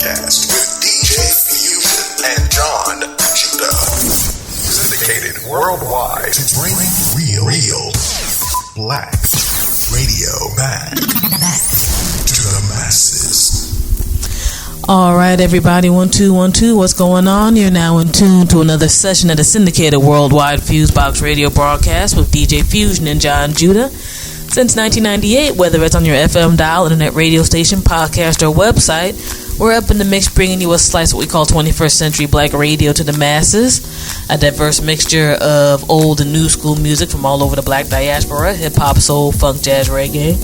Broadcast with DJ Fusion and Jon Judah. Syndicated worldwide to bring real black radio back to the masses. All right, everybody, 1 2 1 2. What's going on? You're now in tune to another session of the syndicated worldwide FuseBox Radio Broadcast with DJ Fusion and Jon Judah. Since 1998, whether it's on your FM dial, internet radio station, podcast, or website, we're up in the mix bringing you a slice of what we call 21st century black radio to the masses. A diverse mixture of old and new school music from all over the black diaspora, hip-hop, soul, funk, jazz, reggae,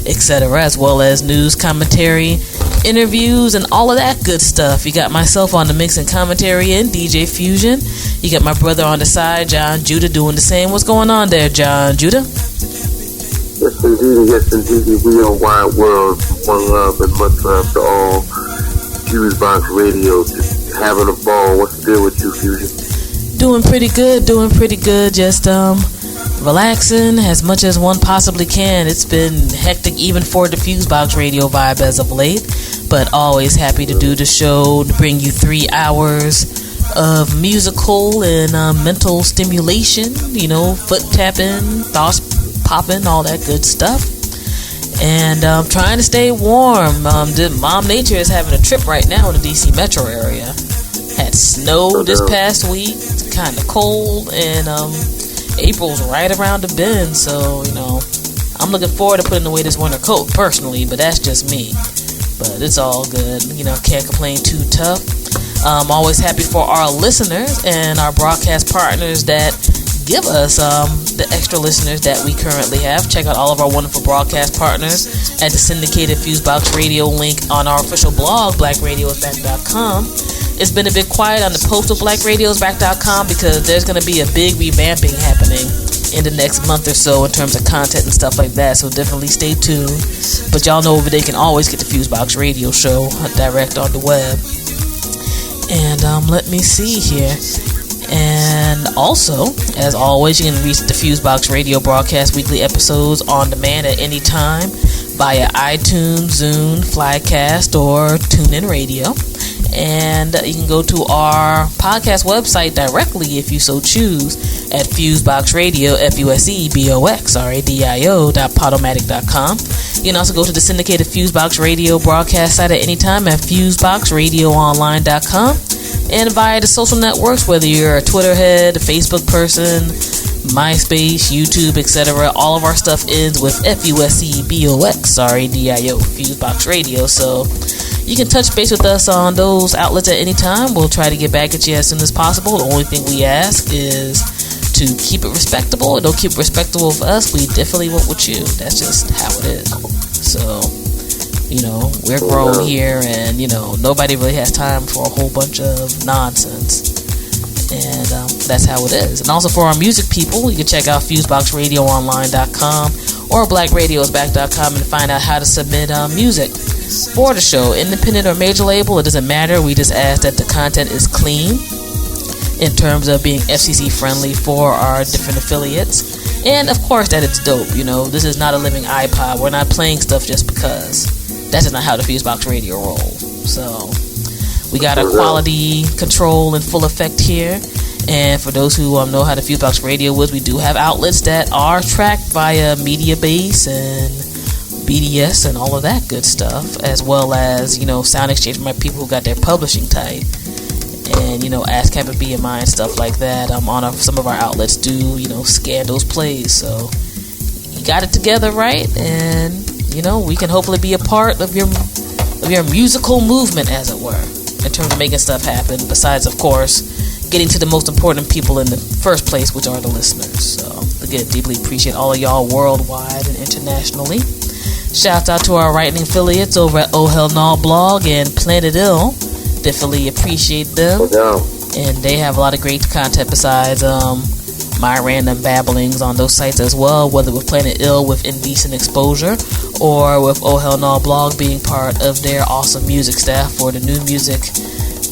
etc., as well as news, commentary, interviews, and all of that good stuff. You got myself on the mix and commentary and DJ Fusion. You got my brother on the side, Jon Judah, doing the same. What's going on there, Jon Judah? Yes, indeed. We are wide world. One love and much love to all. FuseBox Radio, just having a ball. What's the deal with you, Fusion? Doing pretty good. Just relaxing as much as one possibly can. It's been hectic even for the FuseBox Radio vibe as of late, but always happy to do the show, to bring you 3 hours of musical and mental stimulation, foot tapping, thoughts popping, all that good stuff. And trying to stay warm. Mom Nature is having a trip right now in the DC metro area. Had snow this past week. It's kind of cold, and April's right around the bend, so I'm looking forward to putting away this winter coat personally, but that's just me. But it's all good, can't complain too tough. I'm always happy for our listeners and our broadcast partners that give us the extra listeners that we currently have. Check out all of our wonderful broadcast partners at the syndicated FuseBox Radio link on our official blog, blackradiosback.com. It's been a bit quiet on the post of blackradiosback.com because there's going to be a big revamping happening in the next month or so in terms of content and stuff like that, so definitely stay tuned. But y'all know over there can always get the FuseBox Radio show direct on the web. And let me see here. And also, as always, you can reach the FuseBox Radio Broadcast weekly episodes on demand at any time via iTunes, Zune, Flycast, or TuneIn Radio. And you can go to our podcast website directly if you so choose at FuseBox Radio, FuseBox.podomatic.com. You can also go to the syndicated FuseBox Radio Broadcast site at any time at FuseboxRadioOnline.com. And via the social networks, whether you're a Twitter head, a Facebook person, MySpace, YouTube, etc., all of our stuff ends with FUSEBOX, DIO, FuseBox Radio. So you can touch base with us on those outlets at any time. We'll try to get back at you as soon as possible. The only thing we ask is to keep it respectable. Don't keep it respectable with us. We definitely won't with you. That's just how it is. So, we're grown here, and, nobody really has time for a whole bunch of nonsense. And that's how it is. And also for our music people, you can check out FuseboxRadioOnline.com or BlackRadiosBack.com and find out how to submit music for the show. Independent or major label, it doesn't matter. We just ask that the content is clean in terms of being FCC friendly for our different affiliates. And of course that it's dope. This is not a living iPod. We're not playing stuff just because. That's just not how the FuseBox Radio rolls. So we got our quality control in full effect here. And for those who know how the FuseBox Radio is, we do have outlets that are tracked via Mediabase and BDS and all of that good stuff, as well as, Sound Exchange for my people who got their publishing tight. And, ASCAP and BMI and stuff like that. Some of our outlets do, scan those plays. So you got it together right, and we can hopefully be a part of your musical movement, as it were, in terms of making stuff happen, besides, of course, getting to the most important people in the first place, which are the listeners. So, again, deeply appreciate all of y'all worldwide and internationally. Shout out to our writing affiliates over at Oh Hell No Blog and Planet Ill. Definitely appreciate them. And they have a lot of great content besides my random babblings on those sites as well, whether with Planet Ill with Indecent Exposure or with Oh Hell No Blog being part of their awesome music staff for the New Music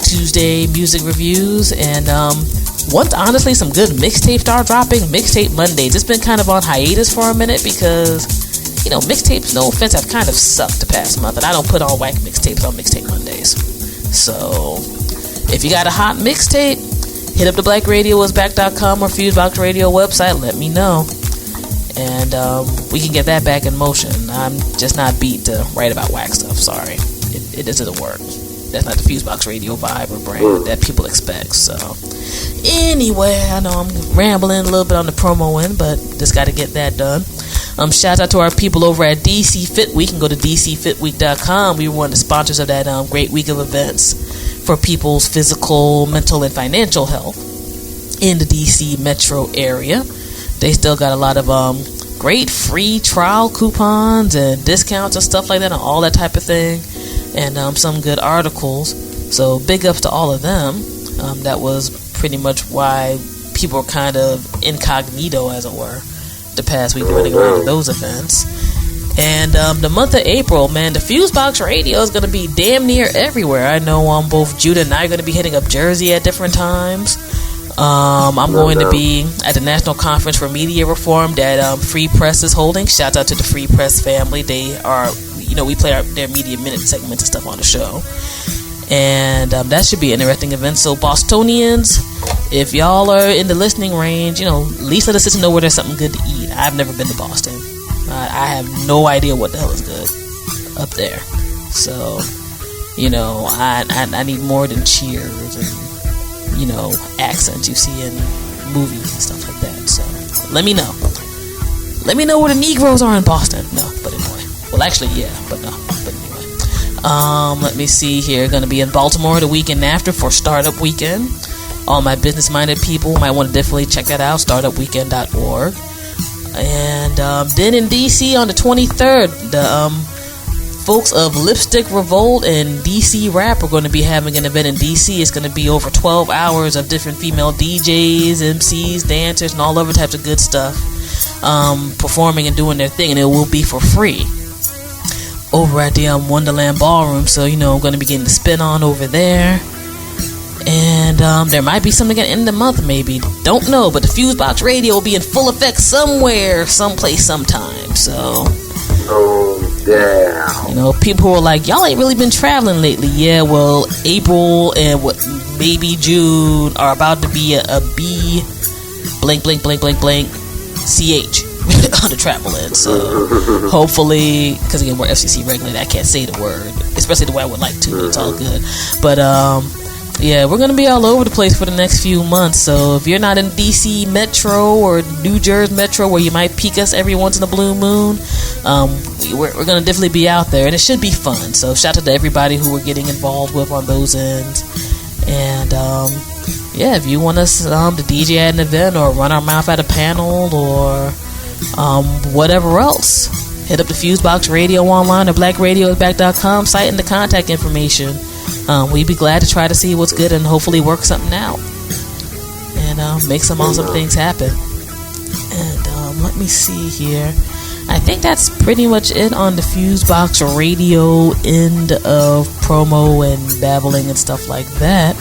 Tuesday music reviews. And once honestly some good mixtapes start dropping, Mixtape Mondays. It's been kind of on hiatus for a minute because mixtapes, no offense, have kind of sucked the past month, and I don't put on whack mixtapes on Mixtape Mondays. So if you got a hot mixtape, hit up the blackradioisback.com or FuseBox Radio website. Let me know, and we can get that back in motion. I'm just not beat to write about whack stuff. Sorry, it doesn't work. That's not the FuseBox Radio vibe or brand that people expect. So anyway, I know I'm rambling a little bit on the promo end, but just got to get that done. Shout out to our people over at DC Fit Week. And go to dcfitweek.com. We were one of the sponsors of that great week of events for people's physical, mental, and financial health in the DC metro area. They still got a lot of great free trial coupons and discounts and stuff like that, and all that type of thing, and some good articles. So big ups to all of them. That was pretty much why people were kind of incognito, as it were, the past week running around to those events. And the month of April, man, the FuseBox Radio is going to be damn near everywhere. I know both Judah and I are going to be hitting up Jersey at different times. I'm going to be at the National Conference for Media Reform that Free Press is holding. Shout out to the Free Press family. They are, we play their Media Minute segments and stuff on the show. And that should be an interesting event. So Bostonians, if y'all are in the listening range, at least let us know where there's something good to eat. I've never been to Boston. I have no idea what the hell is good up there. So, I need more than cheers and, accents you see in movies and stuff like that. So, let me know. Let me know where the Negroes are in Boston. No, but anyway. Well, actually, yeah, but no. But anyway. Let me see here. Going to be in Baltimore the weekend after for Startup Weekend. All my business-minded people might want to definitely check that out, startupweekend.org. And then in DC on the 23rd, the folks of Lipstick Revolt and DC Rap are going to be having an event in DC. It's going to be over 12 hours of different female DJs, MCs, dancers, and all other types of good stuff performing and doing their thing, and it will be for free over at the Wonderland Ballroom. So, I'm going to be getting the spin on over there. And there might be something at the end of the month, maybe. Don't know, but the FuseBox Radio will be in full effect somewhere, someplace, sometime. So, people who are like, y'all ain't really been traveling lately. Yeah, well, April and maybe June are about to be a B blank CH on the travel end. So, hopefully, because again, we're FCC regulated, I can't say the word, especially the way I would like to, but it's all good. But, yeah, we're going to be all over the place for the next few months. So if you're not in DC Metro or New Jersey Metro, where you might peek us every once in a blue moon, we're going to definitely be out there. And it should be fun. So shout out to everybody who we're getting involved with on those ends. And, if you want us to DJ at an event or run our mouth at a panel or whatever else, hit up the FuseBox Radio online or blackradioisback.com site and the contact information. We'd be glad to try to see what's good and hopefully work something out and make some awesome things happen. And let me see here. I think that's pretty much it on the FuseBox Radio end of promo and babbling and stuff like that.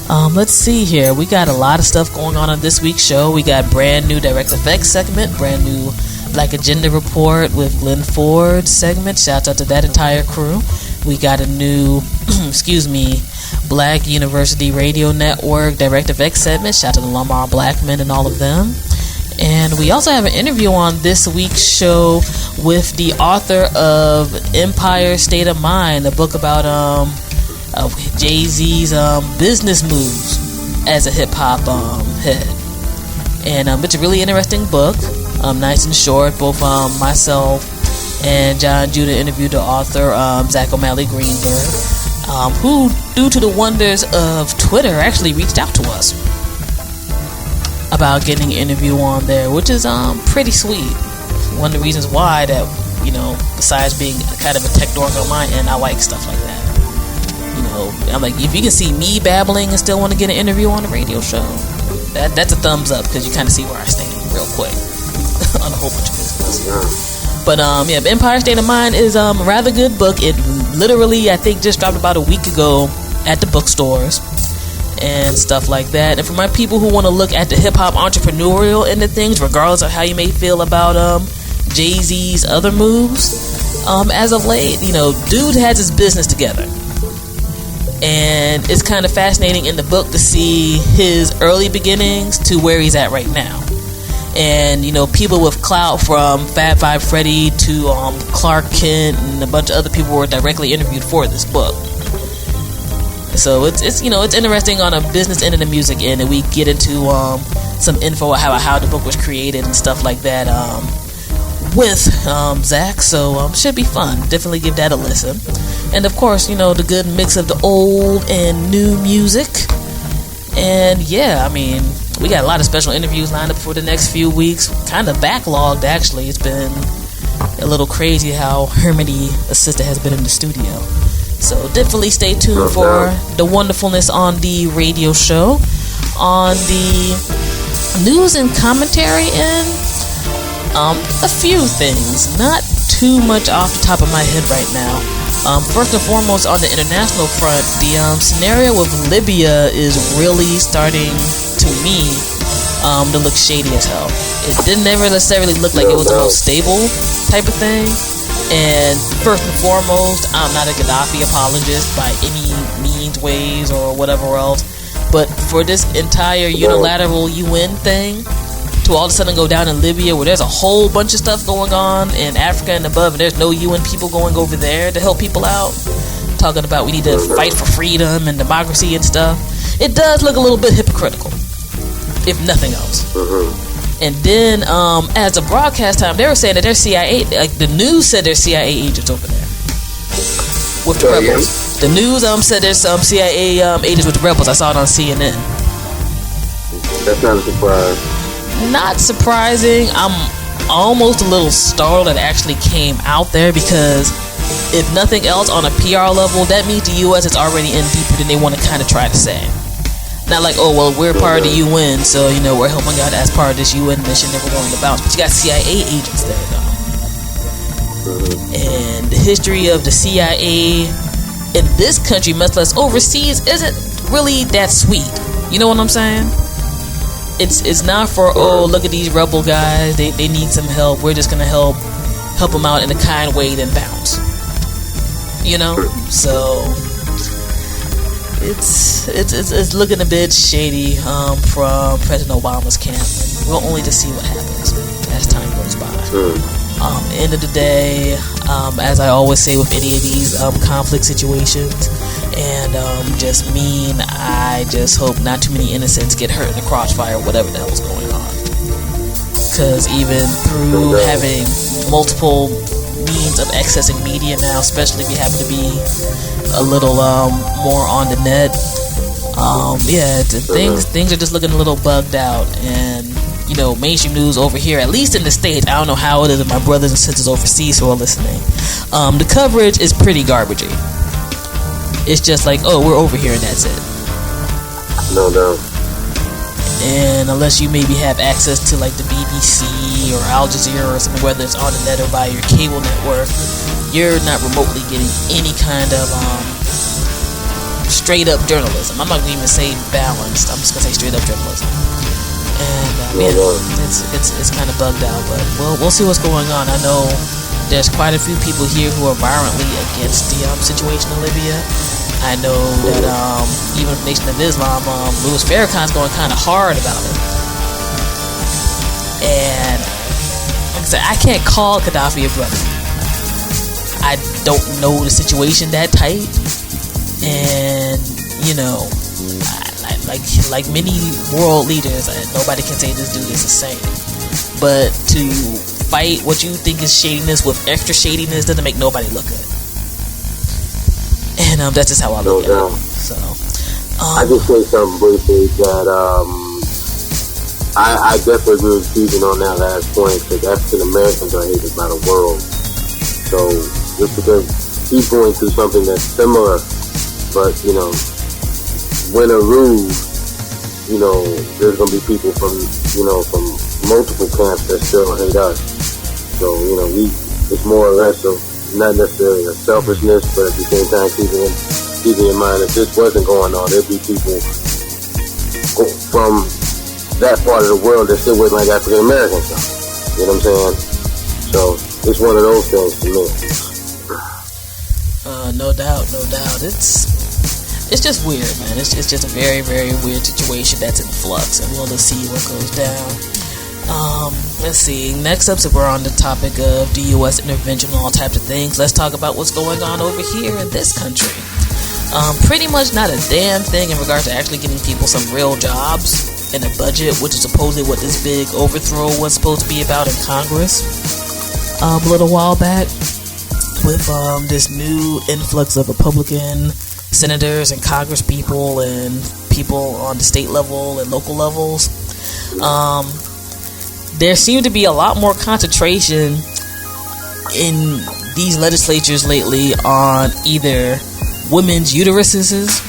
Let's see here. We got a lot of stuff going on this week's show. We got brand new Direct Effects segment, brand new Black Agenda Report with Glenn Ford segment. Shout out to that entire crew. We got a new, Black University Radio Network Direct Effects segment. Shout out to Lamar Blackman and all of them. And we also have an interview on this week's show with the author of Empire State of Mind, a book about Jay-Z's business moves as a hip-hop head. And it's a really interesting book, nice and short. Both myself and Jon Judah interviewed the author, Zack O'Malley Greenburg, who, due to the wonders of Twitter, actually reached out to us about getting an interview on there, which is pretty sweet. One of the reasons why that, besides being kind of a tech dork on my end, I like stuff like that. I'm like, if you can see me babbling and still want to get an interview on the radio show, that's a thumbs up, because you kind of see where I stand real quick on a whole bunch of business. But Empire State of Mind is a rather good book. It literally, I think, just dropped about a week ago at the bookstores and stuff like that. And for my people who want to look at the hip-hop entrepreneurial end of things, regardless of how you may feel about Jay-Z's other moves, as of late, dude has his business together. And it's kind of fascinating in the book to see his early beginnings to where he's at right now. And, you know, people with clout from Fab Five Freddy to Clark Kent and a bunch of other people were directly interviewed for this book. So it's you know, it's interesting on a business end and the music end, and we get into some info how the book was created and stuff like that with Zack. So should be fun. Definitely give that a listen. And of course, you know, the good mix of the old and new music. And yeah, I mean, we got a lot of special interviews lined up for the next few weeks. Kind of backlogged, actually. It's been a little crazy how Hermity Assistant has been in the studio. So definitely stay tuned for the wonderfulness on the radio show. On the news and commentary end, a few things. Not too much off the top of my head right now. First and foremost, on the international front, the scenario with Libya is really starting, to me, to look shady as hell. It didn't ever necessarily look like it was the most stable type of thing. And first and foremost, I'm not a Gaddafi apologist by any means, ways, or whatever else. But for this entire unilateral UN thing to all of a sudden go down in Libya, where there's a whole bunch of stuff going on in Africa and above, and there's no UN people going over there to help people out, talking about we need to fight for freedom and democracy and stuff, it does look a little bit hypocritical, if nothing else. And then as a broadcast time, they were saying that there's CIA, like the news said there's CIA agents over there with the rebels. The news said there's some CIA agents with the rebels. I saw it on CNN. That's not a surprise. Not surprising. I'm almost a little startled that it actually came out there, because if nothing else, on a PR level, that means the U.S. is already in deeper than they want to kind of try to say. Not like, oh, well, we're part of the UN, so, you know, we're helping out as part of this UN mission that we're going to bounce. But you got CIA agents there, though. And the history of the CIA in this country, much less overseas, isn't really that sweet. You know what I'm saying? It's not for, oh, look at these rebel guys, they need some help, we're just gonna help them out in a kind way, then bounce. You know? So it's looking a bit shady from President Obama's camp. And we'll only just see what happens as time goes by. End of the day, as I always say with any of these conflict situations, and I just hope not too many innocents get hurt in the crossfire, whatever the hell's going on. Because even through having multiple means of accessing media now, especially if you happen to be a little more on the net, things are just looking a little bugged out. And you know, mainstream news over here, at least in the States, I don't know how it is with my brothers and sisters overseas who are listening, the coverage is pretty garbagey. It's just like, oh, we're over here and that's it. No doubt. And unless you maybe have access to like the BBC or Al Jazeera or something, whether it's on the net or by your cable network, you're not remotely getting any kind of straight up journalism. I'm not gonna even say balanced, I'm just gonna say straight up journalism. And it's kind of bugged out, but we'll see what's going on. I know there's quite a few people here who are violently against the situation in Libya. I know that even the Nation of Islam, Louis Farrakhan's going kind of hard about it. And like I said, I can't call Gaddafi a brother. I don't know the situation that tight, and you know, like many world leaders, nobody can say this dude is the same. But to fight what you think is shadiness with extra shadiness doesn't make nobody look good. And that's just how I look at it. So, I just say something briefly that I definitely agree with Fusion on that last point, because African Americans are hated by the world. So just because he's going through something that's similar, but you know, win or lose, you know, there's gonna be people from multiple camps that still hate us. So you know, it's more or less of not necessarily a selfishness, but at the same time keeping in mind if this wasn't going on, there'd be people from that part of the world that still wouldn't like African Americans. You know what I'm saying? So it's one of those things to me. No doubt. it's just weird, man. It's just a very, very weird situation that's in flux, and we'll just see what goes down. Let's see. Next up, so we're on the topic of the U.S. intervention and all types of things. Let's talk about what's going on over here in this country. Pretty much not a damn thing in regards to actually getting people some real jobs and a budget, which is supposedly what this big overthrow was supposed to be about in Congress a little while back, with this new influx of Republican senators and Congress people and people on the state level and local levels. There seemed to be a lot more concentration in these legislatures lately on either women's uteruses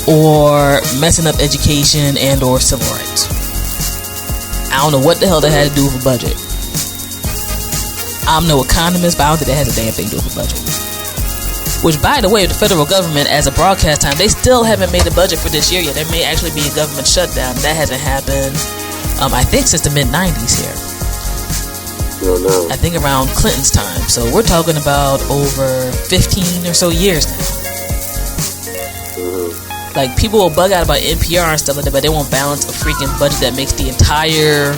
or messing up education and or civil rights. I don't know what the hell that had to do with a budget. I'm no economist, but I don't think that has a damn thing to do with a budget. Which, by the way, the federal government, as a broadcast time, they still haven't made a budget for this year yet. There may actually be a government shutdown. That hasn't happened, I think, since the mid-90s here. No. I think around Clinton's time. So we're talking about over 15 or so years now. Like, people will bug out about NPR and stuff like that, but they won't balance a freaking budget that makes the entire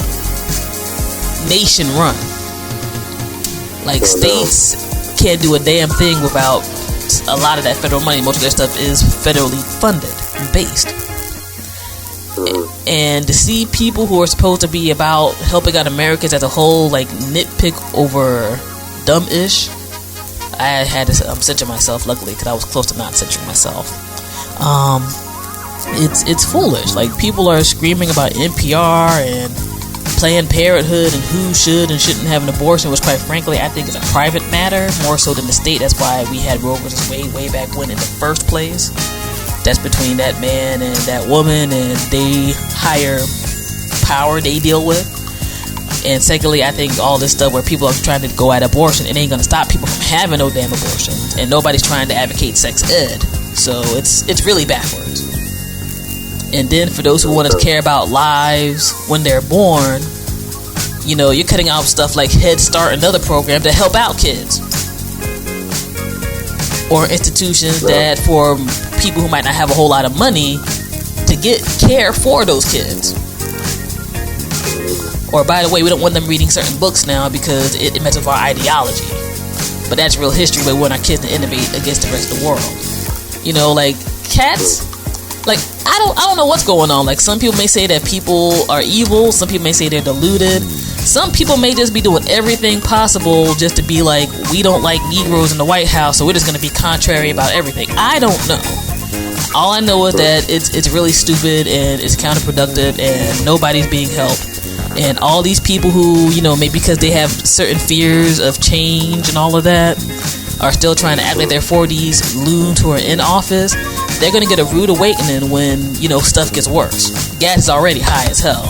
nation run. Like, states can't do a damn thing without a lot of that federal money. Most of their stuff is federally funded and based. And to see people who are supposed to be about helping out Americans as a whole, like, nitpick over dumb-ish, I had to censor myself, luckily, because I was close to not censoring myself. It's foolish. Like, people are screaming about NPR and Planned Parenthood and who should and shouldn't have an abortion, which, quite frankly, I think is a private matter more so than the state. That's why we had Roe versus Wade way back when in the first place. That's between that man and that woman, and they higher power they deal with. And secondly, I think all this stuff where people are trying to go at abortion, it ain't gonna stop people from having no damn abortion, and nobody's trying to advocate sex ed. So it's really backwards. And then for those who want to care about lives when they're born, you know, you're cutting out stuff like Head Start and other programs that help out kids, or institutions that for people who might not have a whole lot of money to get care for those kids. Or, by the way, we don't want them reading certain books now because it messes with our ideology. But that's real history, but we want our kids to innovate against the rest of the world. You know, like, cats, like, I don't know what's going on. Like, some people may say that people are evil, some people may say they're deluded, some people may just be doing everything possible just to be like, we don't like Negroes in the White House, so we're just going to be contrary about everything. I don't know. All I know is that it's really stupid and it's counterproductive and nobody's being helped. And all these people who, you know, maybe because they have certain fears of change and all of that, are still trying to act like they're 40s loons who are in office, they're going to get a rude awakening when, you know, stuff gets worse. Gas is already high as hell.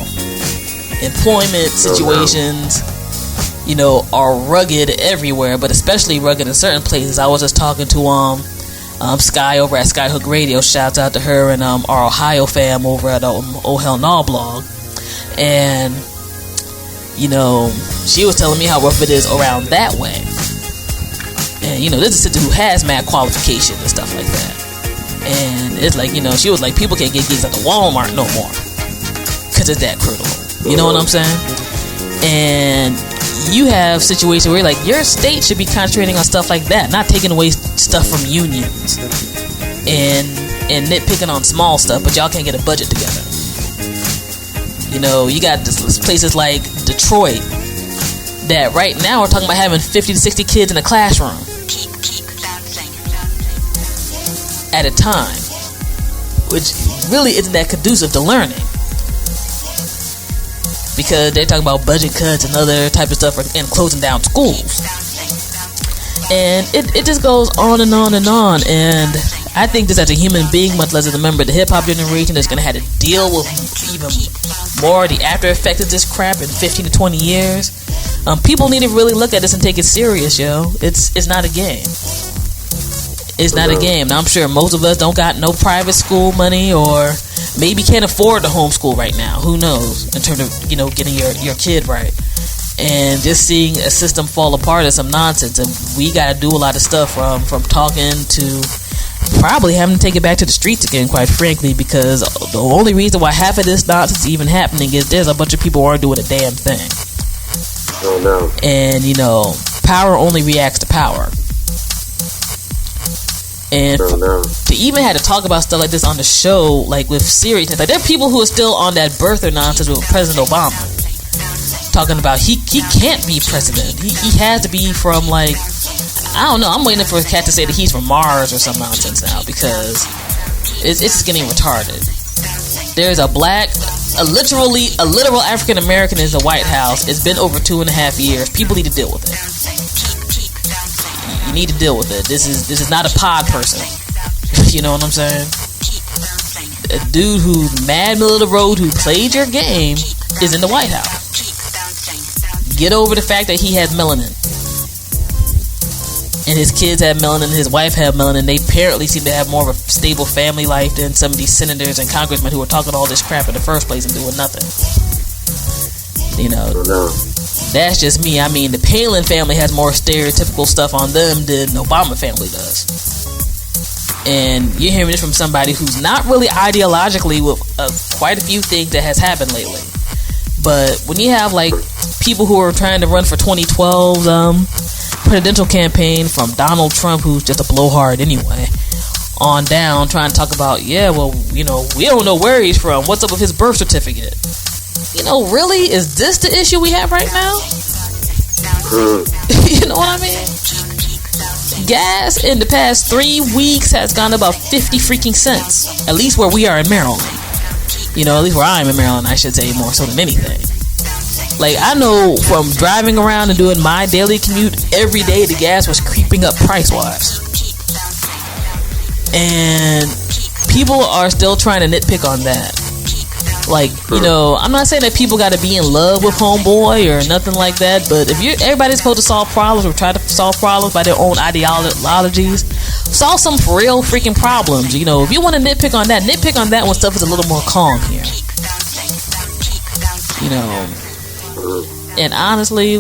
Employment situations, you know, are rugged everywhere, but especially rugged in certain places. I was just talking to Sky over at Skyhook Radio. Shouts out to her and our Ohio fam over at Oh Hell Nah blog. And, you know, she was telling me how rough it is around that way. And, you know, this is a sister who has mad qualifications and stuff like that. And it's like, you know, she was like, people can't get gigs at the Walmart no more because it's that critical. You know what I'm saying? And you have situations where you're like, your state should be concentrating on stuff like that, not taking away stuff from unions and nitpicking on small stuff, but y'all can't get a budget together. You know, you got places like Detroit that right now are talking about having 50 to 60 kids in a classroom at a time, which really isn't that conducive to learning, because they're talking about budget cuts and other type of stuff and closing down schools. And it just goes on and on and on. And I think this, as a human being, much less as a member of the hip-hop generation, that's going to have to deal with even more of the after effects of this crap in 15 to 20 years. People need to really look at this and take it serious, yo. It's not a game. It's not a game. Now, I'm sure most of us don't got no private school money, or maybe can't afford to homeschool right now. Who knows? In terms of, you know, getting your kid right. And just seeing a system fall apart is some nonsense. And we got to do a lot of stuff from talking to probably having to take it back to the streets again, quite frankly, because the only reason why half of this nonsense is even happening is there's a bunch of people who aren't doing a damn thing. Oh no. And power only reacts to power. And they even had to talk about stuff like this on the show, like with seriousness. Like, there are people who are still on that birther nonsense with President Obama, talking about he can't be president. He has to be from, like, I don't know. I'm waiting for a cat to say that he's from Mars or some nonsense now, because it's just getting retarded. There's a literal African American in the White House. It's been over 2.5 years. People need to deal with it. You need to deal with it. This is not a pod person. You know what I'm saying? A dude who's mad middle of the road who played your game is in the White House. Get over the fact that he has melanin. And his kids have melanin, his wife have melanin. They apparently seem to have more of a stable family life than some of these senators and congressmen who are talking all this crap in the first place and doing nothing. That's just me. I mean, the Palin family has more stereotypical stuff on them than the Obama family does. And you're hearing this from somebody who's not really ideologically with quite a few things that has happened lately. But when you have, like, people who are trying to run for 2012's presidential campaign, from Donald Trump, who's just a blowhard anyway, on down, trying to talk about, we don't know where he's from. What's up with his birth certificate? Really? Is this the issue we have right now? You know what I mean? Gas in the past 3 weeks has gone about 50 freaking cents. At least where we are in Maryland. At least where I'm in Maryland, I should say, more so than anything. Like, I know from driving around and doing my daily commute, every day the gas was creeping up price-wise. And people are still trying to nitpick on that. Like, I'm not saying that people got to be in love with homeboy or nothing like that, but if everybody's supposed to solve problems or try to solve problems by their own ideologies, solve some for real freaking problems. If you want to nitpick on that when stuff is a little more calm here. And honestly,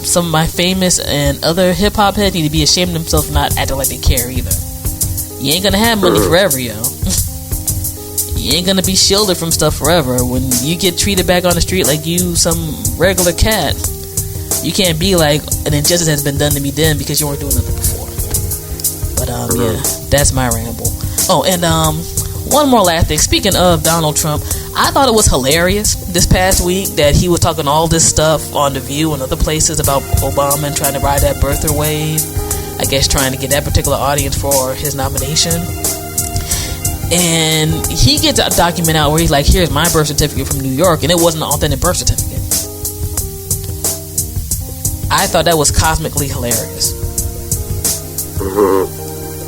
some of my famous and other hip-hop heads need to be ashamed of themselves for not acting like they care either. You ain't gonna have money forever, yo. You ain't gonna be shielded from stuff forever. When you get treated back on the street like you some regular cat, you can't be like, an injustice has been done to me then because you weren't doing nothing before. But yeah, that's my ramble. Oh, and one more last thing. Speaking of Donald Trump, I thought it was hilarious this past week that he was talking all this stuff on The View and other places about Obama and trying to ride that birther wave. I guess trying to get that particular audience for his nomination. And he gets a document out where he's like, here's my birth certificate from New York, and it wasn't an authentic birth certificate. I thought that was cosmically hilarious.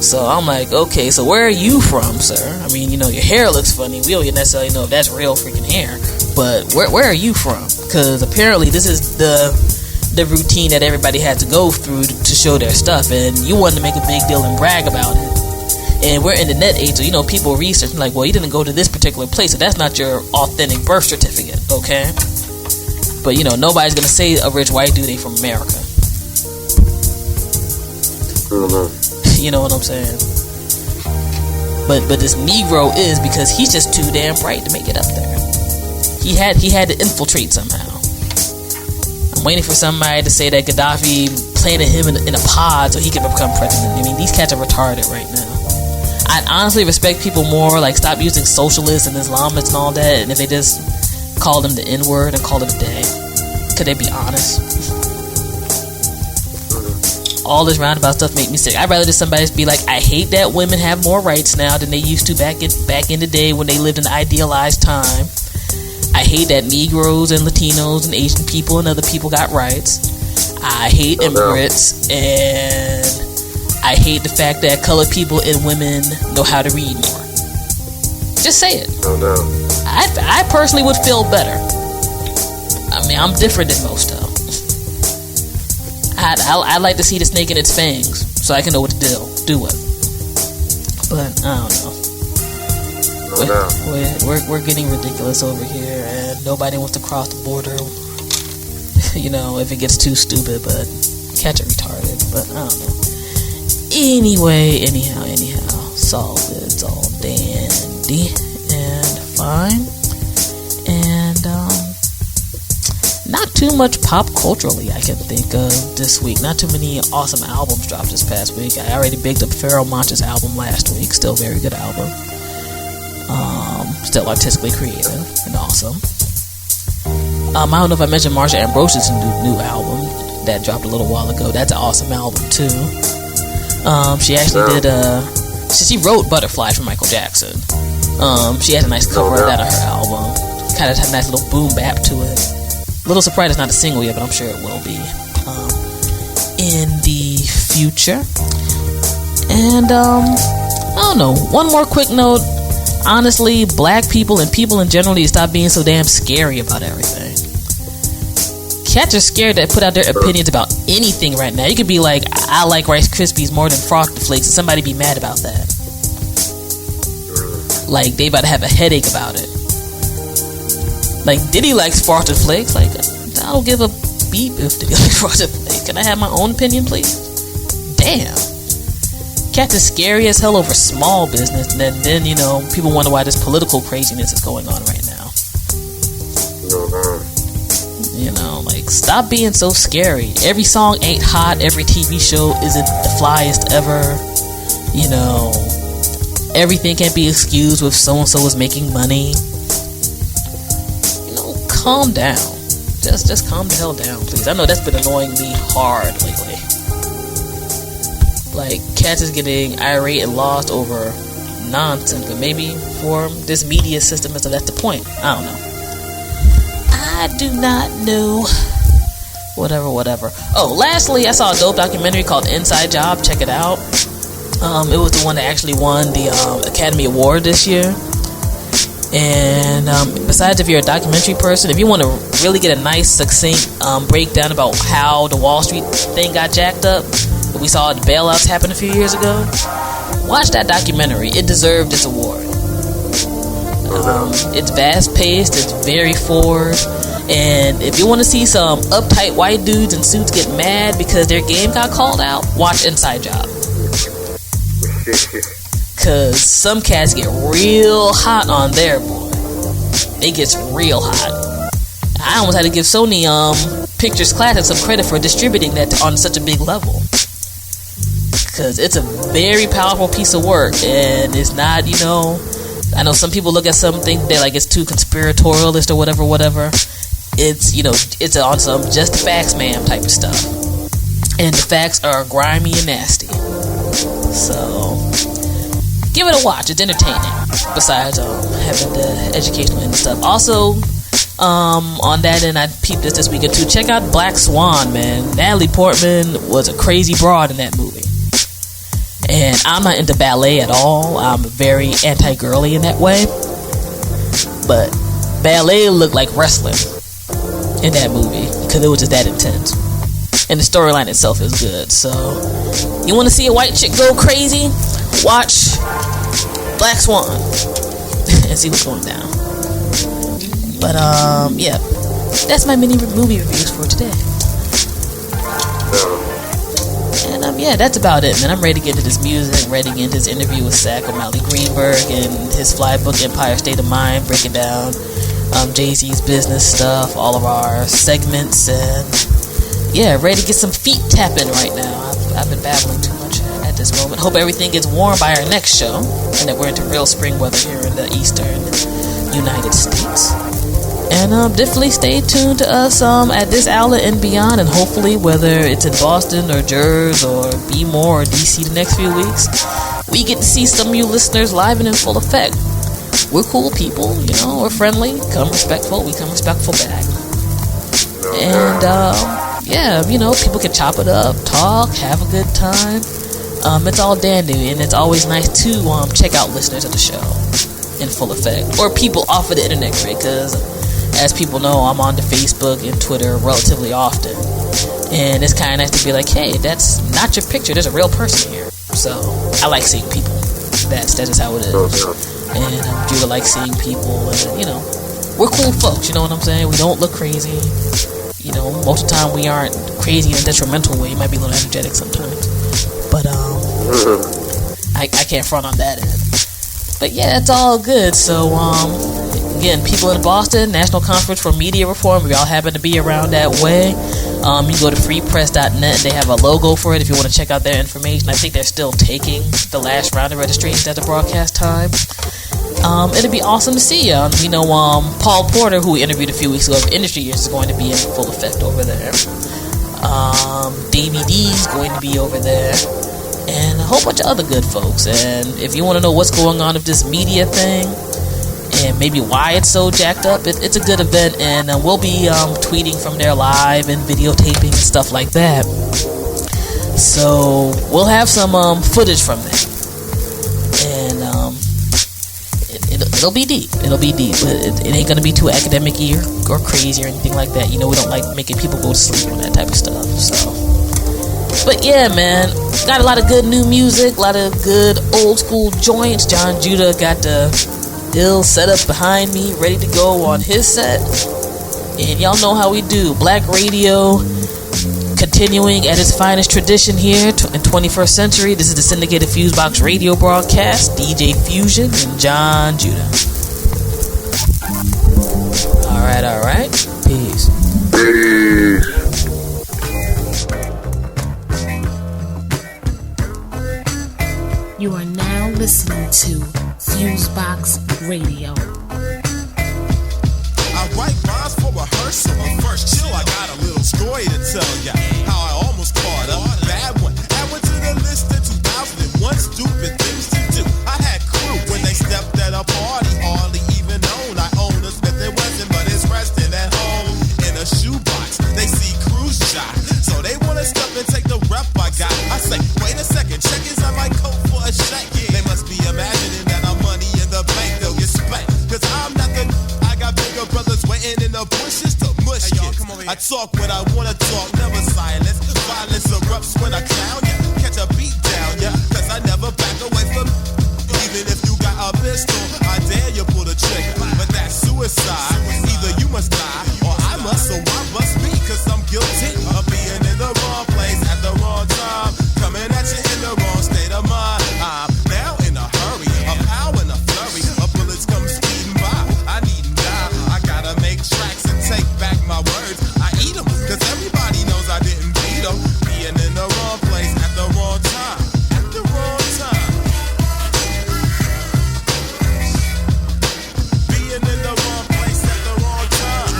So I'm like, okay, so where are you from, sir? I mean, your hair looks funny. We don't necessarily know if that's real freaking hair, but where are you from? Because apparently this is the routine that everybody had to go through to show their stuff, and you wanted to make a big deal and brag about it. And we're in the net age, so people research like, well, you didn't go to this particular place, so that's not your authentic birth certificate, okay? But nobody's gonna say a rich white dude ain't from America. You know what I'm saying? But this Negro is, because he's just too damn bright to make it up there. He had to infiltrate somehow. I'm waiting for somebody to say that Gaddafi planted him in a pod so he could become president. I mean, these cats are retarded right now. I honestly respect people more, like, stop using socialists and Islamists and all that, and if they just call them the N-word and call it a day. Could they be honest? All this roundabout stuff make me sick. I'd rather just somebody be like, I hate that women have more rights now than they used to back in the day when they lived in an idealized time. I hate that Negroes and Latinos and Asian people and other people got rights. I hate immigrants, and I hate the fact that colored people and women know how to read more. Just say it. Oh no. I personally would feel better. I mean, I'm different than most though. I'd like to see the snake in its fangs so I can know what to do with. But I don't know. We're getting ridiculous over here, and nobody wants to cross the border. If it gets too stupid, but catch it retarded. But I don't know. Anyhow. It's all good. It's all dandy and fine. And not too much pop culturally I can think of this week. Not too many awesome albums dropped this past week. I already bigged up Pharoah Monch's album last week. Still very good album. Still artistically creative and awesome. I don't know if I mentioned Marsha Ambrose's new album that dropped a little while ago. That's an awesome album too. She actually did she wrote Butterfly for Michael Jackson. She had a nice cover of that on her album. Kind of had a nice little boom bap to it. A little surprised it's not a single yet, but I'm sure it will be in the future. And I don't know, one more quick note. Honestly, black people and people in general need to stop being so damn scary about everything. Cats are scared to put out their opinions about anything right now. You could be like, I like Rice Krispies more than Frosted Flakes, and somebody be mad about that. Like, they about to have a headache about it. Like, Diddy likes Frosted Flakes. Like, I don't give a beep if Diddy likes Frosted Flakes. Can I have my own opinion, please? Damn. Cats are scary as hell over small business, and then you know, people wonder why this political craziness is going on right now. You know, like, stop being so scary. Every song ain't hot. Every TV show isn't the flyest ever. You know, everything can't be excused with so-and-so is making money. You know, calm down. Just calm the hell down, please. I know that's been annoying me hard lately. Like, cats is getting irate and lost over nonsense, but maybe for this media system, that's the point. I don't know. I do not know. Whatever. Oh, lastly, I saw a dope documentary called Inside Job. Check it out. It was the one that actually won the Academy Award this year. And besides, if you're a documentary person, if you want to really get a nice, succinct breakdown about how the Wall Street thing got jacked up, we saw the bailouts happen a few years ago, watch that documentary. It deserved its award. It's fast-paced, it's very forward, and if you want to see some uptight white dudes in suits get mad because their game got called out, watch Inside Job. Cause some cats get real hot on there, boy. It gets real hot. I almost had to give Sony Pictures Classic some credit for distributing that on such a big level. Cause it's a very powerful piece of work, and it's not, you know, I know some people look at something, they like it's too conspiratorialist or whatever. It's, you know, it's on some just the facts, ma'am type of stuff. And the facts are grimy and nasty. So give it a watch. It's entertaining. Besides having the educational and stuff. Also, on that end, I peeped this weekend too. Check out Black Swan, man. Natalie Portman was a crazy broad in that movie. And I'm not into ballet at all. I'm very anti-girly in that way. But ballet looked like wrestling in that movie because it was just that intense. And the storyline itself is good. So, you want to see a white chick go crazy? Watch Black Swan and see what's going down. But yeah, that's my mini movie reviews for today. And yeah, that's about it, man. I'm ready to get into this music, ready to get into this interview with Zack O'Malley Greenburg and his fly book Empire State of Mind, breaking down Jay-Z's business stuff, all of our segments, and yeah, ready to get some feet tapping right now. I've been babbling too much at this moment. Hope everything gets warm by our next show, and that we're into real spring weather here in the eastern United States. And definitely stay tuned to us at this outlet and beyond, and hopefully whether it's in Boston or Jersey or B-More or DC the next few weeks, we get to see some of you listeners live and in full effect. We're cool people, you know, we're friendly, come respectful, we come respectful back. And yeah, you know, people can chop it up, talk, have a good time. It's all dandy, and it's always nice to check out listeners of the show in full effect, or people off of the internet, because as people know, I'm on the Facebook and Twitter relatively often, and it's kind of nice to be like, hey, that's not your picture, there's a real person here. So I like seeing people. That's just how it is. And Judah likes seeing people, and you know, we're cool folks, you know what I'm saying? We don't look crazy. You know, most of the time we aren't crazy in a detrimental way. You might be a little energetic sometimes, but I I can't front on that end. But yeah, it's all good. So again, people in Boston, National Conference for Media Reform, we all happen to be around that way. You can go to freepress.net. They have a logo for it if you want to check out their information. I think they're still taking the last round of registrations at the broadcast time. It'd be awesome to see you. You know, Paul Porter, who we interviewed a few weeks ago of Industry Years, is going to be in full effect over there. Davey D is going to be over there, and a whole bunch of other good folks. And if you want to know what's going on with this media thing and maybe why it's so jacked up, it's a good event, and we'll be tweeting from there live and videotaping and stuff like that. So we'll have some footage from that, and it'll be deep. It'll be deep, but it ain't gonna be too academic-y or crazy or anything like that. You know, we don't like making people go to sleep on that type of stuff. So, but yeah, man, got a lot of good new music, a lot of good old school joints. Jon Judah got the ill set up behind me, ready to go on his set. And y'all know how we do. Black radio continuing at its finest tradition here in 21st century. This is the syndicated FuseBox Radio Broadcast. DJ Fusion and Jon Judah. Alright. Peace. You are now listening to FuseBox Radio. I write rhymes for rehearsal, but first chill, I got a little story to tell ya. How I almost caught a bad one. Add one to the list of 2001 stupid things to do. I had crew when they stepped at a party, hardly even known. I own a Smith & Wesson, but it's resting at home in a shoebox. They see crews shot, so they wanna step and take the rep I got. I say, wait a second, check is on my coat for a check. They must be imagining that I'm money in the bank, they'll get spanked. Cause I'm not the I got bigger brothers waiting in the bushes to mush kids. I talk when I wanna talk, never silence. Violence erupts when I clown ya. Catch a beat down ya, cause I never back away from. Even if you got a pistol, I dare you pull the trigger. But that's suicide. Either you must die, or I must, so I must be. Cause I'm guilty of being in the wrong place at the wrong time. Coming at you in the wrong state of mind. I'm now in a hurry, a power and a flurry. A bullets come speeding by, I needn't die. I gotta make tracks and take back my words. I eat them, cause everybody knows I didn't beat them. Being in the wrong place at the wrong time. At the wrong time. Being in the wrong place at the wrong time.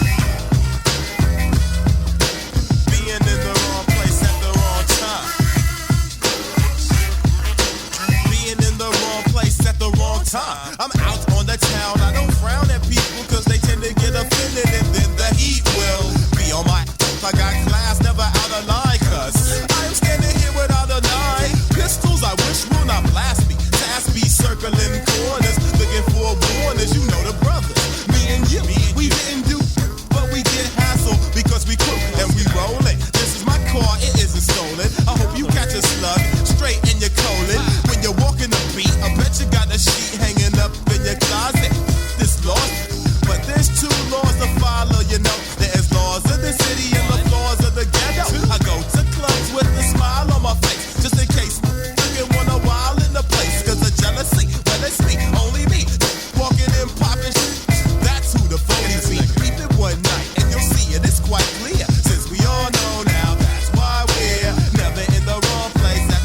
Being in the wrong place at the wrong time. Being in the wrong place at the wrong time. I'm out on the town, I don't frown at people cause they tend to get offended, and then the heat will be on my. I got class, never out of line, cause I am standing here without a nine. Pistols I wish will not blast me. Task be circling corners, looking for warners. You know the brothers, me and you, we didn't do, but we get hassled because we cook and we rollin'. This is my car, it isn't stolen. I hope you catch a slug straight in your colon. When you're walking the beat, I bet you got a sheet hanging up in your closet. This lost, but there's two laws to follow, you know. There's laws of the city and the laws of the ghetto. I go to clubs with a smile on my face, just in case looking wanna wild in the place. Cause of jealousy, well it's me, only me. Walking and popping that's who the phonies be. Keep it one night and you'll see it, it's quite clear. Since we all know now, that's why we're never in the wrong place at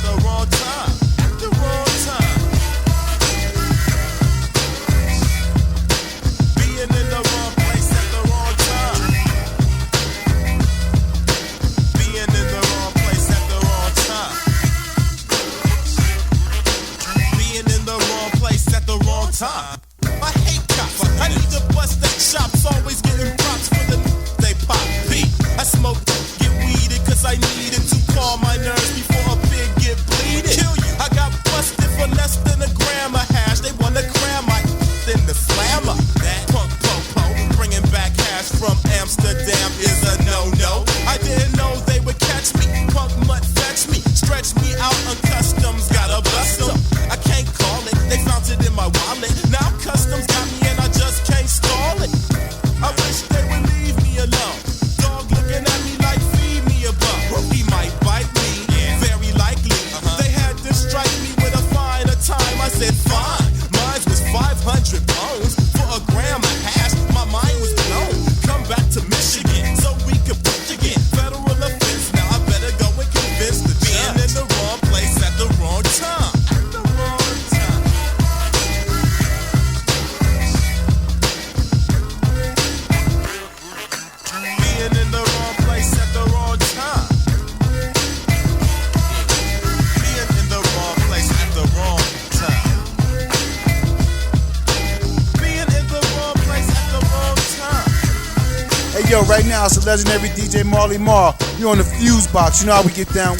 right now it's the legendary DJ Marley Marl. You're on the FuseBox. You know how we get down.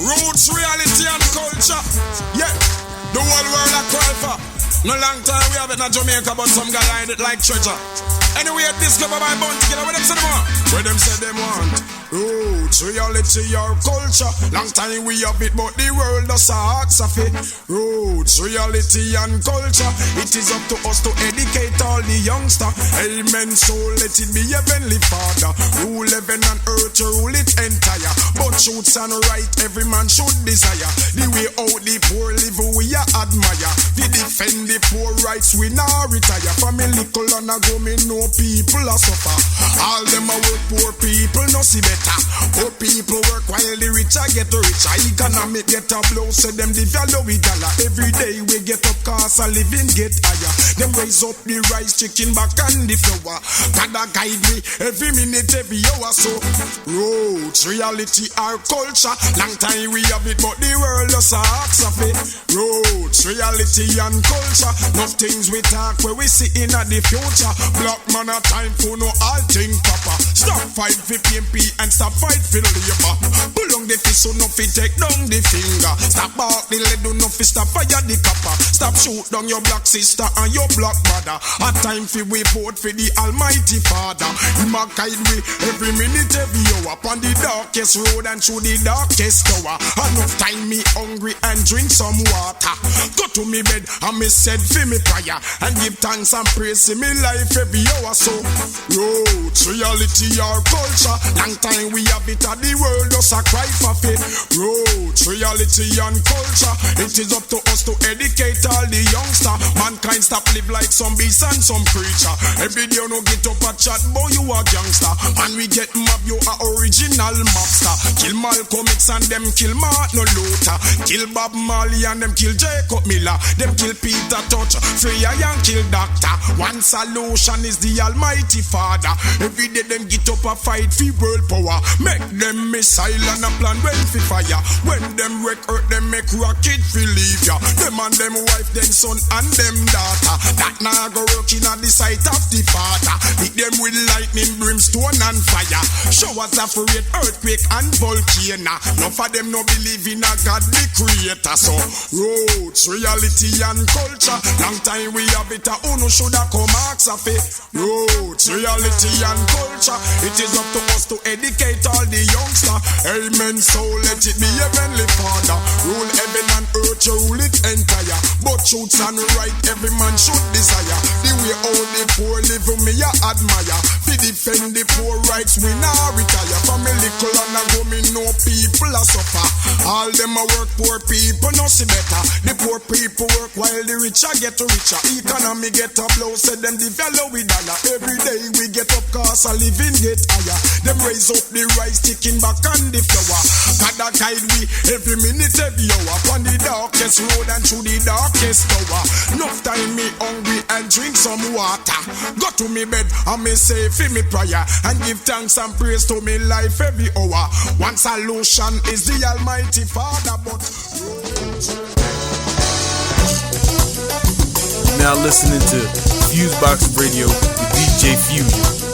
Roots, reality, and culture. Yeah, the whole world I cry for. No long time we have it in Jamaica, but some guy hide it like treasure. Anyway, discover my bond together with them say them want. Where them say them want. Roots, reality, or culture. Long time we have it, but the world does ask of it. Roots, reality, and culture. It is up to us to educate all the youngster. Amen, so let it be Heavenly Father. Rule heaven and earth, rule it entire. But truths and right, every man should desire. The way out the poor live, we admire. We defend the poor rights, we now retire. From a little and a go, me know people are suffer. All them a work, poor people no see better. Poor people work while the richer get richer. Economic get a blow, so them the value we dollar. Every day we get up, cost a living get higher. Them raise up the rice, chicken back and the flour. Gotta guide me every minute, every hour. So roots, reality, our culture. Long time we have it, but the world just asks of it. Roots, reality, and culture. Enough things we talk where we see in the future. Black man a time for no all thing proper. Stop fight for PMP and stop fight for labor. Pull on the fist so no fit take down the finger. Stop bark the lead do no fit stop fire the copper. Stop shoot down your black sister and your black brother. A time for we vote for the Almighty Father. Him a guide we every minute every hour. Upon the darkest road and through the darkest tower. Enough time me hungry and drink some water. Go to me bed and me said for me prayer. And give thanks and praise in me life every hour. So roots, reality, or culture. Long time we have it and the world does a cry for faith. Roots, reality, and culture. It is up to us to educate all the youngster. Mankind stop live like some beast and some creature. Every day you no get up a chat, boy you a gangster. And we get mob, you a original mobster. Kill Malcolm X and them kill Martin Luther. Kill Bob Marley and them kill Jacob Miller. Them kill Peter Touch, Freya and kill Doctor. One solution is the Almighty Father. Every day them get up a fight for world power. Make them missile and a plan when fi fire. When them wreck earth, them make rocket fi leave ya. Them and them wife, them son and them daughter. That now go work in at the sight of the Father. Hit them with lightning, brimstone and fire. Showers of rain, earthquake and volcano. None of them no believe in a God the creator. So roots, reality, and culture. Long time we have it, who no shoulda come ask of it. Roots, reality, and culture. It is up to us to educate all the youngster. Amen, so let it be Heavenly Father. Rule heaven and earth, you rule it entire. But truths and right, every man should desire. The way all the poor live, me I admire. We defend the poor rights, we now retire. From a little and a go, me know people are suffer. All them a work, poor people no see better. The poor people work while the richer get richer. Economy get a blow, said them the value we dollar. Every day we get up, cause a living get higher. Them raise up the rice, chicken back and the flour. Gotta guide we every minute, every hour. On the darkest road and through the darkest tower. Enough time me hungry and drink some water. Go to me bed and me say for me prayer. And give thanks and praise to me life every hour. One solution is the Almighty Father, but now listening to FuseBox Radio with DJ Fusion.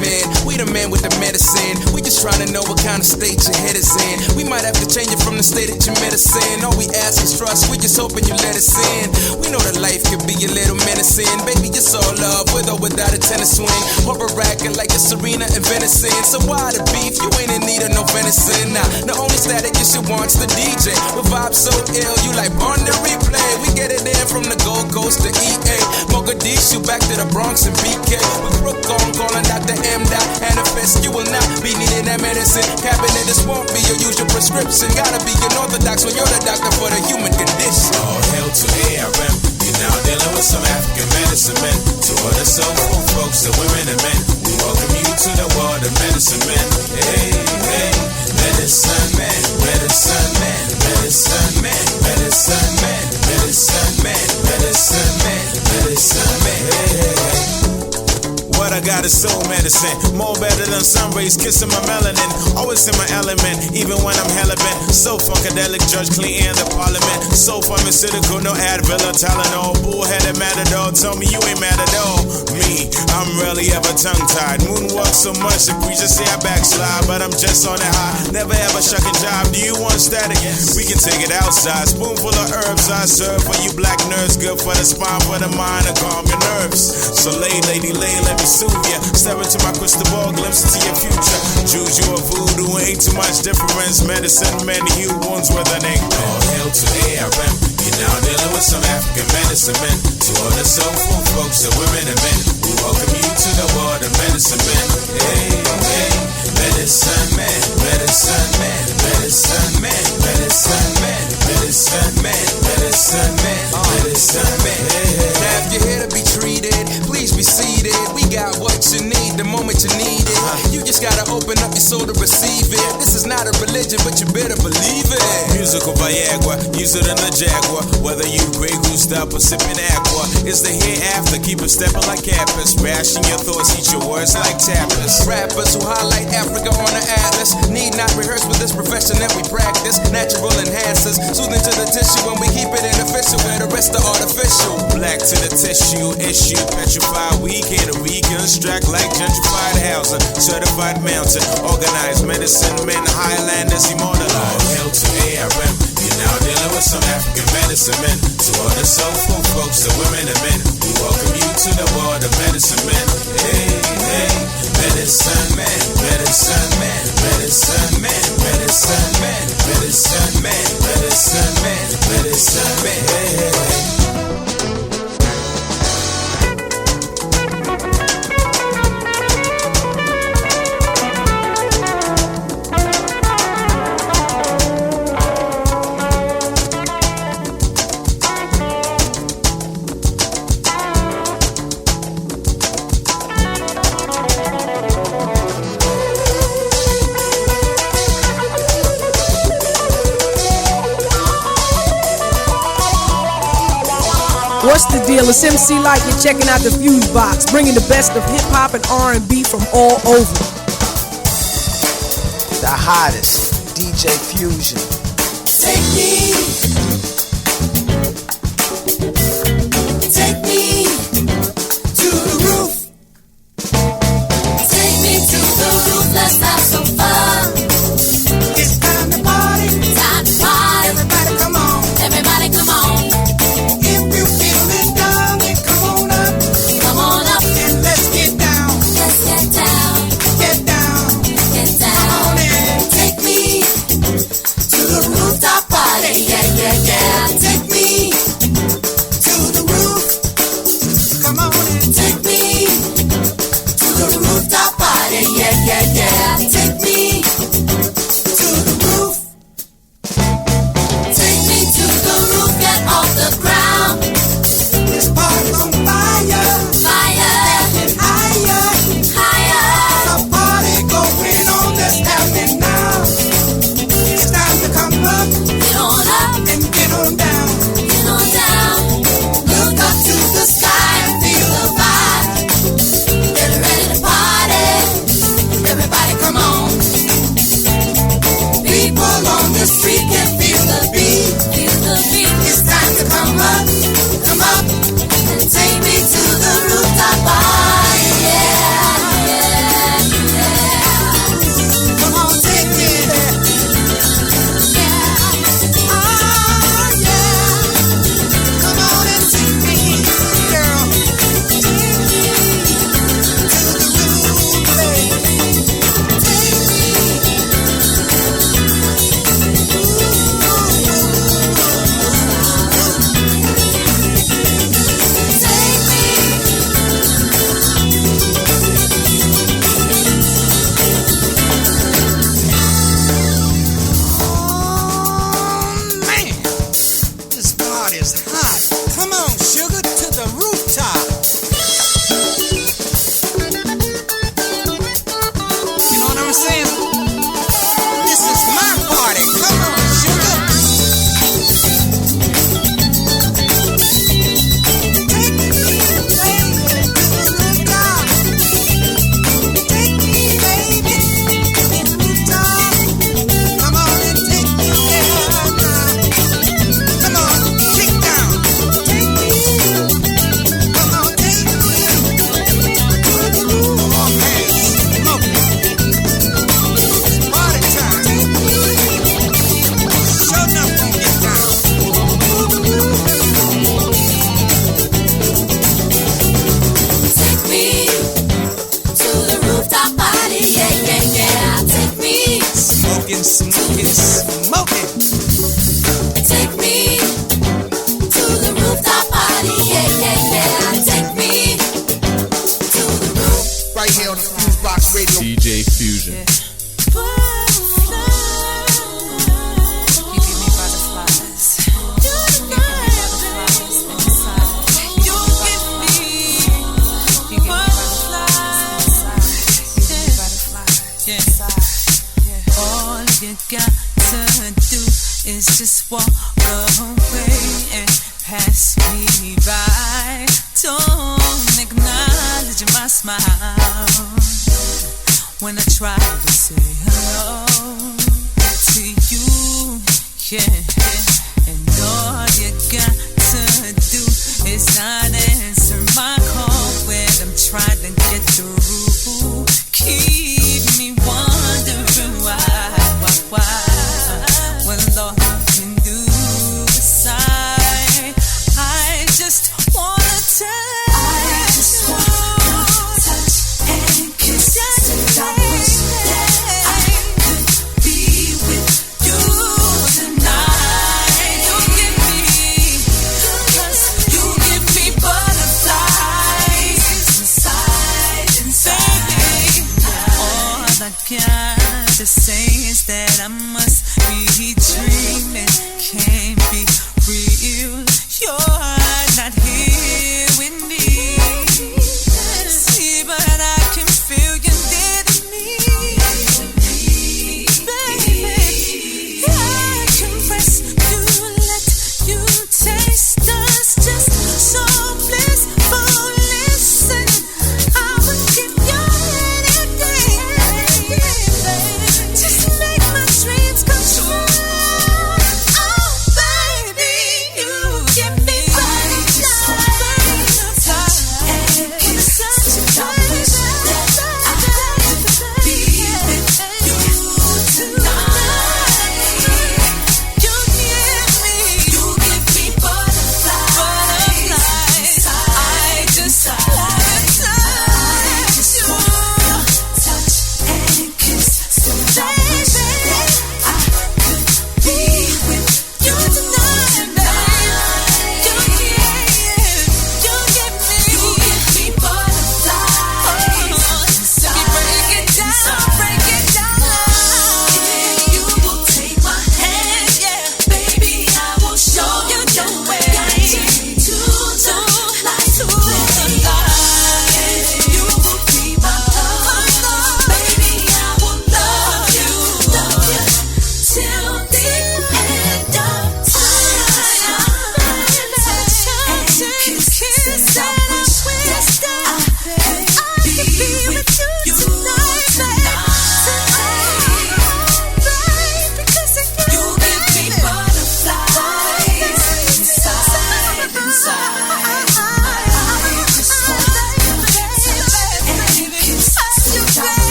Man, we the man with the medicine. We just trying to know what kind of state your head is in. We might have to change it from the state that you medicine. All we ask is trust, we just hoping you let us in. We know that life could be a little menacing. Baby, it's all love, with or without a tennis swing. Horror acting like it's Serena and venison. So why the beef? You ain't in need of no venison. Nah, the only static you should watch the DJ. With vibes so ill, you like on the replay. We get it in from the Gold Coast to EA. Mogadishu back to the Bronx and BK. With Brook on calling Dr. M. Manifest, you will not be needing that medicine. Cabinet, this won't be your usual prescription. Gotta be an orthodox when you're the doctor for the human condition. All hail to ARM. You're now dealing with some African medicine men. To all the soulful folks, the women and men, we welcome you to the world of medicine men. Hey, hey, medicine man, medicine man, medicine man, medicine man, medicine man, medicine man, medicine man. Hey, hey, hey. God is soul medicine. More better than sun rays, kissing my melanin. Always in my element, even when I'm hella bent. So funkadelic, Judge Clinton, the parliament. So pharmaceutical, no Advil or Tylenol. Bullheaded matador, tell me you ain't mad at all. Me, I'm rarely ever tongue-tied. Moonwalk so much, the preachers say I backslide. But I'm just on it high, never ever shucking job. Do you want static? Yes. We can take it outside. Spoonful of herbs I serve for you black nerds. Good for the spine, for the mind, to calm your nerves. So lay, lady, lay, let me soothe ya. Step into my crystal ball, glimpse into your future. Juju or voodoo, ain't too much difference. Medicine, men, heal wounds with an ink. All hail to ARM. You're now dealing with some African medicine men. To all the soulful folks, the women and men, we welcome you to the world of medicine men. Hey, hey, medicine man, medicine man, medicine man, medicine man, medicine man, medicine man, medicine man. Now if you're here to be treated, please be seated. We got what you need the moment you need it. You just gotta open up your soul to receive it. This is not a religion, but you better believe it. Musical Viagra, use it in the Jaguar. Whether you Grey Goose up or sipping aqua, it's the hereafter. Keep it stepping like campus. Rashing your thoughts, eat your words like tapas. Rappers who highlight Africa on the atlas need not rehearse with this profession that we practice. Natural enhancers, soothing to the tissue, and we keep it inofficial where the rest are artificial. Black to the tissue, issue, petrified. We can reconstruct like gentrified housing. Certified mountain, organized medicine men, Highlanders immortalized. All hail to ARM. You're now dealing with some African medicine men. To all the soulful folks, the women and men, we welcome you to the world of medicine men. Hey, hey, medicine man, medicine man, medicine man, medicine man, medicine man, medicine man, medicine man. Hey, hey, hey. What's the deal? It's MC Light. You're checking out the FuseBox, bringing the best of hip-hop and R&B from all over. The hottest, DJ Fusion. Take me to the roof. Take me to the roof, let's have some fun. It's time to party. Time to party. Everybody come on. Everybody come on. Yeah. smoking. Take me to the rooftop party, yeah. Take me to the roof. Right here on the FuseBox Radio. DJ Fusion. Yeah. Is just walk away and pass me by. Don't acknowledge my smile when I try to say hello to you. Yeah, and all you got to do is not answer my call when I'm trying to get through. Keep me wondering why. Well, Lord, can do beside. I just wanna touch. I just wanna touch and kiss. And I wish that I could be with you tonight. You give me, 'cause you give me butterflies inside. All I got to say is that I must be dreaming, can't be real. You're not here with me. See, but I can feel you near to me, baby. I can press you, let you taste us, just so blissful. Listen, I will give you anything. Just make my dreams come true.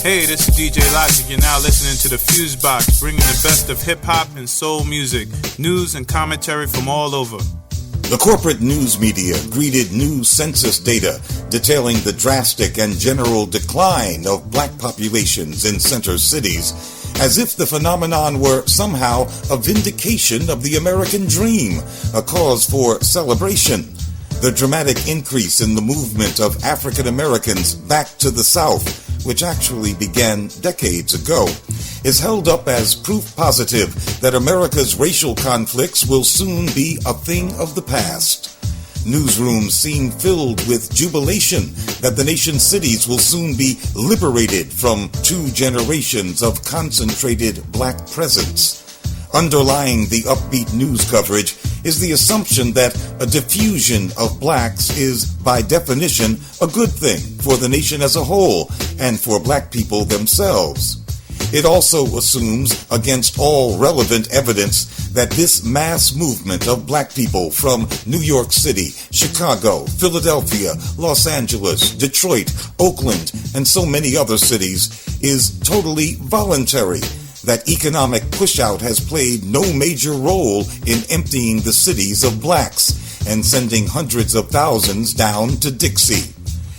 Hey, this is DJ Logic. You're now listening to the FuseBox, bringing the best of hip-hop and soul music, news and commentary from all over. The corporate news media greeted new census data detailing the drastic and general decline of black populations in center cities, as if the phenomenon were somehow a vindication of the American dream, a cause for celebration. The dramatic increase in the movement of African Americans back to the South, which actually began decades ago, is held up as proof positive that America's racial conflicts will soon be a thing of the past. Newsrooms seem filled with jubilation that the nation's cities will soon be liberated from 2 generations of concentrated black presence. Underlying the upbeat news coverage is the assumption that a diffusion of blacks is, by definition, a good thing for the nation as a whole and for black people themselves. It also assumes, against all relevant evidence, that this mass movement of black people from New York City, Chicago, Philadelphia, Los Angeles, Detroit, Oakland, and so many other cities is totally voluntary, that economic pushout has played no major role in emptying the cities of blacks and sending hundreds of thousands down to Dixie.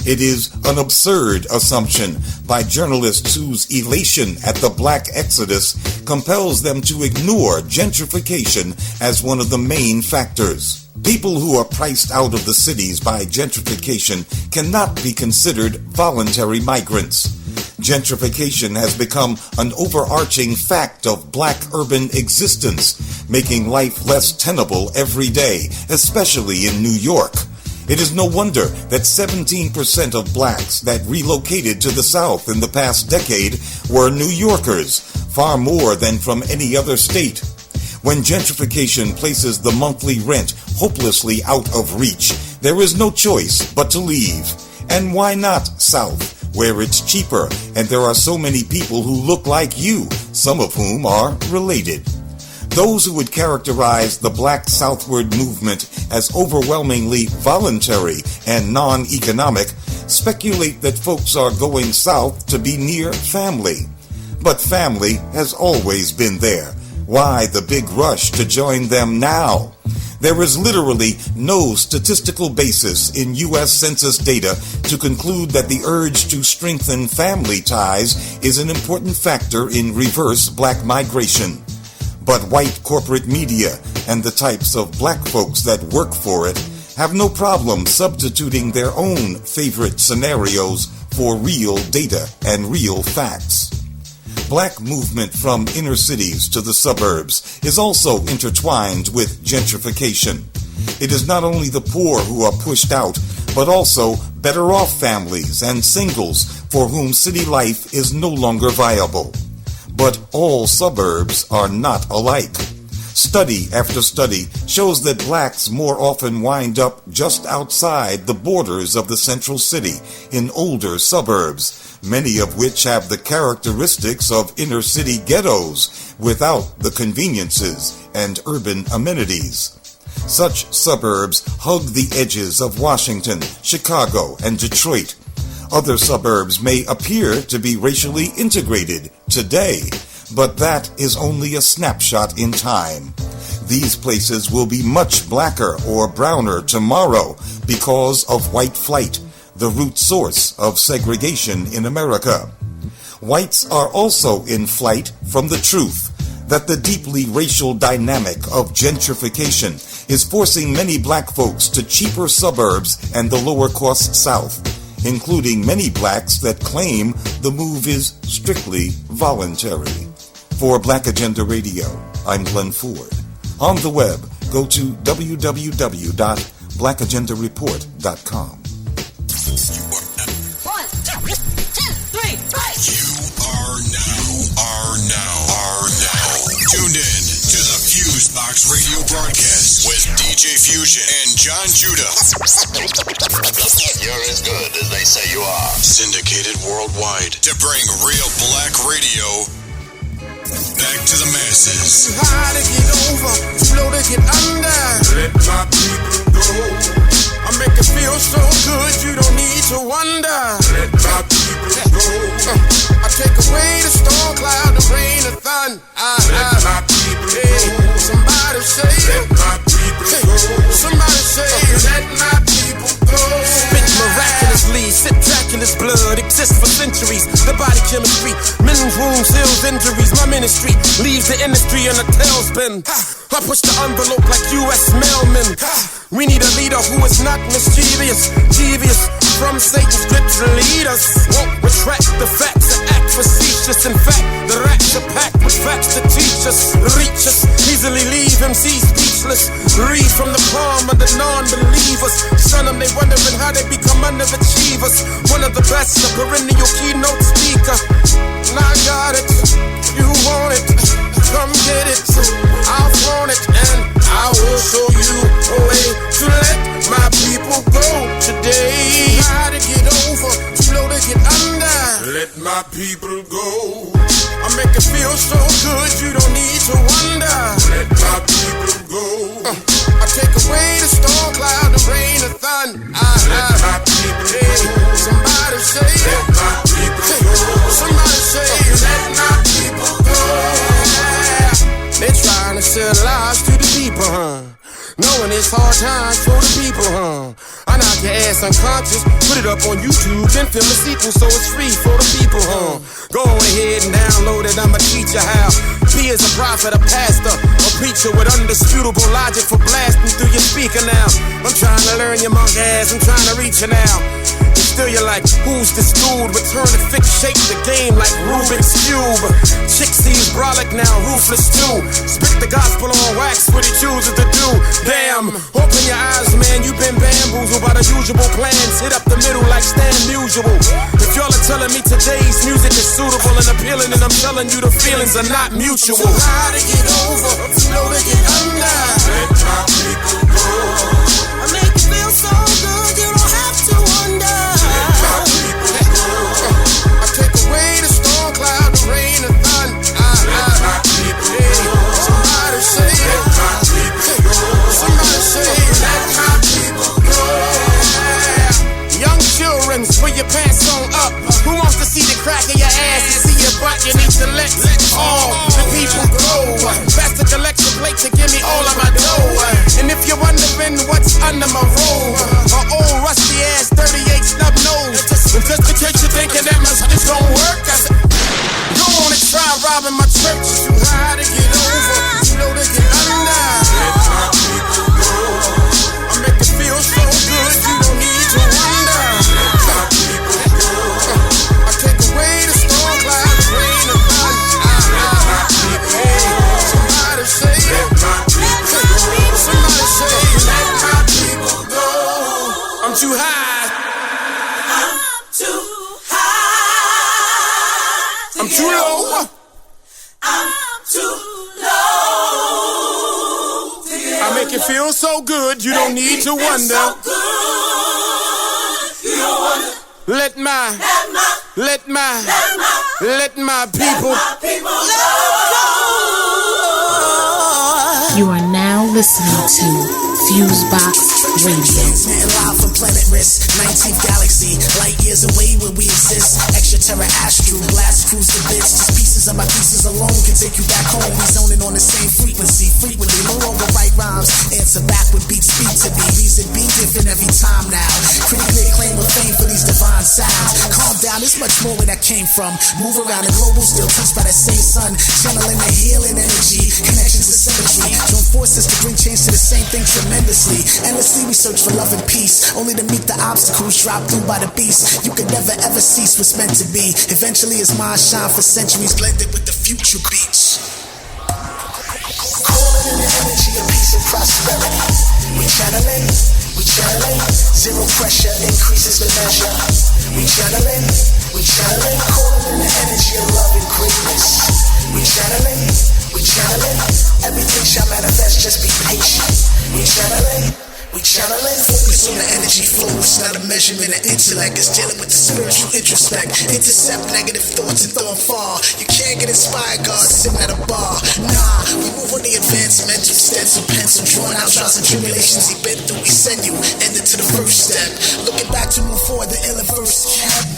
It is an absurd assumption by journalists whose elation at the black exodus compels them to ignore gentrification as one of the main factors. People who are priced out of the cities by gentrification cannot be considered voluntary migrants. Gentrification has become an overarching fact of black urban existence, making life less tenable every day, especially in New York. It is no wonder that 17% of blacks that relocated to the South in the past decade were New Yorkers, far more than from any other state. When gentrification places the monthly rent hopelessly out of reach, there is no choice but to leave. And why not South, where it's cheaper and there are so many people who look like you, some of whom are related? Those who would characterize the black southward movement as overwhelmingly voluntary and non-economic speculate that folks are going south to be near family. But family has always been there. Why the big rush to join them now? There is literally no statistical basis in U.S. Census data to conclude that the urge to strengthen family ties is an important factor in reverse black migration. But white corporate media and the types of black folks that work for it have no problem substituting their own favorite scenarios for real data and real facts. Black movement from inner cities to the suburbs is also intertwined with gentrification. It is not only the poor who are pushed out, but also better off families and singles for whom city life is no longer viable. But all suburbs are not alike. Study after study shows that blacks more often wind up just outside the borders of the central city in older suburbs, many of which have the characteristics of inner city ghettos without the conveniences and urban amenities. Such suburbs hug the edges of Washington, Chicago, and Detroit. Other suburbs may appear to be racially integrated today, but that is only a snapshot in time. These places will be much blacker or browner tomorrow because of white flight, the root source of segregation in America. Whites are also in flight from the truth that the deeply racial dynamic of gentrification is forcing many black folks to cheaper suburbs and the lower-cost South, including many blacks that claim the move is strictly voluntary. For Black Agenda Radio, I'm Glenn Ford. On the web, go to www.blackagendareport.com. 1, 2, 3, 4. You are now tuned in to the FuseBox Radio Broadcast with DJ Fusion and Jon Judah. You're as good as they say you are. Syndicated worldwide to bring real black radio back to the masses. Too high to get over, too low to get under. Let my people go. I make it feel so good, you don't need to wonder. Let my people go. I take away the storm cloud, the rain, the thunder. Let my people go. Somebody say, let my people go. Somebody say, let my people go. Spit miraculously, spectacular blood exists for centuries. The body chemistry, men's wounds, ills, injuries. My ministry leaves the industry in a tailspin. I push the envelope like U.S. mailmen. We need a leader who is not mischievous, devious from Satan's grip to lead us. Won't retract the facts and act facetious. In fact, the racks are packed with facts to teach us, reach us, easily leave MCs speechless. Read from the palm of the non-believers. Forbes, one of the best, a perennial keynote speaker. And I got it, you want it, come get it. I want it, and I will show you a way to let my people go today. Try to get over, too low to get under. Let my people go. I make it feel so good, you don't need to wonder. Let my people go. I take away the storm cloud, the rain, the thunder. Let my people go. Somebody say, let my people go. Somebody say, let my people go. They're trying to sell lies to the people, knowing it's hard times for the people, I knock your ass unconscious, put it up on YouTube, then film the sequel so it's free for the people, Go on ahead and download it, I'ma teach you how. Be as a prophet, a pastor, a preacher with undisputable logic for blasting through your speaker now. I'm trying to learn your monk ass, I'm trying to reach you now. Still you're like, who's this dude? Return to fix, shape the game like Rubik's Cube. Chick sees brolic now, ruthless too. Spit the gospel on wax, what he chooses to do. Damn, open your eyes, man, you've been bamboozled by the usual plans. Hit up the middle like Stan Musial. If y'all are telling me today's music is suitable and appealing, and I'm telling you the feelings are not mutual. Too high to get over, too low to get under. Let my people go. I make you feel so good, you don't have to wonder. I take away the storm cloud, the rain, the thunder. Somebody say, let my people go. Somebody say, let my people go. Young children, put your pants on up. Who wants to see the crack of your ass and see your butt? You need to let all the people go. Best to collect the plate to give me all of my dough. And if you're wondering what's under my robe, an old rusty ass 38 snub nose. And just in case you're thinking that my shit don't work, I said, go on and try robbing my church. Too high to get over, too low to get under. Let my people go. I make it feel so good, you don't need to wonder. Let my people go. I take away the storm cloud, the rain, the thunder. Let my people go. Somebody say, let my people go. Somebody say, let my people go. I'm too high. I'm too low. I'm too low. I make it feel so good, you don't need to wonder. Let my people go. You are now listening to FuseBox Radio. Live from planet Risk, 19th galaxy, light years away where we exist. Extraterrestrial, blast cruise to bits. Just pieces of my pieces alone can take you back home. We zoning on the same frequency, frequently. No longer write rhymes, answer back with beats speak to me. Reason be different every time now. Critically acclaimed with fame for these divine sounds. Calm down, there's much more where that came from. Move around the global, still touched by that same sun. Channeling the healing energy, connections to symmetry. Join forces to bring change to the same thing tremendously. Endlessly we search for love and peace, only to meet the obstacles dropped through by the beast. You can never ever cease what's meant to be. Eventually his mind shine for centuries, blended with the future beats. Calling in the energy of peace and prosperity. We channeling, zero pressure increases the measure. We channeling, calling in the energy of love and greatness. We channeling, everything shall manifest, just be patient. We channeling, focus on the energy flows, not a measurement of intellect. It's dealing with the spiritual introspect. Intercept negative thoughts and throw them far. You can't get inspired, God, sitting at a bar. Nah, we move on the advanced mental stencil, pencil, drawing out trials and tribulations he been through. We send you, ended to the first step. Looking back to move forward, the ill verse kept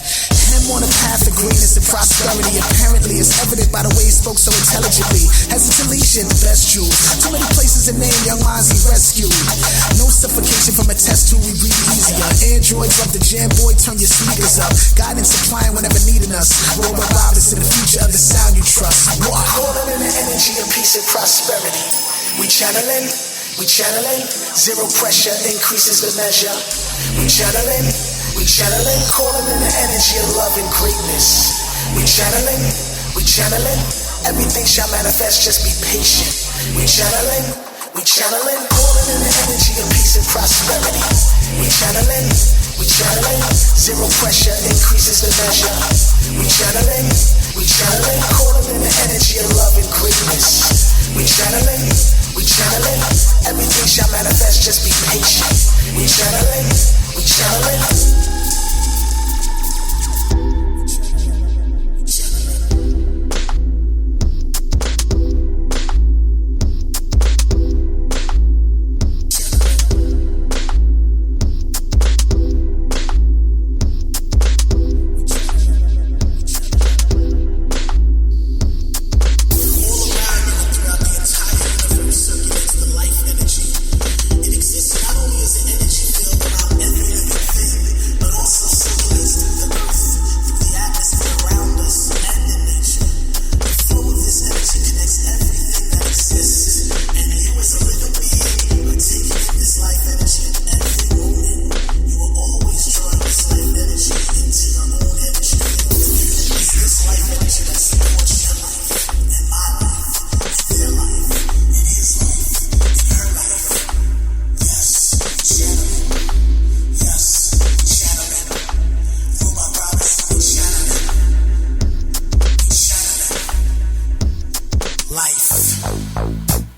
him on a path of greatness and prosperity. Apparently, it's evident by the way he spoke so intelligently. Hesitantly, share the best jewels. Too many places to name, young minds he rescued. No suffocation from a test tube, we breathe easier. Androids love the jam, boy, turn your speakers up. Guidance supplying whenever needing us. Robot robbers in the future of the sound you trust. Calling in the energy of peace and prosperity. We channeling, zero pressure increases the measure. We channeling, calling in the energy of love and greatness. We channeling, everything shall manifest, just be patient. We channeling, calling in the energy of peace and prosperity. We channeling, we channeling. Zero pressure increases the measure. We channeling, calling in the energy of love and greatness. We channeling, everything shall manifest, just be patient. We channeling.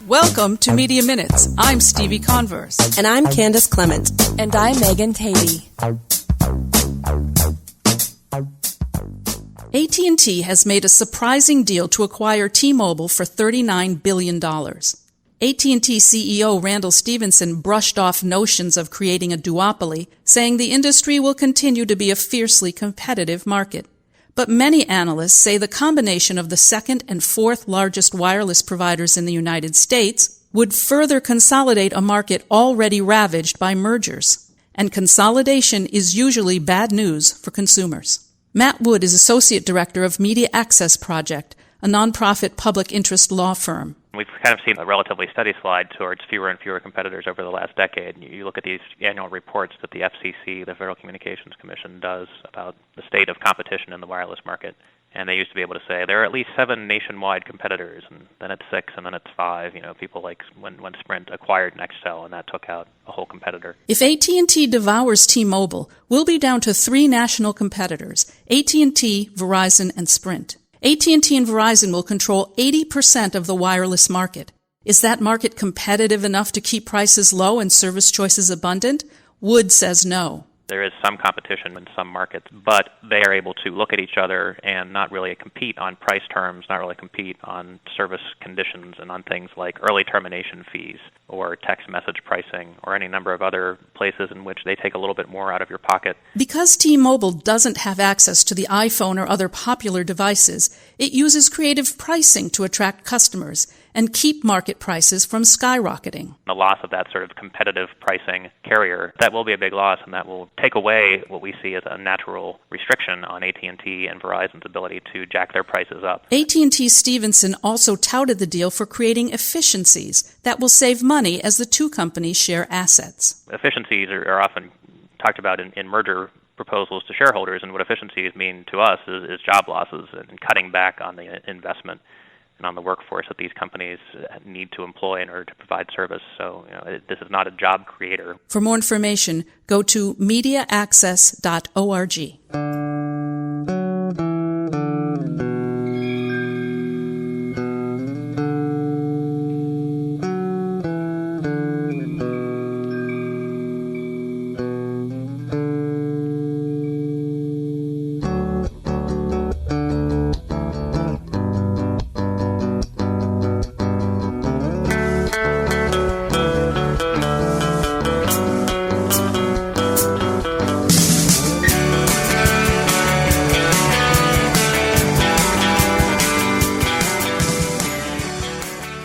Welcome to Media Minutes. I'm Stevie Converse. And I'm Candace Clement. And I'm Megan Tatey. AT&T has made a surprising deal to acquire T-Mobile for $39 billion. AT&T CEO Randall Stephenson brushed off notions of creating a duopoly, saying the industry will continue to be a fiercely competitive market. But many analysts say the combination of the second and fourth largest wireless providers in the United States would further consolidate a market already ravaged by mergers. And consolidation is usually bad news for consumers. Matt Wood is Associate Director of Media Access Project, a nonprofit public interest law firm. We've kind of seen a relatively steady slide towards fewer and fewer competitors over the last decade. You look at these annual reports that the FCC, the Federal Communications Commission, does about the state of competition in the wireless market. And they used to be able to say there are at least 7 nationwide competitors, and then it's 6, and then it's 5. You know, people like when Sprint acquired Nextel, and that took out a whole competitor. If AT&T devours T-Mobile, we'll be down to 3 national competitors: AT&T, Verizon, and Sprint. AT&T and Verizon will control 80% of the wireless market. Is that market competitive enough to keep prices low and service choices abundant? Wood says no. There is some competition in some markets, but they are able to look at each other and not really compete on price terms, not really compete on service conditions and on things like early termination fees or text message pricing or any number of other places in which they take a little bit more out of your pocket. Because T-Mobile doesn't have access to the iPhone or other popular devices, it uses creative pricing to attract customers and keep market prices from skyrocketing. The loss of that sort of competitive pricing carrier, that will be a big loss, and that will take away what we see as a natural restriction on AT&T and Verizon's ability to jack their prices up. AT&T Stephenson also touted the deal for creating efficiencies that will save money as the two companies share assets. Efficiencies are often talked about in merger proposals to shareholders, and what efficiencies mean to us is job losses and cutting back on the investment and on the workforce that these companies need to employ in order to provide service. So this is not a job creator. For more information, go to mediaaccess.org.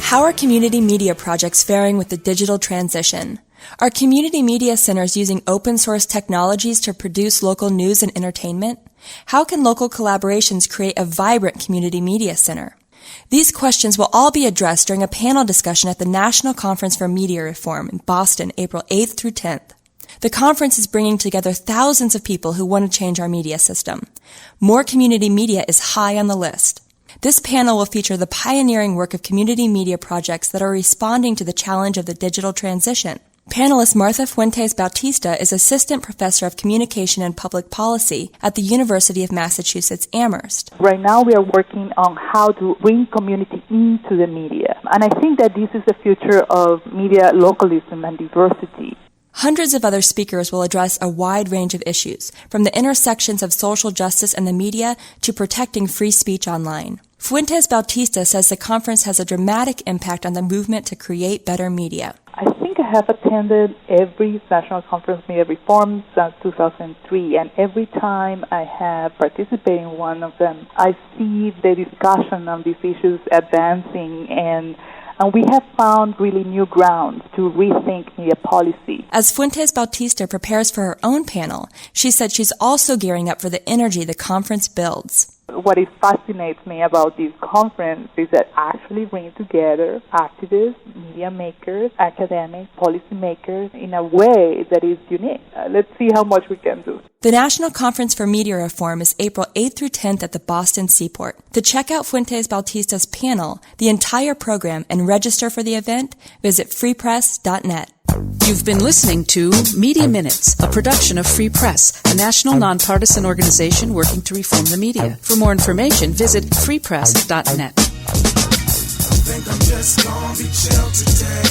How are community media projects faring with the digital transition? Are community media centers using open source technologies to produce local news and entertainment? How can local collaborations create a vibrant community media center? These questions will all be addressed during a panel discussion at the National Conference for Media Reform in Boston, April 8th through 10th. The conference is bringing together thousands of people who want to change our media system. More community media is high on the list. This panel will feature the pioneering work of community media projects that are responding to the challenge of the digital transition. Panelist Martha Fuentes Bautista is Assistant Professor of Communication and Public Policy at the University of Massachusetts Amherst. Right now we are working on how to bring community into the media. And I think that this is the future of media localism and diversity. Hundreds of other speakers will address a wide range of issues, from the intersections of social justice and the media to protecting free speech online. Fuentes Bautista says the conference has a dramatic impact on the movement to create better media. I think I have attended every National Conference Media Reform since 2003, and every time I have participated in one of them, I see the discussion on these issues advancing, and we have found really new grounds to rethink media policy. As Fuentes Bautista prepares for her own panel, she said she's also gearing up for the energy the conference builds. What fascinates me about this conference is that actually bring together activists, media makers, academics, policymakers in a way that is unique. Let's see how much we can do. The National Conference for Media Reform is April 8th through 10th at the Boston Seaport. To check out Fuentes Bautista's panel, the entire program, and register for the event, visit freepress.net. You've been listening to Media Minutes, a production of Free Press, a national nonpartisan organization working to reform the media. For more information, visit freepress.net. I think I'm just gonna be chill today.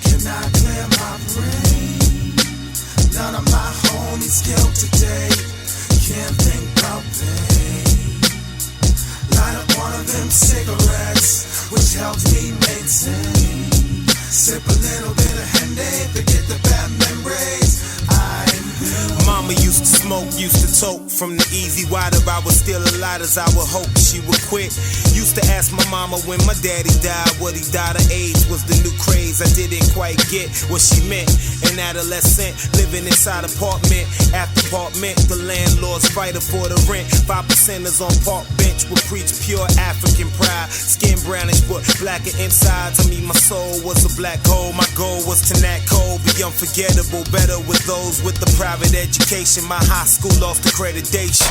Can I clear my brain? None of my homies killed today. Can't think about pain. Light up one of them cigarettes, which helps me maintain. Sip a little bit of Henny, forget the bad memories. Mama used to smoke, used to toke. From the easy water, I was still a lot as I would hope she would quit. Used to ask my mama when my daddy died, what he died of AIDS was the new craze. I didn't quite get what she meant. An adolescent living inside apartment after apartment. The landlord's fighter for the rent. 5%ers on park bench would preach pure African pride. Skin brownish but blacker insides. I mean, my soul was a black hole. My goal was to not cold, be unforgettable. Better with those with the private education. My high school lost accreditation.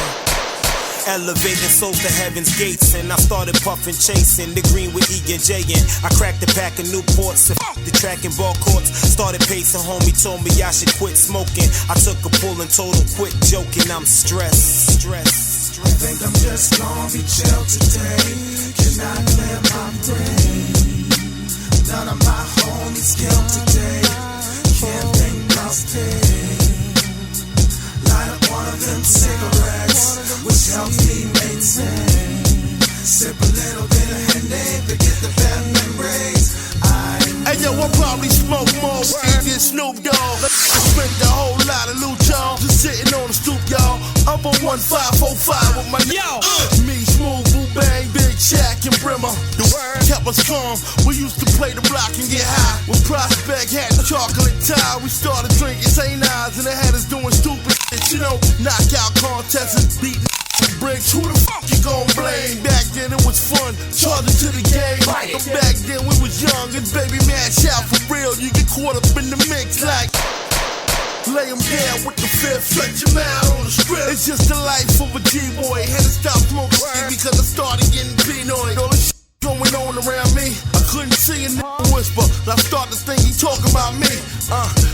Elevating souls to heaven's gates, and I started puffing, chasing the green with E and J. And I cracked a pack of Newports and the track and ball courts. Started pacing, homie told me I should quit smoking. I took a pull and told him quit joking. I'm stressed. I think I'm just gonna be chill today. Can I clear my brain? None of my homies killed today. Can't think about pain. Light up one of them cigarettes, which helps me maintain. Sip a little bit of Henny, forget the bad memories. Hey yo, I probably smoke more weed than Snoop Dogg. I spent a whole lot of loot, y'all, just sitting on the stoop, y'all. Up on 1545 with my me, Smooth, Boo Bang, Big Shaq, and Brimmer. The word kept us calm. We used to play the block and get high. When Prospect had the chocolate tie, we started drinking St. Ives and they had us doing stupid shit, you know, knockout contests and beating bricks. Who the fuck you gon' blame? Back then it was fun, charging to the game. But back then we was young and baby match out for real. You get caught up in the mix like lay him down with the fifth, stretch him out on the strip. It's just the life of a G-boy. Had to stop smoking because I started getting paranoid. All this shit going on around me, I couldn't see a nigga whisper. I started to think he talking about me.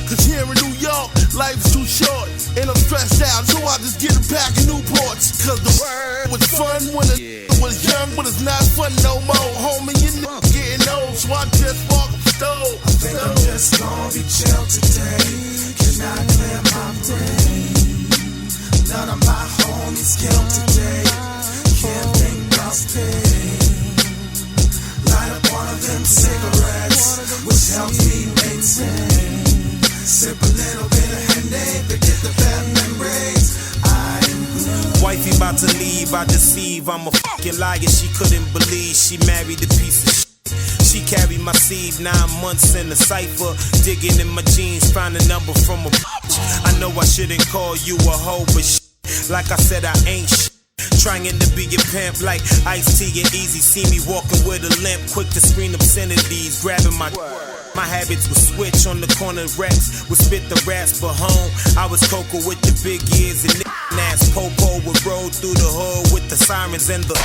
Cause here in New York, life's too short. And I'm stressed out, so I just get a pack of Newports. Cause the word was fun when it was young, but it's not fun no more. Homie, you niggas getting old, so I just walk up the stove. I think I'm just gonna be chill today. Can I clear my brain? None of my homies killed today. Can't think about pain. Light up one of them cigarettes, which helps me maintain. Sip a little bit of Henny, forget the bad memories. Wifey about to leave, I deceive. I'm a fucking liar, she couldn't believe she married a piece of shit. She carried my seed 9 months in the cypher, digging in my jeans, find a number from a bitch. I know I shouldn't call you a hoe, but shit, like I said, I ain't shit. Trying to be a pimp like Ice-T and Easy. See me walking with a limp, quick to screen obscenities, grabbing my habits would switch on the corner Rex, would spit the raps, but home I was Coco with the big ears and ass. Popo would roll through the hood with the sirens and the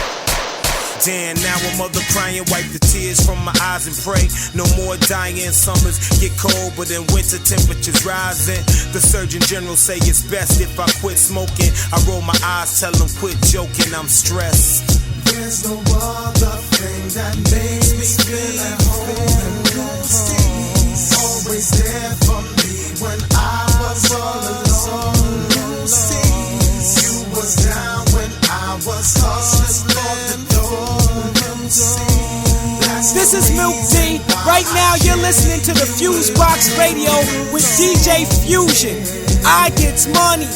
Damn, now a mother crying, wipe the tears from my eyes and pray. No more dying, summers get cold, but in winter temperatures rising. The Surgeon General say it's best if I quit smoking. I roll my eyes, tell them quit joking, I'm stressed. There's no other thing that makes me feel at home. Lucy's always there for me when I was all alone. Lucy's, you was down when I was hustling for the door. This is Milk D. Right now you're listening to the FuseBox Radio with DJ Fusion. I gets money.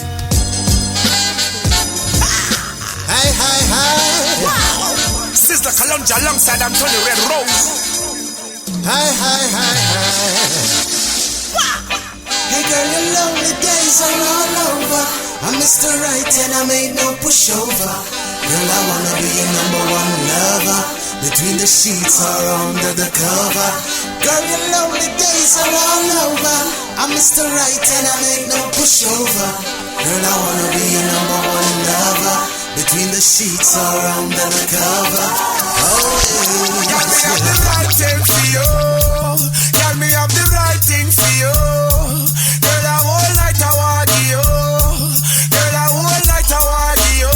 Hey, hey, hey. Wow. Sizzla Kalonji alongside Anthony Red Rose. Hey, hey, hey, hey. Wow. Hey girl, your lonely days are all over. I'm Mr. Right and I made no pushover. Girl, I wanna be your number one lover. Between the sheets or under the cover. Girl, your lonely days are all over. I'm Mr. Right and I make no pushover. Girl, I wanna be your number one lover. Between the sheets or under the cover. Oh, yeah. Girl, me have the right thing for you. Girl, me have the right thing for you. Girl, I whole night I want you. Girl, I whole night I want you.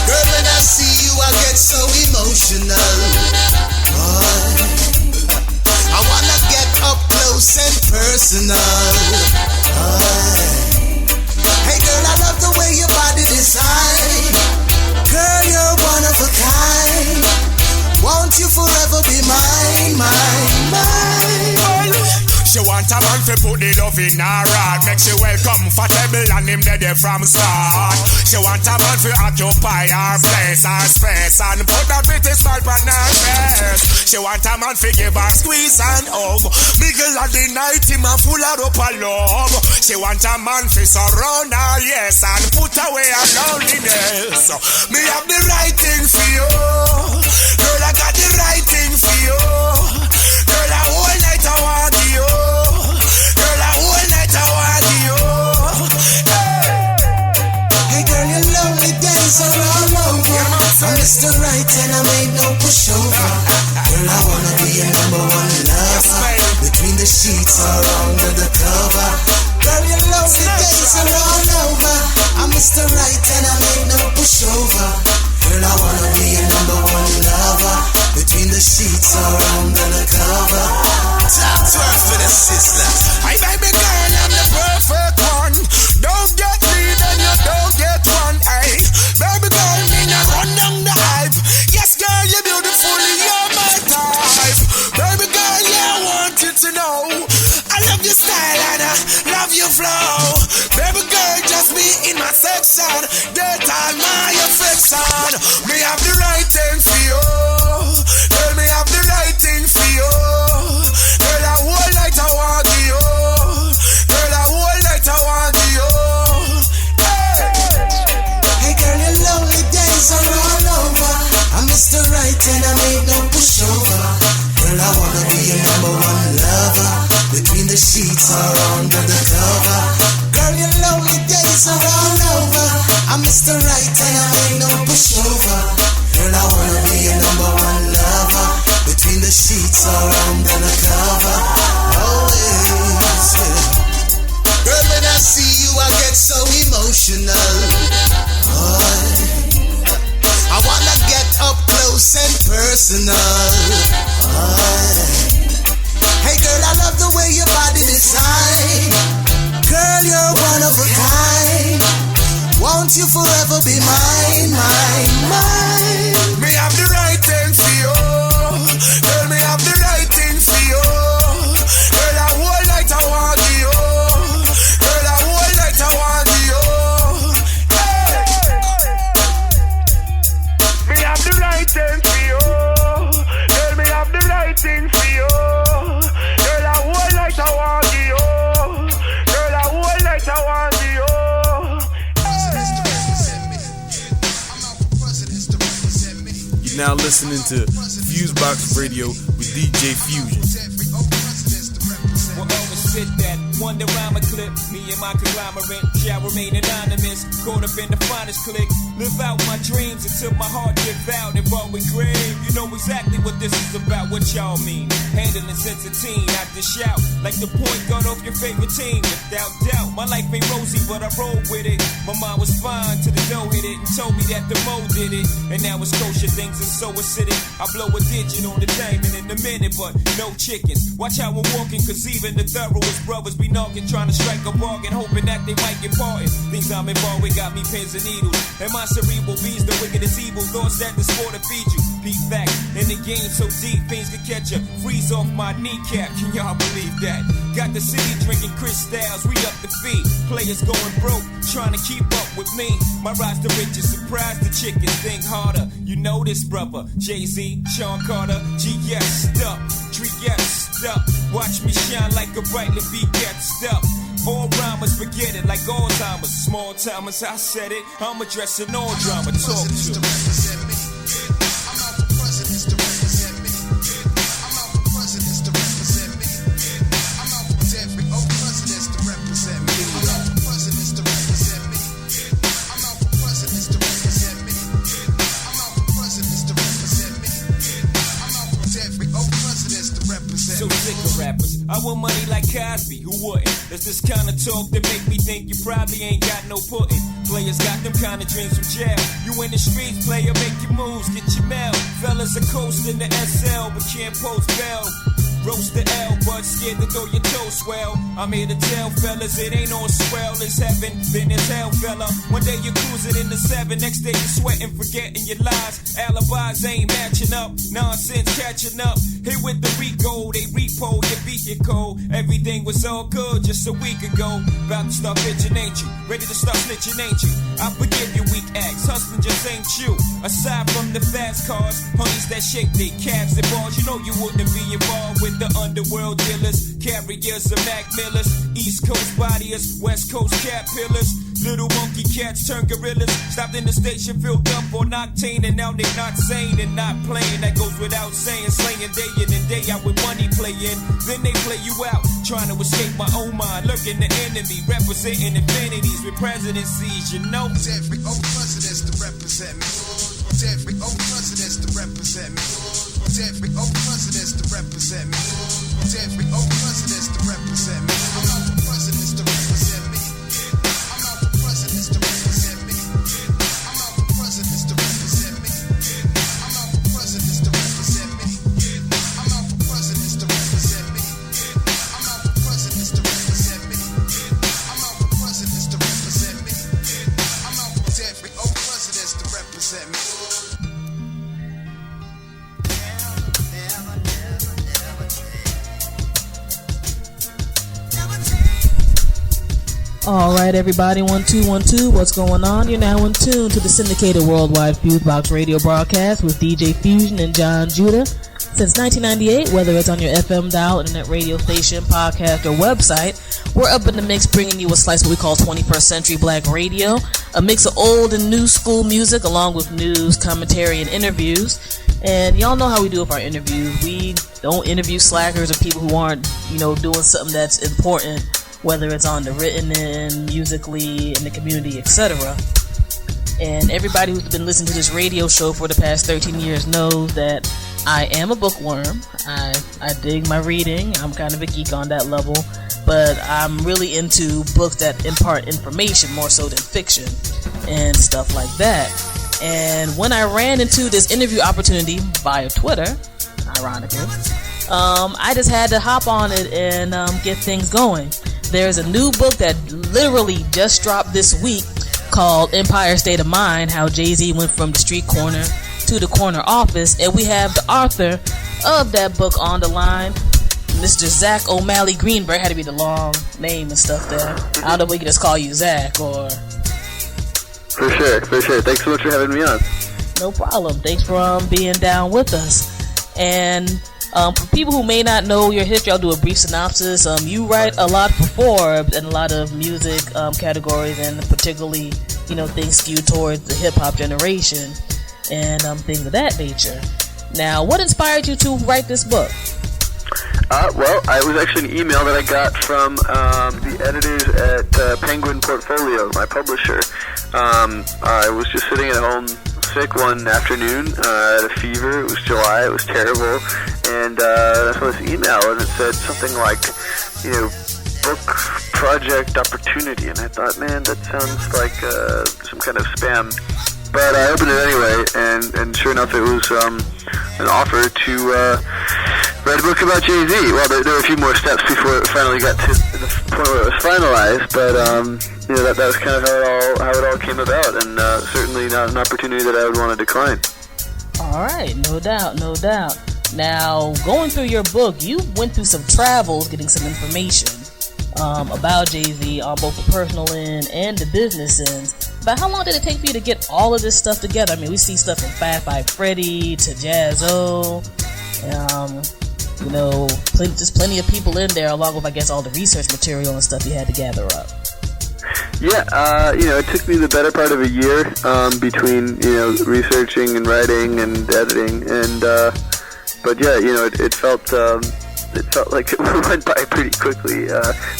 Girl, when I see you, I get so emotional. Boy, I wanna get up close and personal. Boy. Hey girl, I love the way your body design. Girl, you're one of a kind. Won't you forever be mine, mine, mine? She want a man to put the love in her heart. Make she well comfortable and him there from start. She want a man to occupy her place, her space, and put a pretty smile on her face. She want a man to give her squeeze and hug. Middle of the night, him a full of up a love. She want a man to surround her, yes, and put away her loneliness. Me have the right thing for you. Girl, I got the right thing for you. Girl, I whole night I want you. Girl, I whole night I want you. Hey girl, your lonely days are all over. I'm Mr. Right and I made no pushover. Girl, I wanna be your number one lover. Between the sheets or under the cover. Girl, your lonely days are all over. I'm Mr. Right and I made no pushover. Girl, I wanna be your number one lover. Between the sheets or under the cover. Top 12 for the sisters. Hey baby girl, I'm the perfect one. Don't get me, then you don't get one. Hey, baby girl, me not run down the hype. Yes girl, you're beautiful, you're my type. Baby girl, yeah, I want you to know I love your style and I love your flow. Baby girl, just be in my section. Get all my affection. Me have the right thing for you. Girl, me have the right thing for you. Girl, I whole night I want you. Girl, I whole night I want you. Hey girl, your lonely days are all over. I'm Mr. Right and I made no pushover. Girl, I wanna be your number one lover. Between the sheets or under the cover. Girl, your lonely days are all over. I'm Mr. Right and I made no pushover. Girl, I wanna be your number one lover. Between the sheets or under the cover. Always. Girl, when I see you, I get so emotional. Boy, I wanna get up close and personal. Boy. Hey girl, I love the way your body design. Girl, you're one of a kind. Won't you forever be mine, mine, mine? Me have the right thing for you. Girl, me have the right thing for you. Girl, I whole night I want you. Girl, I whole night I want you. Me have the right thing for you. Girl, me have the right thing for you. Girl, I whole night I want you. Girl, I whole night I want you. You're now listening to FuseBox Radio with DJ Fusion. We'll always spit that wonder rhyme clip. Me and my conglomerate shall remain anonymous. Caught up in the finest clique. Live out my dreams until my heart give out and roll with grave. You know exactly what this is about, what y'all mean. Handling since a teen, I dish out like the point guard off your favorite team. Without doubt, my life ain't rosy, but I roll with it. My mind was fine till the dough hit it and told me that the mo did it. And now it's kosher, things are so acidic. I blow a digit on the diamond in a minute, but no chickens. Watch how I'm walking, cause even the thoroughest brothers be knocking, trying to strike a bargain, hoping that they might get parted. Things I'm involved with got me pins and needles. And my cerebral bees, the wickedest evil thoughts that the sport to feed you. Beat back in the game so deep, things can catch ya. Freeze off my kneecap, can y'all believe that? Got the city drinking crystals, we up the feet. Players going broke, trying to keep up with me. My rise to riches, surprise the chickens, think harder. You know this brother, Jay-Z, Sean Carter, G.S. Stuck, Tree-S Stuck. Watch me shine like a brightly begat stuff. All rhymers forget it like Alzheimer's. Small timers, I said it, I'm addressing all drama. Talk to me. So sick of rappers. I want money like Cosby, who wouldn't? There's this kind of talk that make me think you probably ain't got no pudding. Players got them kind of dreams from jail. You in the streets, player, make your moves, get your mail. Fellas are coasting the SL, but can't post bail. Roast the L, but scared to throw your toes swell. I'm here to tell fellas it ain't on swell. It's heaven, then it's hell, fella. One day you're cruising in the 7, next day you're sweating, forgetting your lies. Alibis ain't matching up, nonsense catching up. Here with the Rico, they repo your beat your code. Everything was all good just a week ago. About to start bitching, ain't you? Ready to start snitching, ain't you? I forgive your weak acts, hustling just ain't you. Aside from the fast cars, honeys that shake their calves and balls, you know you wouldn't be involved with the underworld dealers, carriers of Mac Millers, East Coast bodyers, West Coast cat pillars, little monkey cats turn gorillas, stopped in the station filled up on octane, and now they not sane and not playing. That goes without saying, slaying day in and day out with money playing. Then they play you out, trying to escape my own mind, lurking the enemy, representing infinities with presidencies, you know. Every old president's to represent me. Every old president's to represent me. Every old president's to represent me. Every old president's to represent me. I'm out for presidents to represent me. I'm out for presidents to represent me. I'm out for presidents to represent me. I'm out for presidents to represent me. I'm out for presidents to represent me. I'm out for presidents to represent me. I'm out for presidents to represent me. I'm out for every old presidents to represent me. Alright everybody, 1 2 1 2, what's going on? You're now in tune to the syndicated worldwide FuseBox Radio Broadcast with DJ Fusion Jon Judah. Since 1998, whether it's on your FM dial, internet radio station, podcast, or website, we're up in the mix bringing you a slice of what we call 21st century black radio, a mix of old and new school music along with news, commentary, and interviews. And y'all know how we do with our interviews. We don't interview slackers or people who aren't, doing something that's important, whether it's on the written end, musically, in the community, etc. And everybody who's been listening to this radio show for the past 13 years knows that I am a bookworm. I dig my reading. I'm kind of a geek on that level. But I'm really into books that impart information more so than fiction and stuff like that. And when I ran into this interview opportunity via Twitter, ironically, I just had to hop on it and get things going. There's a new book that literally just dropped this week called Empire State of Mind, How Jay-Z Went From the Street Corner to the Corner Office. And we have the author of that book on the line, Mr. Zack O'Malley Greenburg. Had to be the long name and stuff there. I don't know if we can just call you Zack or... For sure. Thanks so much for having me on. No problem. Thanks for being down with us. And for people who may not know your history, I'll do a brief synopsis. You write a lot for Forbes and a lot of music categories, and particularly, things skewed towards the hip-hop generation and things of that nature. Now, what inspired you to write this book? Well, it was actually an email that I got from the editors at Penguin Portfolio, my publisher. I was just sitting at home sick one afternoon. I had a fever. It was July. It was terrible. And I saw this email, and it said something like, book project opportunity. And I thought, man, that sounds like some kind of spam. But I opened it anyway, and sure enough, it was an offer to write a book about Jay-Z. Well, there were a few more steps before it finally got to the point where it was finalized, but that was kind of how it all came about, and certainly not an opportunity that I would want to decline. All right, no doubt. Now, going through your book, you went through some travels, getting some information about Jay-Z on both the personal end and the business end. But how long did it take for you to get all of this stuff together? I mean, we see stuff from Fat Five Freddy to Jaz-O, just plenty of people in there, along with, I guess, all the research material and stuff you had to gather up. Yeah, it took me the better part of a year between, researching and writing and editing, and but yeah, it felt like it went by pretty quickly.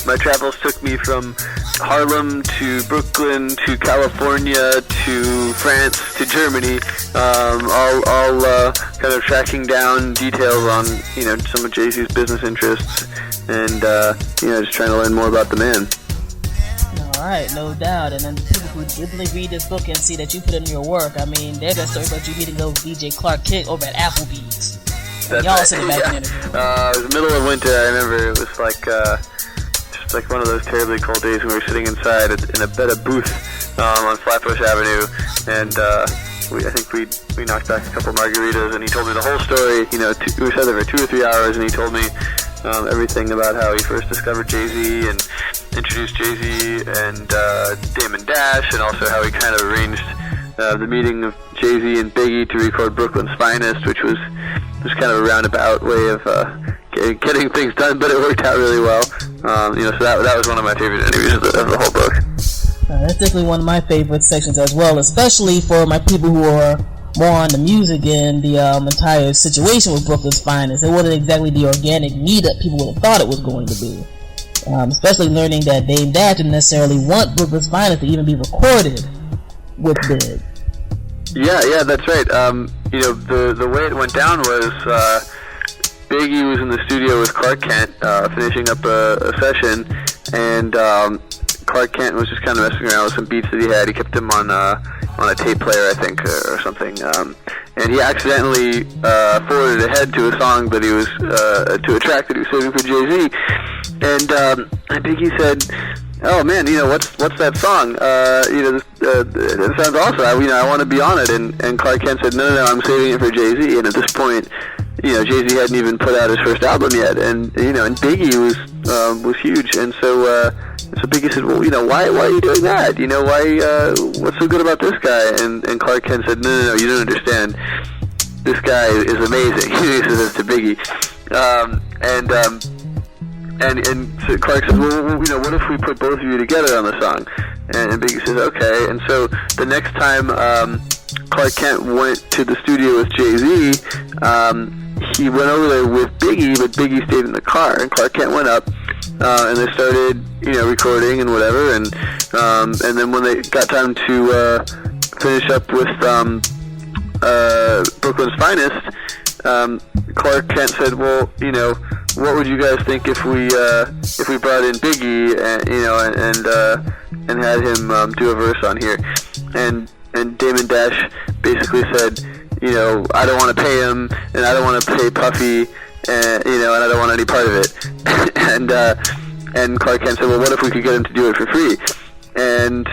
My travels took me from Harlem to Brooklyn to California to France to Germany, all kind of tracking down details on some of Jay-Z's business interests, and just trying to learn more about the man. All right, no doubt. And then people who really read this book and see that you put in your work, I mean, they're going to story about you meeting DJ Clark Kent over at Applebee's. That's y'all right. sitting back in it. It was the middle of winter. I remember it was like just like one of those terribly cold days when we were sitting inside at a booth on Flatbush Avenue, and I think we knocked back a couple margaritas, and he told me the whole story. We sat there for 2 or 3 hours, and he told me everything about how he first discovered Jay-Z and introduced Jay-Z and Damon Dash, and also how he kind of arranged the meeting of Jay-Z and Biggie to record Brooklyn's Finest, which was just kind of a roundabout way of getting things done, but it worked out really well. So that was one of my favorite interviews of the whole book. That's definitely one of my favorite sections as well, especially for my people who are more on the music and the entire situation with Brooklyn's Finest. It wasn't exactly the organic meetup people would have thought it was going to be. Especially learning that Dame Dash didn't necessarily want Brooklyn's Finest to even be recorded with Big. Yeah, that's right. The way it went down was Biggie was in the studio with Clark Kent finishing up a session, and Clark Kent was just kind of messing around with some beats that he had. He kept them on a tape player, I think, or something. And he accidentally forwarded ahead to a song that he was to a track that he was saving for Jay-Z. And Biggie said, "Oh man, what's that song? It sounds awesome. I want to be on it." And Clark Kent said, "No, I'm saving it for Jay-Z." And at this point, Jay-Z hadn't even put out his first album yet, and Biggie was huge, and so Biggie said, "Well, why are you doing that? What's so good about this guy?" And Clark Kent said, "No, you don't understand. This guy is amazing." He says this to Biggie, and so Clark says, "Well, what if we put both of you together on the song?" And Biggie says, "Okay." And so the next time Clark Kent went to the studio with Jay-Z, he went over there with Biggie, but Biggie stayed in the car, and Clark Kent went up, and they started, recording and whatever, and then when they got time to finish up with Brooklyn's Finest, Clark Kent said, "Well, what would you guys think if we brought in Biggie, and had him do a verse on here?" And Damon Dash basically said, "I don't want to pay him, and I don't want to pay Puffy, and I don't want any part of it." and Clark Kent said, "Well, what if we could get him to do it for free?" And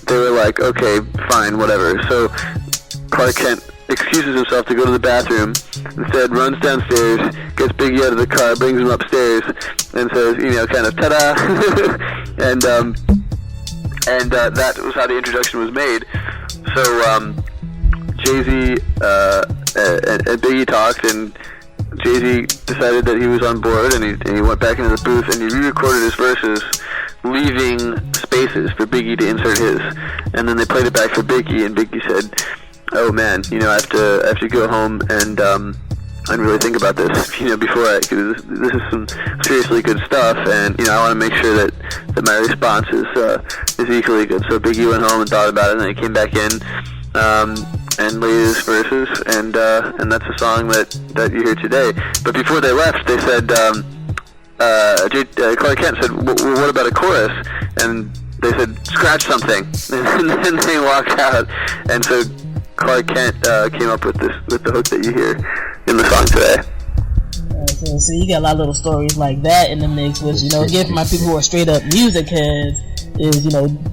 they were like, "Okay, fine, whatever." So Clark Kent excuses himself to go to the bathroom, instead runs downstairs, gets Biggie out of the car, brings him upstairs, and says, kind of ta-da. and that was how the introduction was made. So Jay-Z and Biggie talked, and Jay-Z decided that he was on board, and he went back into the booth and he re-recorded his verses, leaving spaces for Biggie to insert his. And then they played it back for Biggie, and Biggie said, "Oh man, I have to go home and really think about this, before cause this is some seriously good stuff, and I want to make sure that my response is equally good. So Big E went home and thought about it, and then he came back in and laid his verses, and that's a song that you hear today. But before they left, they said, Clark Kent said, well, what about a chorus? And they said, scratch something, and then they walked out, and so Clark Kent came up with the hook that you hear in the song today. So you got a lot of little stories like that in the mix, which, again, for my people who are straight up music heads, is,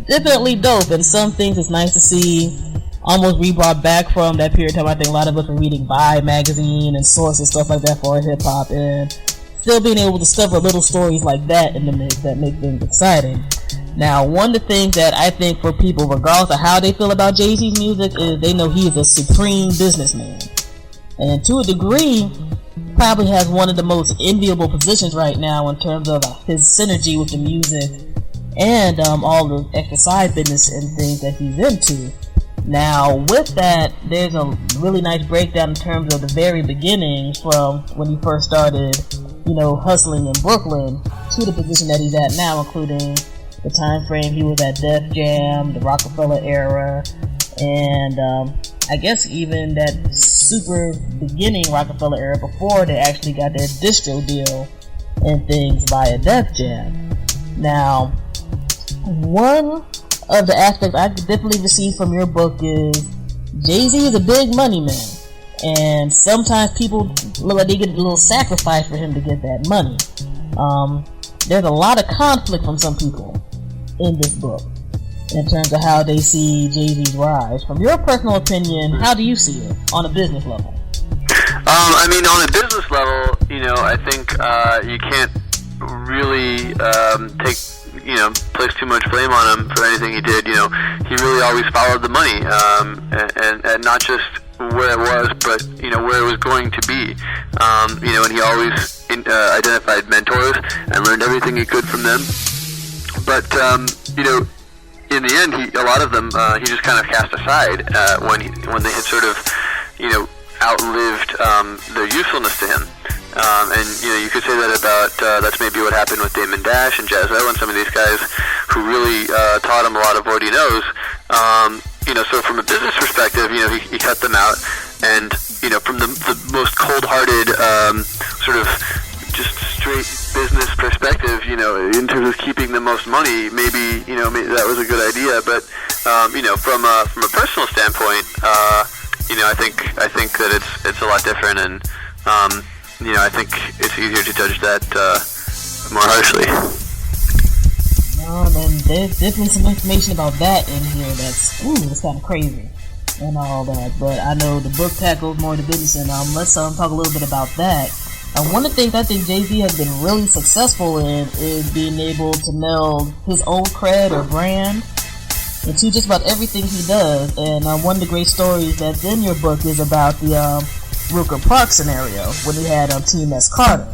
definitely dope. And some things it's nice to see almost re-brought back from that period of time. I think a lot of us were reading Vibe magazine and Source and stuff like that for our hip-hop, and still being able to discover little stories like that in the mix that make things exciting. Now, one of the things that I think for people, regardless of how they feel about Jay-Z's music, is they know he is a supreme businessman. And to a degree, probably has one of the most enviable positions right now in terms of his synergy with the music and all the extra side business and things that he's into. Now, with that, there's a really nice breakdown in terms of the very beginning from when he first started, hustling in Brooklyn to the position that he's at now, including the time frame he was at Def Jam, the Rockefeller era, and I guess even that super beginning Rockefeller era before they actually got their distro deal and things via Def Jam. Now, one of the aspects I could definitely receive from your book is Jay-Z is a big money man, and sometimes people look like they get a little sacrifice for him to get that money. There's a lot of conflict from some people in this book in terms of how they see Jay-Z's rise. From your personal opinion, how do you see it on a business level? On a business level, I think you can't really place too much blame on him for anything he did. He really always followed the money, and not just where it was, but where it was going to be. And he always identified mentors and learned everything he could from them. But in the end, a lot of them he just kind of cast aside when they had sort of outlived their usefulness to him. And you could say that about that's maybe what happened with Damon Dash and Jazzo and some of these guys who really taught him a lot of what he knows. So from a business perspective, he cut them out, and from the most cold-hearted sort of just straight business perspective, in terms of keeping the most money, maybe that was a good idea. But from a personal standpoint, I think that it's a lot different, and I think it's easier to judge that more harshly. And there's definitely some information about that in here that's kind of crazy and all that. But I know the book tackles more the business, and let's talk a little bit about that. One of the things I think Jay-Z has been really successful in is being able to meld his own cred or brand into just about everything he does. And one of the great stories that's in your book is about the Rooker Park scenario when he had Team S Carter,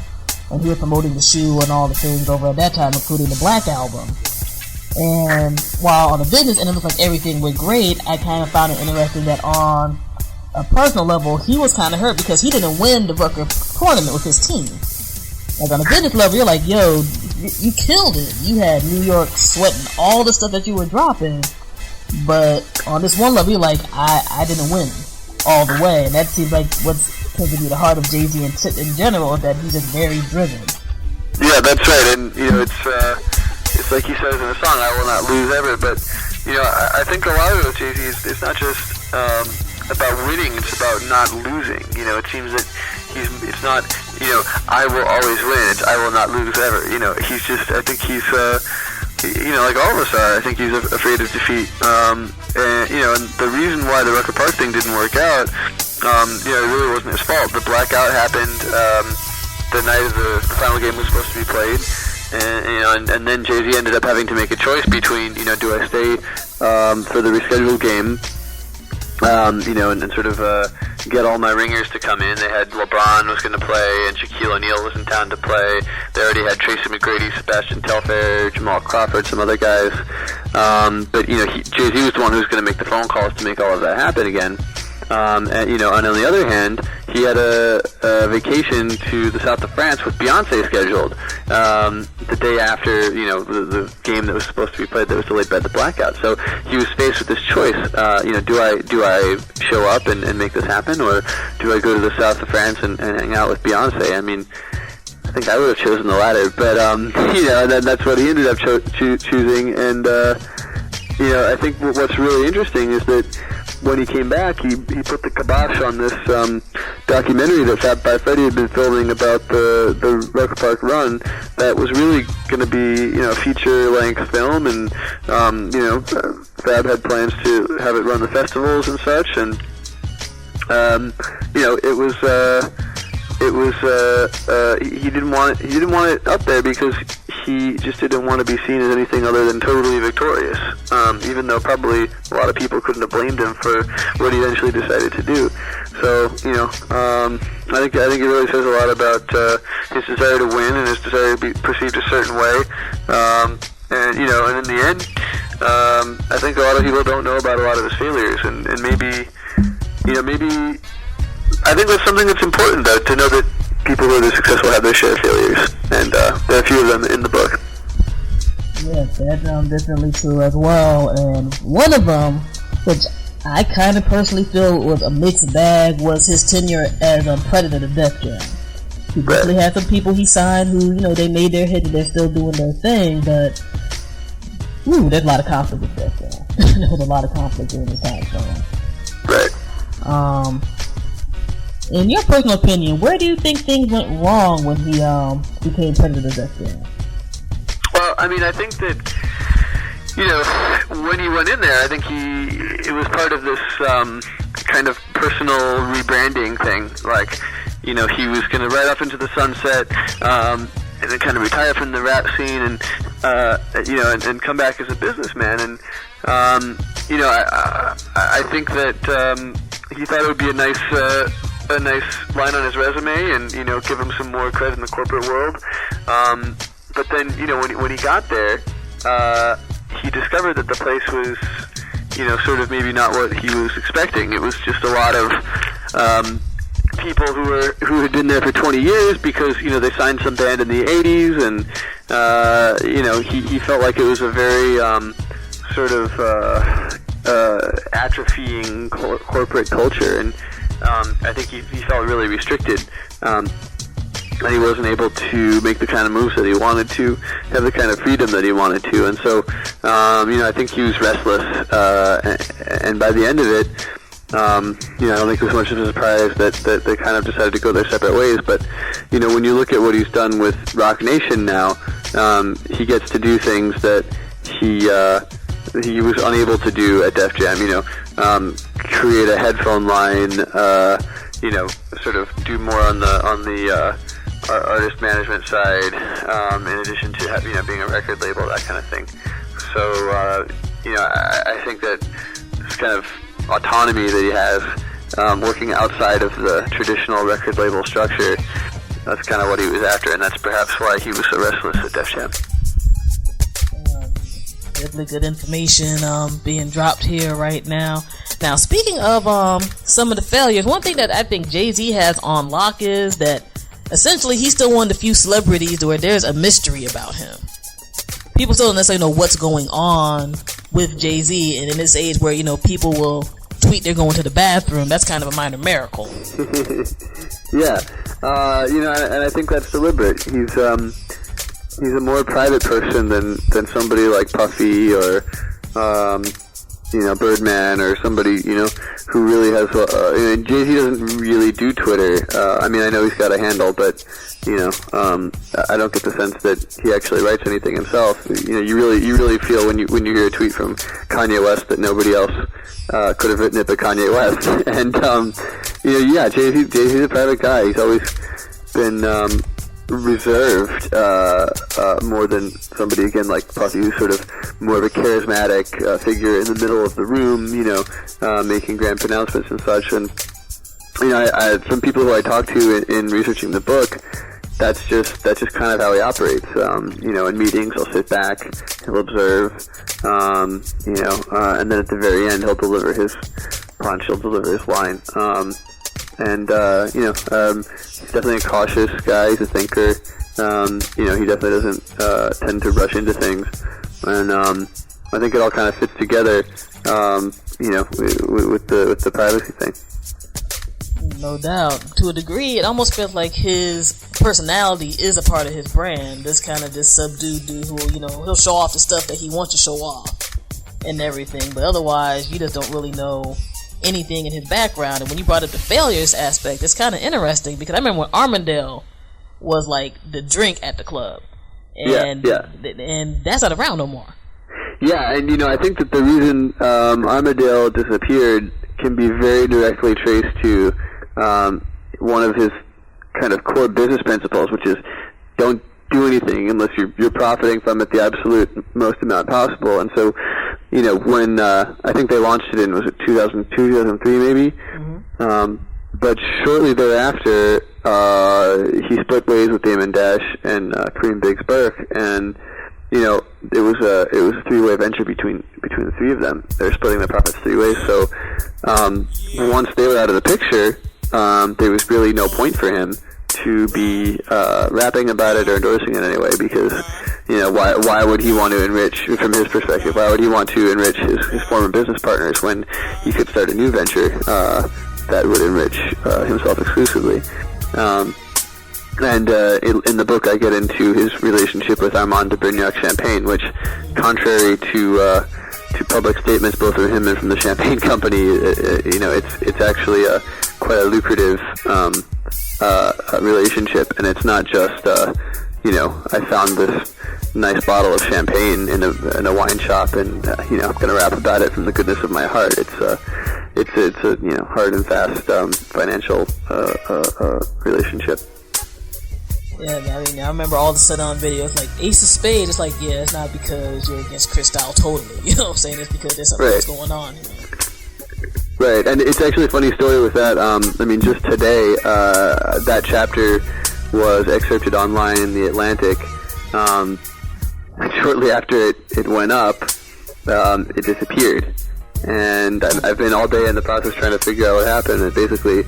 and he was promoting the shoe and all the things over at that time, including the Black Album. And while on the business end it looked like everything went great, I kind of found it interesting that on a personal level he was kind of hurt because he didn't win the Rooker tournament with his team. Like on a business level, you're like, yo, you killed it. You had New York sweating all the stuff that you were dropping, but on this one level, you're like, I didn't win all the way, and that seems like what's tends to be the heart of Jay-Z in general, is that he's just very driven. Yeah, that's right, and it's like he says in the song, "I will not lose ever." But I think a lot of it with Jay-Z is not just about winning; it's about not losing. It seems that it's not I will always win. It's I will not lose ever. He's just I think he's like all of us are. I think he's afraid of defeat. And the reason why the Rooker Park thing didn't work out, it really wasn't his fault. The blackout happened the night of the final game was supposed to be played, and then Jay-Z ended up having to make a choice between, do I stay for the rescheduled game, and sort of get all my ringers to come in. They had LeBron was going to play, and Shaquille O'Neal was in town to play. They already had Tracy McGrady, Sebastian Telfair, Jamal Crawford, some other guys. But Jay-Z was the one who was going to make the phone calls to make all of that happen again. And on the other hand, he he had a vacation to the south of France with Beyonce scheduled the day after, the game that was supposed to be played that was delayed by the blackout. So he was faced with this choice. Do I show up and make this happen, or do I go to the south of France and hang out with Beyonce? I mean, I think I would have chosen the latter, but that's what he ended up choosing. And I think what's really interesting is that when he came back, he put the kibosh on this documentary that Fab by Freddy had been filming about the Record Park run. That was really going to be a feature-length film, and Fab had plans to have it run the festivals and such, and he didn't want it up there because he just didn't want to be seen as anything other than totally victorious, even though probably a lot of people couldn't have blamed him for what he eventually decided to do. So I think it really says a lot about his desire to win and his desire to be perceived a certain way, and in the end, I think a lot of people don't know about a lot of his failures, and maybe I think that's something that's important, though, to know that people who are successful have their share of failures, and there are a few of them in the book. Yes, that's definitely true as well, and one of them, which I kind of personally feel was a mixed bag, was his tenure as a president of Def Jam. He definitely had some people he signed who, they made their hit and they're still doing their thing, but there's a lot of conflict with Def Jam. There was a lot of conflict during the time frame. Right. In your personal opinion, where do you think things went wrong when he became president of Def Jam? Well, I mean, I think that, when he went in there, I think it was part of this kind of personal rebranding thing. Like, he was going to ride off into the sunset and then kind of retire from the rap scene and, and come back as a businessman. And, I think that he thought it would be a nice line on his resume and, give him some more credit in the corporate world. But then, when he got there, he discovered that the place was, sort of maybe not what he was expecting. It was just a lot of people who had been there for 20 years because, they signed some band in the 80s, and, he felt like it was a very sort of atrophying corporate culture, and I think he felt really restricted, and he wasn't able to make the kind of moves that he wanted to, have the kind of freedom that he wanted to, and so, I think he was restless, and by the end of it, I don't think it was much of a surprise that they kind of decided to go their separate ways, but, when you look at what he's done with Rock Nation now, he gets to do things that he was unable to do at Def Jam, create a headphone line, sort of do more on the artist management side, in addition to being a record label, that kind of thing. So, I think that this kind of autonomy that he has, working outside of the traditional record label structure, that's kind of what he was after, and that's perhaps why he was so restless at Def Jam. Definitely good information being dropped here right now. Now, speaking of some of the failures, one thing that I think Jay-Z has on lock is that essentially he's still one of the few celebrities where there's a mystery about him. People still don't necessarily know what's going on with Jay-Z, and in this age where, people will tweet they're going to the bathroom, that's kind of a minor miracle. Yeah, and I think that's deliberate. He's a more private person than somebody like Puffy or Birdman or somebody who really has. Jay-Z doesn't really do Twitter. I know he's got a handle, but I don't get the sense that he actually writes anything himself. You really feel when you hear a tweet from Kanye West that nobody else could have written it but Kanye West. And Jay-Z's a private guy. He's always been reserved more than somebody again like Puffy, who's sort of more of a charismatic figure in the middle of the room, making grand pronouncements and such. And I from people who I talked to in researching the book, that's just kind of how he operates. In meetings, he'll sit back, he'll observe, and then at the very end, he'll deliver his punch, he'll deliver his line. He's definitely a cautious guy. He's a thinker. He definitely doesn't tend to rush into things, and I think it all kind of fits together, with the privacy thing. No doubt. To a degree, it almost feels like his personality is a part of his brand. This kind of this subdued dude who, he'll show off the stuff that he wants to show off and everything, but otherwise, you just don't really know anything in his background. And when you brought up the failures aspect, it's kind of interesting because I remember when Armadale was like the drink at the club, and and that's not around no more. Yeah, and I think that the reason Armadale disappeared can be very directly traced to one of his kind of core business principles, which is don't do anything unless you're profiting from it the absolute most amount possible. And so, when I think they launched it in, was it 2002, 2003 maybe? Mm-hmm. But shortly thereafter, he split ways with Damon Dash and Kareem Biggs Burke, and it was a three-way venture between the three of them. They're splitting the profits three ways. So once they were out of the picture, there was really no point for him to be rapping about it or endorsing it anyway, because why would he want to enrich, from his perspective, why would he want to enrich his former business partners when he could start a new venture that would enrich himself exclusively? And in the book, I get into his relationship with Armand de Brignac-Champagne, which, contrary to public statements both from him and from the Champagne Company, it's actually quite a lucrative relationship, and it's not just I found this nice bottle of champagne in a wine shop, and I'm going to rap about it from the goodness of my heart. It's a hard and fast financial relationship. Yeah, I remember all the sit-on videos, like Ace of Spades. It's like, yeah, it's not because you're against Cristal totally. You know what I'm saying? It's because there's something else going on. Right, and it's actually a funny story with that. Just today, that chapter was excerpted online in the Atlantic. Shortly after it went up, it disappeared. And I've been all day in the process trying to figure out what happened. And basically,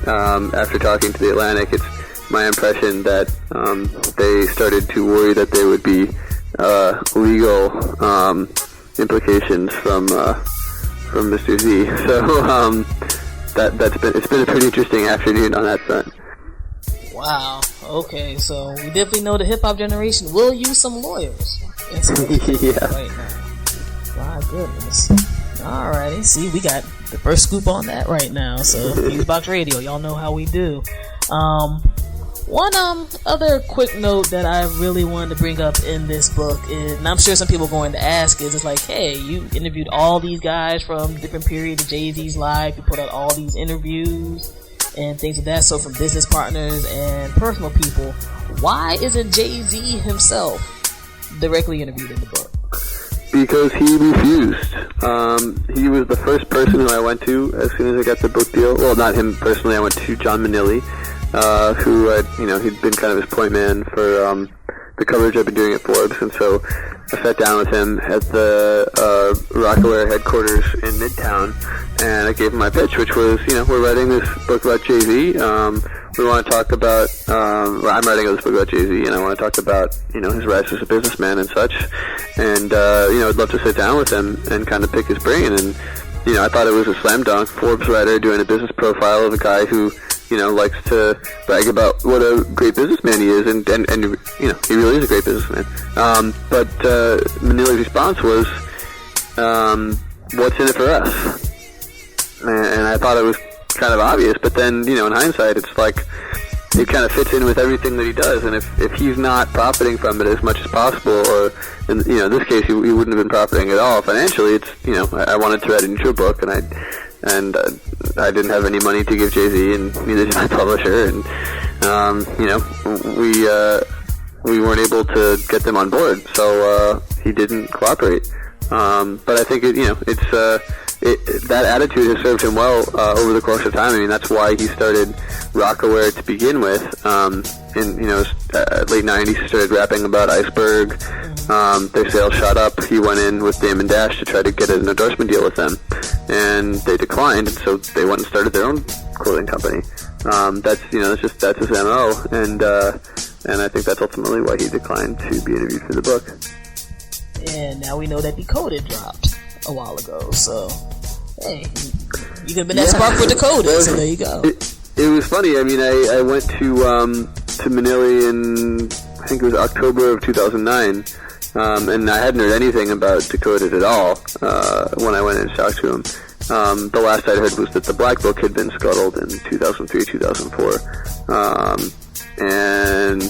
after talking to the Atlantic, it's my impression that they started to worry that there would be legal implications from Mr. Z. So it's been a pretty interesting afternoon on that front. Wow. Okay, so we definitely know the hip hop generation will use some lawyers. Yeah. Right now. My goodness. Alrighty. See, we got the first scoop on that right now. So FuseBox Radio, y'all know how we do. One other quick note that I really wanted to bring up in this book is, and I'm sure some people are going to ask, is it's like, hey, you interviewed all these guys from different periods of Jay-Z's life, you put out all these interviews and things like that, so from business partners and personal people, why isn't Jay-Z himself directly interviewed in the book? Because he refused. He was the first person who I went to as soon as I got the book deal. Well, not him personally, I went to John Manilli, who he'd been kind of his point man for the coverage I've been doing at Forbes, and so I sat down with him at the Rockaware headquarters in Midtown, and I gave him my pitch, which was, we're writing this book about Jay-Z. We want to talk about, I'm writing this book about Jay-Z, and I want to talk about, his rise as a businessman and such, and, I'd love to sit down with him and kind of pick his brain, and, I thought it was a slam dunk. Forbes writer doing a business profile of a guy who, likes to brag about what a great businessman he is, and he really is a great businessman. But Manili's response was, what's in it for us? And I thought it was kind of obvious, but then, in hindsight, it's like, it kind of fits in with everything that he does, and if he's not profiting from it as much as possible, or, in this case, he wouldn't have been profiting at all financially, it's, I wanted to write a neutral book, and I didn't have any money to give Jay-Z, and neither did my publisher, and we weren't able to get them on board, so he didn't cooperate. But I think that attitude has served him well over the course of time. I mean, that's why he started Rockaware to begin with. In late '90s, he started rapping about Iceberg. their sales shot up. He went in with Damon Dash to try to get an endorsement deal with them, and they declined, and so they went and started their own clothing company. That's his MO, and I think that's ultimately why he declined to be interviewed for the book. And now we know that Decoded dropped a while ago, so hey, you could have been that spark for Decoded, so there you go. It was funny. I mean, I went to Manila in, I think it was October of 2009, and I hadn't heard anything about Decoded at all when I went and talked to him. The last I'd heard was that the Black Book had been scuttled in 2003, 2004. And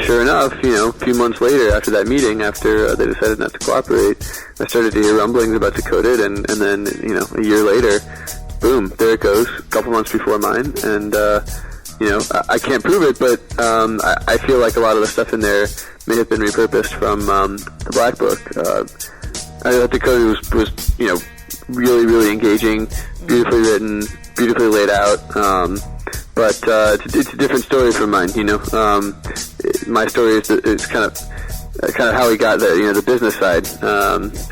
sure enough, a few months later after that meeting, after they decided not to cooperate, I started to hear rumblings about Decoded, and then, a year later, boom, there it goes, a couple months before mine, and, I can't prove it, but I feel like a lot of the stuff in there may have been repurposed from the Black Book. I thought Decoded was really, really engaging, beautifully written, beautifully laid out, but it's a different story from mine. My story is kind of how he got there, the business side,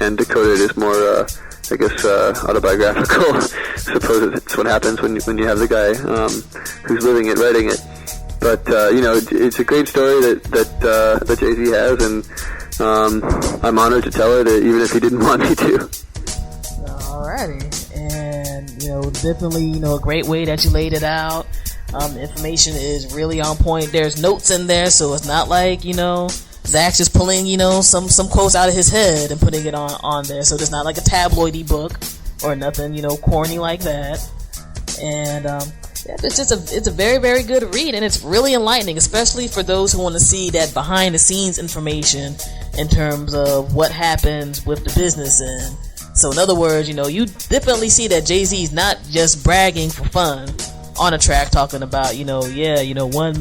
and Decoded is more, autobiographical. Suppose it's what happens when you have the guy who's living it, writing it. But it's a great story that Jay-Z has, and I'm honored to tell it, even if he didn't want me to. Alrighty, and definitely a great way that you laid it out. The information is really on point. There's notes in there, so it's not like Zack's just pulling some quotes out of his head and putting it on there. So it's not like a tabloidy book or nothing corny like that. And it's a very, very good read, and it's really enlightening, especially for those who want to see that behind the scenes information in terms of what happens with the business end. So in other words, you definitely see that Jay-Z's not just bragging for fun on a track talking about, 1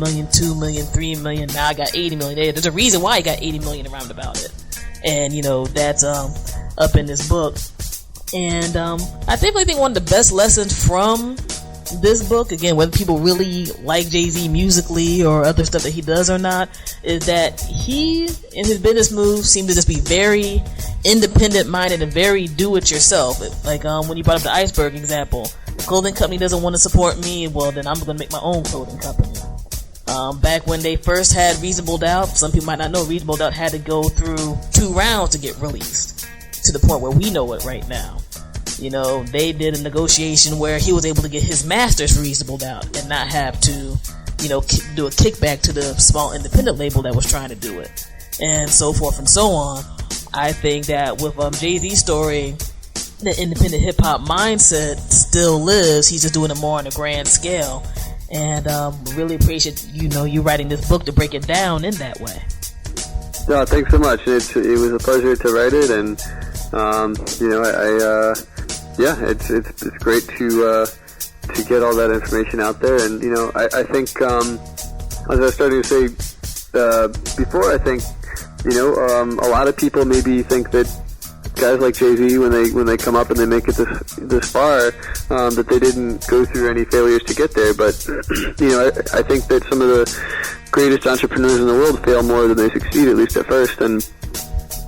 million, 2 million, 3 million, now I got 80 million. There's a reason why he got 80 million around about it. And, that's up in this book. And I definitely think one of the best lessons from this book, again, whether people really like Jay-Z musically or other stuff that he does or not, is that he, in his business moves, seem to just be very independent-minded and very do-it-yourself. Like when you brought up the iceberg example, the clothing company doesn't want to support me, well, then I'm going to make my own clothing company. Back when they first had Reasonable Doubt, some people might not know, Reasonable Doubt had to go through 2 rounds to get released, to the point where we know it right now. They did a negotiation where he was able to get his master's Reasonable Doubt and not have to, do a kickback to the small independent label that was trying to do it, and so forth and so on. I think that with Jay-Z's story, the independent hip-hop mindset still lives. He's just doing it more on a grand scale, and really appreciate you writing this book to break it down in that way. No, thanks so much. It was a pleasure to write it, and it's great to get all that information out there. And I think as I was starting to say before, I think a lot of people maybe think that guys like Jay-Z, when they come up and they make it this far, that they didn't go through any failures to get there. But I think that some of the greatest entrepreneurs in the world fail more than they succeed, at least at first. And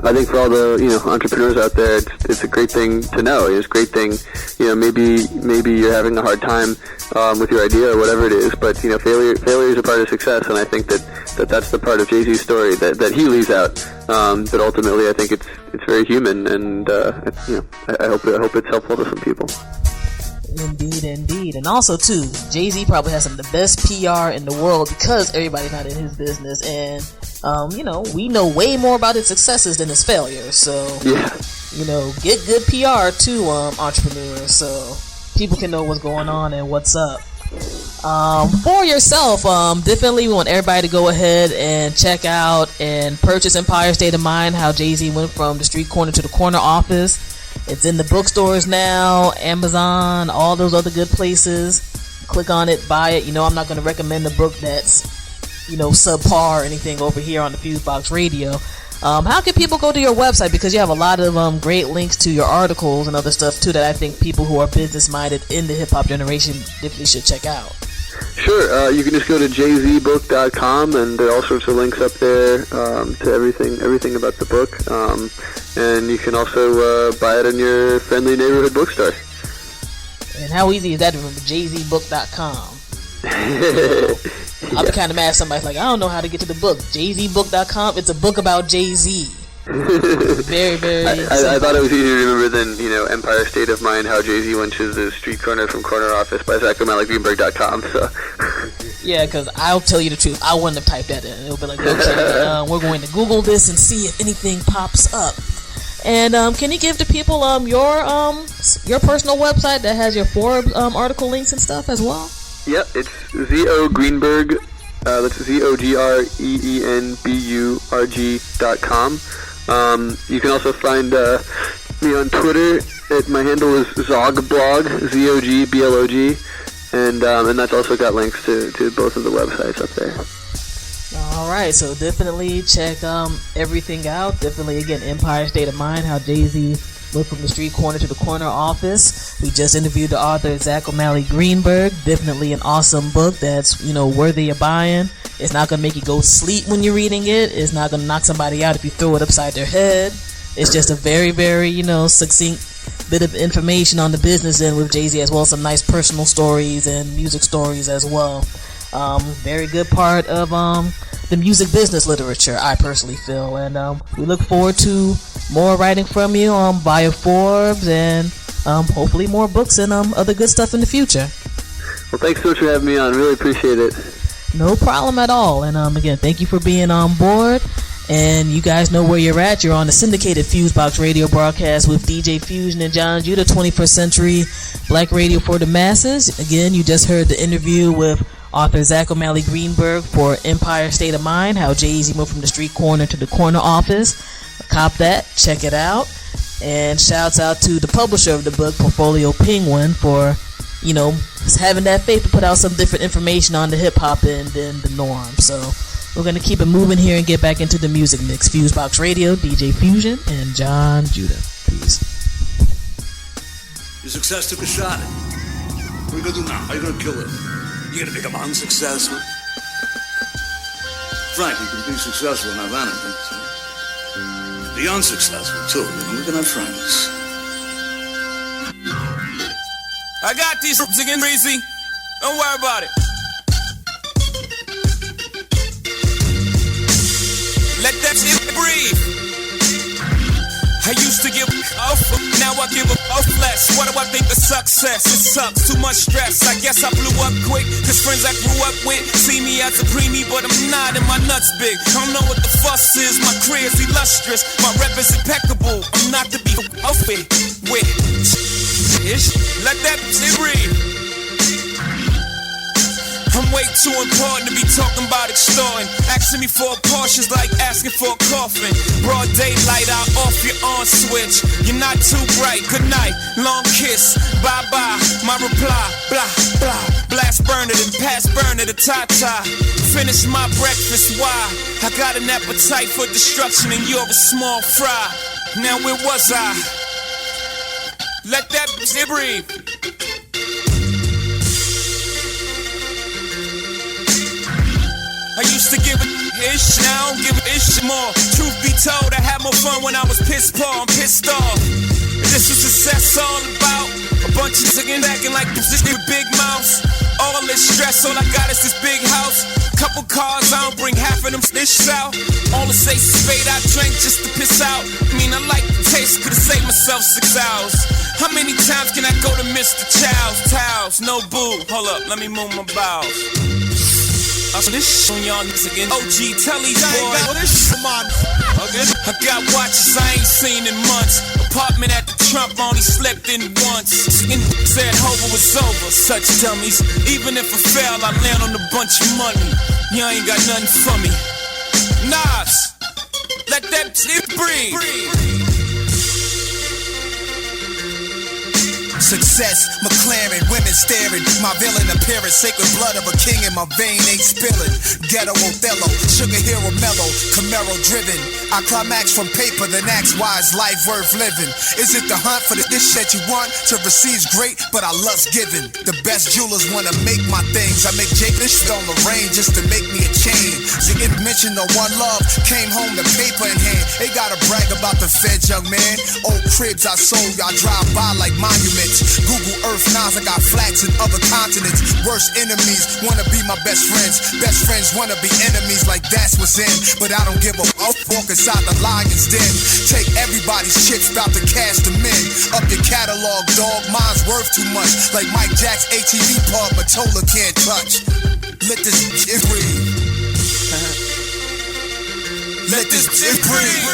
I think for all the entrepreneurs out there, it's a great thing to know. It's a great thing. Maybe you're having a hard time with your idea or whatever it is, but failure is a part of success, and I think that's the part of Jay-Z's story that he leaves out. But ultimately, I think it's very human, and I hope it's helpful to some people. Indeed. And also, too, Jay-Z probably has some of the best PR in the world because everybody's not in his business, and we know way more about his successes than his failures. So, get good PR to entrepreneurs so people can know what's going on and what's up. For yourself, definitely we want everybody to go ahead and check out and purchase Empire State of Mind, how Jay-Z went from the street corner to the corner office. It's in the bookstores now, Amazon, all those other good places. Click on it, buy it. I'm not going to recommend a book that's subpar or anything over here on the FuseBox Radio. How can people go to your website? Because you have a lot of great links to your articles and other stuff too that I think people who are business minded in the hip hop generation definitely should check out. Sure. You can just go to jzbook.com, and there are all sorts of links up there to everything about the book. And you can also buy it in your friendly neighborhood bookstore. And how easy is that to remember? jzbook.com. I'll be kind of mad if somebody's like, I don't know how to get to the book. jzbook.com. It's a book about Jay-Z. Very, very. I thought it was easier to remember than Empire State of Mind. How Jay-Z went to the street corner from corner office by Zack O'Malley Greenburg.com. So. Yeah, because I'll tell you the truth, I wouldn't have typed that in. It'll be like, okay, we're going to Google this and see if anything pops up. And can you give the people your personal website that has your Forbes article links and stuff as well? Yep, it's Z.O. Greenburg. That's ZOGRENBURG.com. You can also find me on Twitter. My handle is Zogblog, ZOGBLOG, and that's also got links to both of the websites up there. All right, so definitely check everything out. Definitely, again, Empire State of Mind, how Jay-Z went from the street corner to the corner office. We just interviewed the author, Zack O'Malley Greenburg. Definitely an awesome book that's, worthy of buying. It's not going to make you go sleep when you're reading it. It's not going to knock somebody out if you throw it upside their head. It's just a very, very, succinct bit of information on the business end with Jay-Z, as well as some nice personal stories and music stories as well. Very good part of the music business literature, I personally feel. And we look forward to more writing from you via Forbes and hopefully more books and other good stuff in the future. Well, thanks so much for having me on. Really appreciate it. No problem at all. And again, thank you for being on board. And you guys know where you're at. You're on the syndicated FuseBox Radio Broadcast with DJ Fusion Jon Judah, 21st Century Black Radio for the Masses. Again, you just heard the interview with author Zack O'Malley Greenburg for Empire State of Mind, how Jay-Z moved from the street corner to the corner office. Cop that. Check it out. And shouts out to the publisher of the book, Portfolio Penguin, for having that faith to put out some different information on the hip-hop end than the norm. So we're going to keep it moving here and get back into the music mix. FuseBox Radio, DJ Fusion, and Jon Judah. Peace. Your success took a shot. What are you going to do now? How are you going to kill it? You're going to become unsuccessful? Frank, you can be successful and have anything. Be unsuccessful, too. We can have friends. I got these again, Breezy. Don't worry about it. Let that shit breathe. I used to give off, now I give off less. What do I think of success? It sucks, too much stress. I guess I blew up quick, cause friends I grew up with see me as a preemie, but I'm not, and my nuts big. I don't know what the fuss is, my career's illustrious, my rep is impeccable. I'm not to be off with. Let that shit breathe. I'm way too important to be talking about extorting. Asking me for a Porsche's like asking for a coffin. Broad daylight, I'll off your on switch. You're not too bright, good night, long kiss, bye-bye. My reply, blah, blah. Blast burner, then pass burner to ta-ta. Finish my breakfast, why? I got an appetite for destruction and you're a small fry. Now where was I? Let that shit breathe. I used to give a ish, now I don't give a ish more. Truth be told, I had more fun when I was pissed poor, I'm pissed off. And this was success all about a bunch of chickens acting like this with big mouths. All this stress, all I got is this big house. Couple cars, I don't bring half of them dishes out. All the say spade I drank just to piss out. I mean, I like the taste, could've saved myself 6 hours. How many times can I go to Mr. Chow's? Towels, no boo, hold up, let me move my bowels. This shit on y'all niggas again. OG, tell these boys. Come on. Okay. I got watches I ain't seen in months. Apartment at the Trump, only slept in once. Said Hova was over, such dummies. Even if I fail, I land on a bunch of money. You ain't got nothing for me. Nas, let that shit breathe. Success, McLaren, women staring. My villain appearance, sacred blood of a king in my vein ain't spilling. Ghetto Othello, sugar hero mellow, Camaro driven. I climax from paper, then ask why is life worth living? Is it the hunt for the dish that you want? To receive's great, but I love's giving. The best jewelers wanna make my things. I make Jake Fish on the rain just to make me a chain. The mention of one love, came home to paper in hand. They gotta brag about the feds, young man. Old cribs I sold, y'all drive by like monuments. Google Earth Nines, I got flats in other continents. Worst enemies wanna be my best friends. Best friends wanna be enemies, like that's what's in. But I don't give a fuck, walk inside the lion's den. Take everybody's chips, bout to cash them in. Up your catalog, dog, mine's worth too much. Like Mike Jack's ATV pub, Matola can't touch. Let this shit breathe. Let this shit breathe.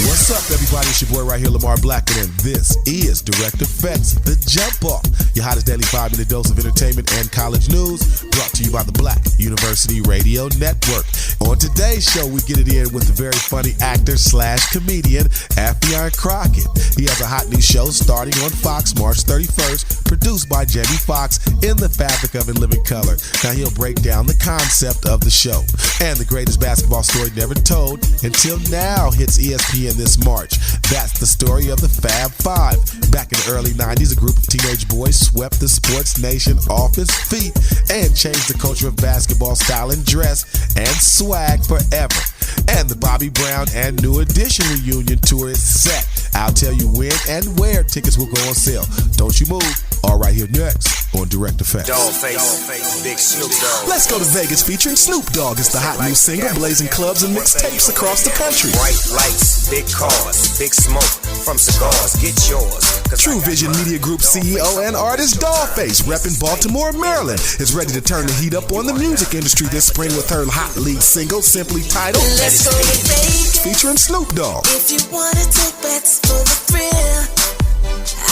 What's up, everybody? It's your boy right here, Lamar Blackman, and this is Direct Effects, The Jump Off, your hottest daily 5-minute dose of entertainment and college news, brought to you by the Black University Radio Network. On today's show, we get it in with the very funny actor/comedian, Affion Crockett. He has a hot new show starting on Fox March 31st, produced by Jamie Foxx in the fabric of In Living Color. Now, he'll break down the concept of the show. And the greatest basketball story never told until now hits ESPN this March. That's the story of the Fab Five. Back in the early 90s, a group of teenage boys swept the sports nation off its feet and changed the culture of basketball style and dress and swag forever. And the Bobby Brown and New Edition reunion tour is set. I'll tell you when and where tickets will go on sale. Don't you move. All right, here next on Direct Effects. Dollface, Big Snoop Dogg. Let's Go to Vegas featuring Snoop Dogg. It's the hot new single blazing clubs and mixtapes across the country. Bright lights, big cars, big smoke from cigars. Get yours. True Vision Media Group CEO and artist Dollface, repping Baltimore, Maryland, is ready to turn the heat up on the music industry this spring with her hot lead single simply titled Let's Go to Vegas, featuring Snoop Dogg. If you wanna take bets for the thrill,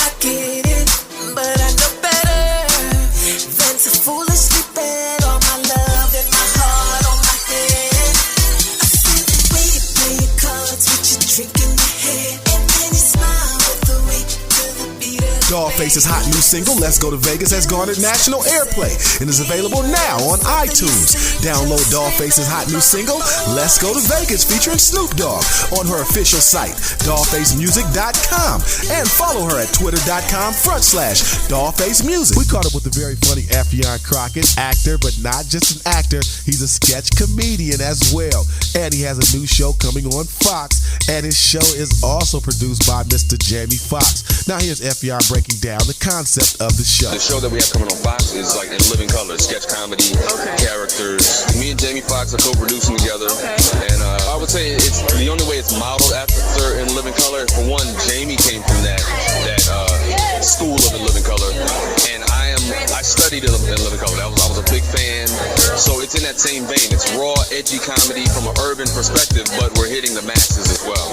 I get it, but I know better than to foolishly bet all my love and my heart on my head. I see the way you play your cards with your drink in your head, and then you smile with the way to the beat of Dollface's hot new single, Let's Go to Vegas, has garnered national airplay and is available now on iTunes. Download Dollface's hot new single, Let's Go to Vegas, featuring Snoop Dogg, on her official site, dollfacemusic.com, and follow her at twitter.com/dollfacemusic. We caught up with the very funny Affion Crockett, actor, but not just an actor. He's a sketch comedian as well. And he has a new show coming on Fox, and his show is also produced by Mr. Jamie Foxx. Now here's Affion breaking down the concept of the show. The show that we have coming on Fox is like In Living Color, sketch comedy, characters. Me and Jamie Foxx are co-producing together, and I would say it's the only way it's modeled after In Living Color. For one, Jamie came from that school of In Living Color, and I studied In Living Color. I was a big fan, so it's in that same vein. It's raw, edgy comedy from an urban perspective, but we're hitting the masses as well.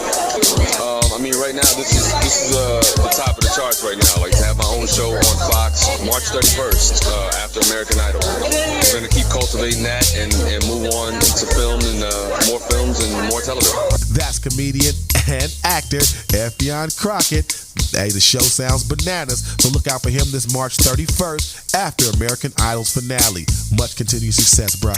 Right now this is the top of the charts right now. Like to have my own show on Fox March 31st after American Idol. We're gonna keep cultivating that and move on into film and more films and more television. That's comedian and actor Affion Crockett. Hey, the show sounds bananas, so look out for him this March 31st after American Idol's finale. Much continued success, bro.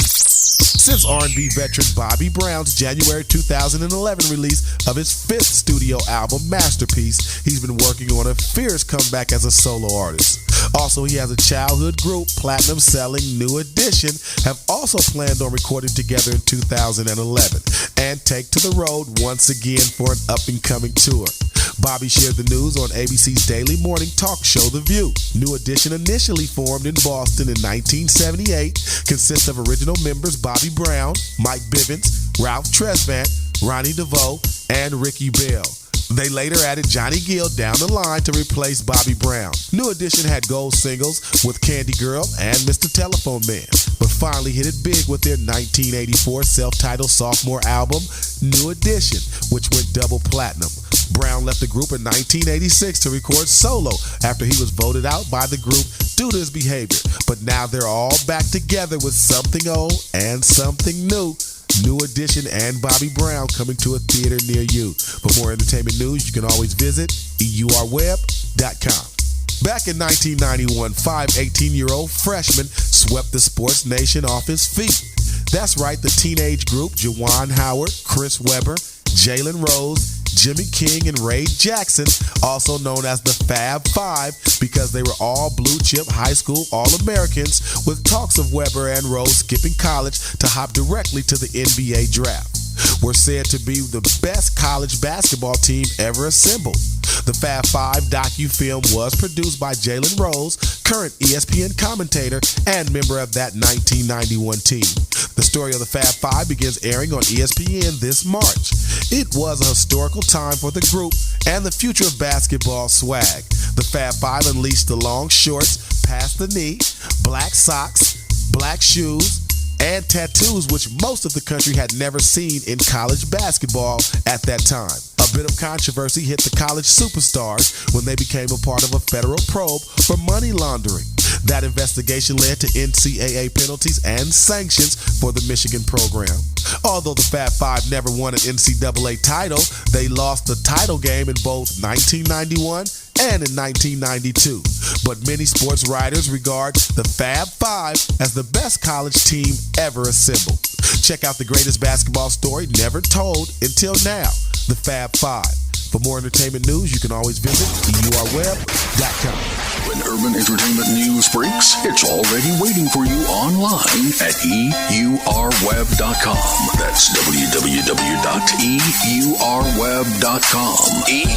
Since R&B veteran Bobby Brown's January 2011 release of his 5th studio album, Masterpiece, he's been working on a fierce comeback as a solo artist. Also, he has a childhood group, platinum-selling New Edition, have also planned on recording together in 2011 and take to the road once again for an up-and-coming tour. Bobby shared the news on ABC's daily morning talk show, The View. New Edition initially formed in Boston in 1978, consists of original members Bobby Brown, Mike Bivens, Ralph Tresvant, Ronnie DeVoe, and Ricky Bell. They later added Johnny Gill down the line to replace Bobby Brown. New Edition had gold singles with Candy Girl and Mr. Telephone Man, but finally hit it big with their 1984 self-titled sophomore album, New Edition, which went double platinum. Brown left the group in 1986 to record solo after he was voted out by the group due to his behavior. But now they're all back together with something old and something new. New Edition and Bobby Brown coming to a theater near you. For more entertainment news, you can always visit eurweb.com. Back in 1991, 5 18-year-old freshmen swept the sports nation off his feet. That's right, the teenage group, Juwan Howard, Chris Webber, Jalen Rose, Jimmy King, and Ray Jackson, also known as the Fab Five, because they were all blue-chip high school All-Americans, with talks of Webber and Rose skipping college to hop directly to the NBA draft. Were said to be the best college basketball team ever assembled. The Fab Five docu-film was produced by Jalen Rose, current ESPN commentator and member of that 1991 team. The story of the Fab Five begins airing on ESPN this March. It was a historical time for the group and the future of basketball swag. The Fab Five unleashed the long shorts past the knee, black socks, black shoes, and tattoos, which most of the country had never seen in college basketball at that time. A bit of controversy hit the college superstars when they became a part of a federal probe for money laundering. That investigation led to NCAA penalties and sanctions for the Michigan program. Although the Fab Five never won an NCAA title, they lost the title game in both 1991 and in 1992. But many sports writers regard the Fab Five as the best college team ever assembled. Check out the greatest basketball story never told until now, the Fab Five. For more entertainment news, you can always visit eurweb.com. When urban entertainment news breaks, it's already waiting for you online at eurweb.com. That's www.eurweb.com.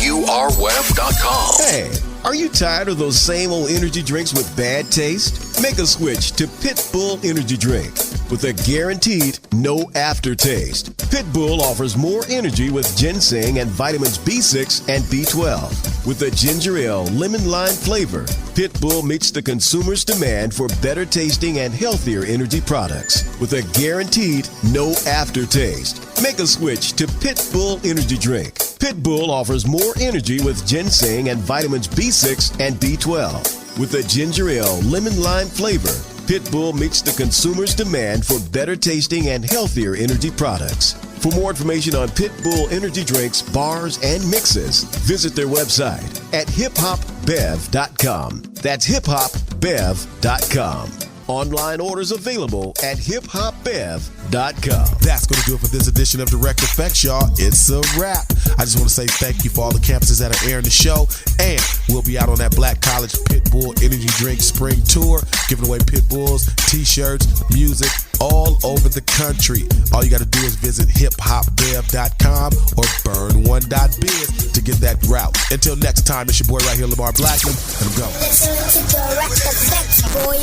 eurweb.com. Hey, are you tired of those same old energy drinks with bad taste? Make a switch to Pitbull Energy Drink with a guaranteed no aftertaste. Pitbull offers more energy with ginseng and vitamins B6 and B12. With a ginger ale lemon lime flavor, Pitbull meets the consumer's demand for better tasting and healthier energy products with a guaranteed no aftertaste. Make a switch to Pitbull Energy Drink. Pitbull offers more energy with ginseng and vitamins B6 and B12. With a ginger ale lemon lime flavor, Pitbull meets the consumer's demand for better tasting and healthier energy products. For more information on Pitbull energy drinks, bars, and mixes, visit their website at hiphopbev.com. That's hiphopbev.com. Online orders available at hiphopbev.com. That's going to do it for this edition of Direct Effects, y'all. It's a wrap. I just want to say thank you for all the campuses that are airing the show. And we'll be out on that Black College Pitbull Energy Drink Spring Tour, giving away Pitbulls, t-shirts, music, all over the country. All you got to do is visit hiphopbev.com or burn1.biz to get that route. Until next time, it's your boy right here, Lamar Blackman. Let him go. Listen to Direct Effects, boy.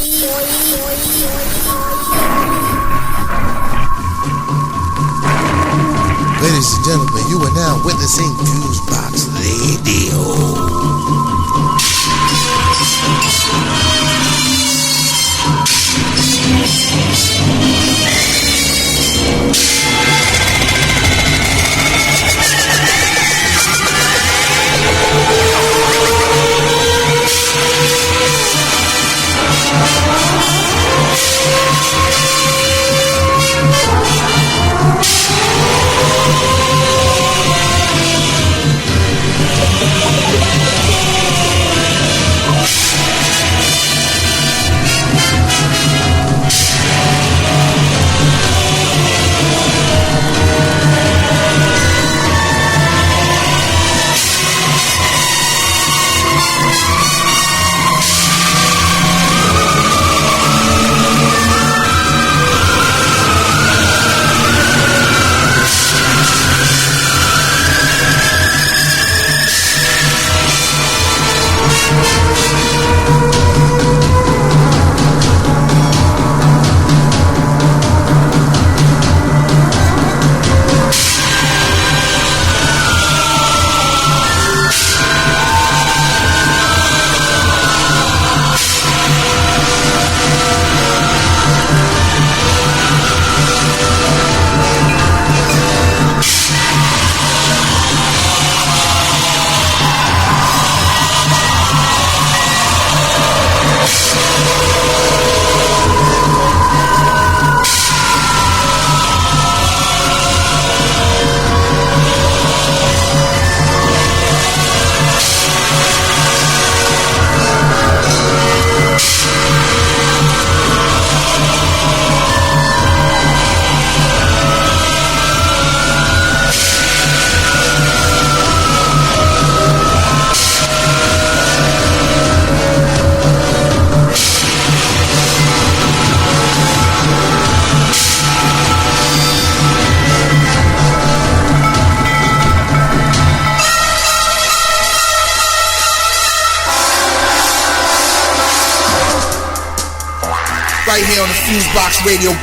Ladies and gentlemen, you are now witnessing FuseBox Radio. Yeah. right here on the FuseBox Radio.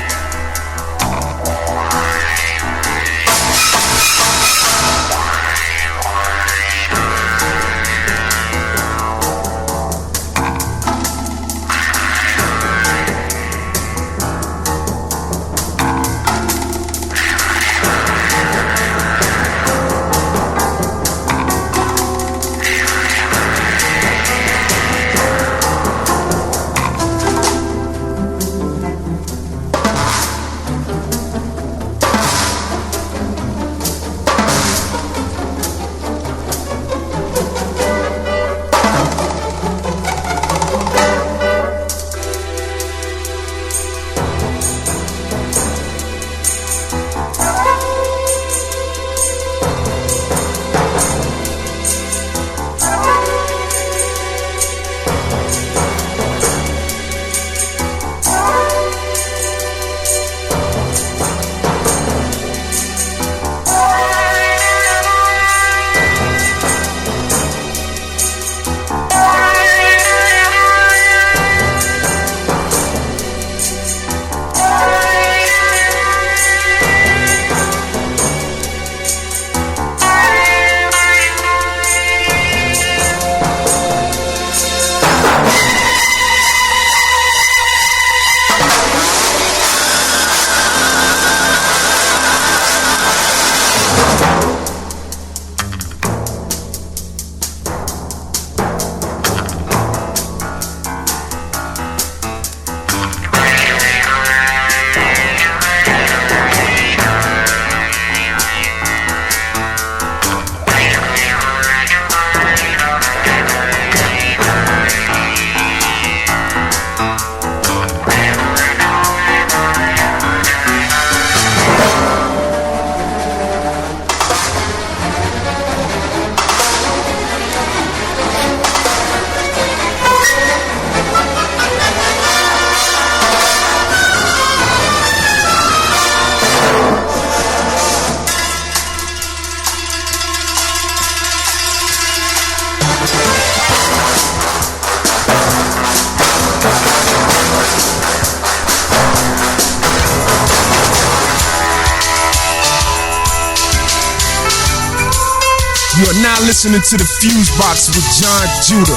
You are now listening to the FuseBox with Jon Judah.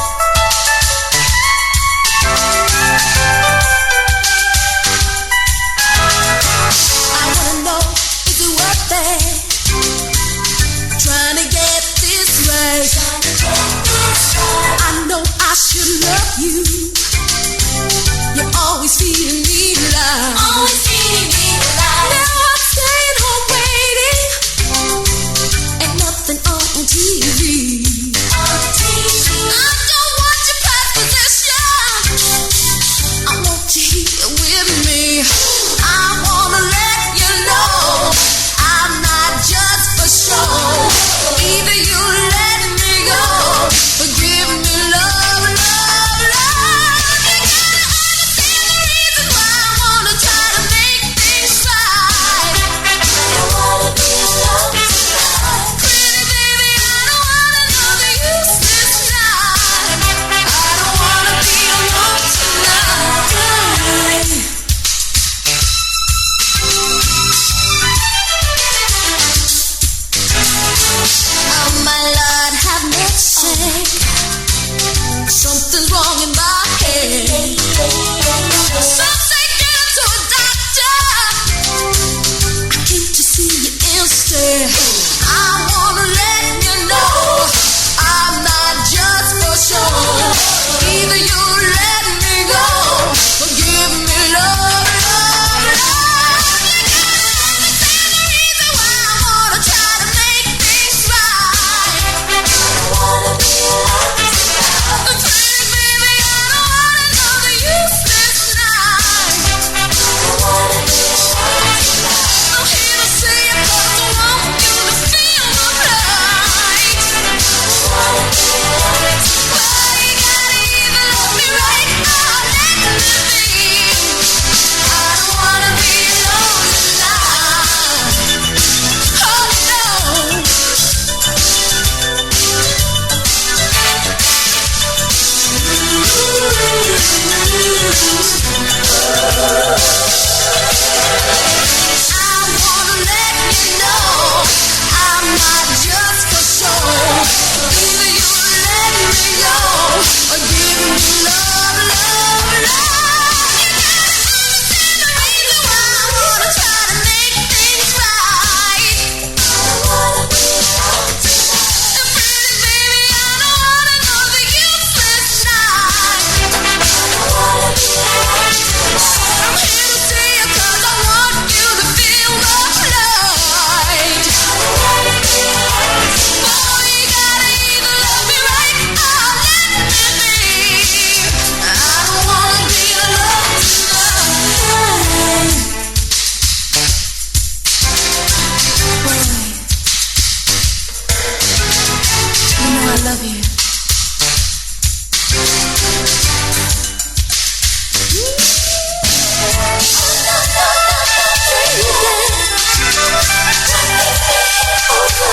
I wanna know, is it worth it? Trying to get this right. I know I should love you. You're always feeding me love. Always feeding me love. Now I'm staying home waiting. Ain't nothing on TV. I don't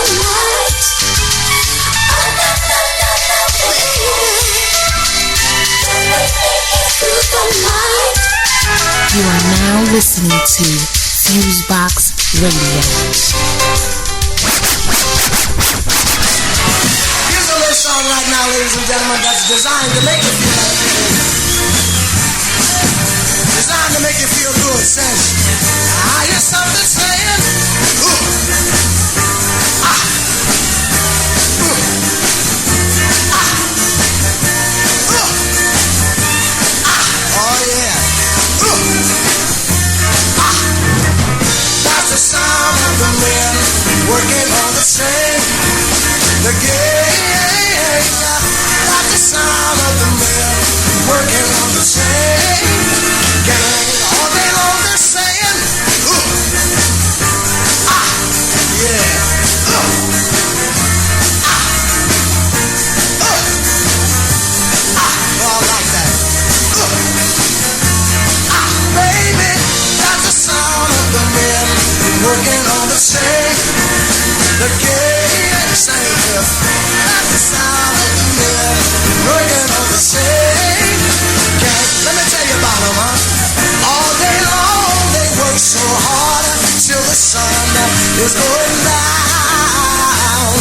You are now listening to FuseBox Radio. Here's a little song right now, ladies and gentlemen, that's designed to make you feel like designed to make you feel good. Says, I hear something saying, oh yeah. That's the sound of the men working on the train. The gang. That's the sound of the men working on the train. Gang. All day long they're saying, yeah. All like that. Baby, that's the sound of the men working on the train. The gang saying, that's the sound of the men working on the train. Gang, let me tell you about them, huh? All day long they work so hard till the sun is going down.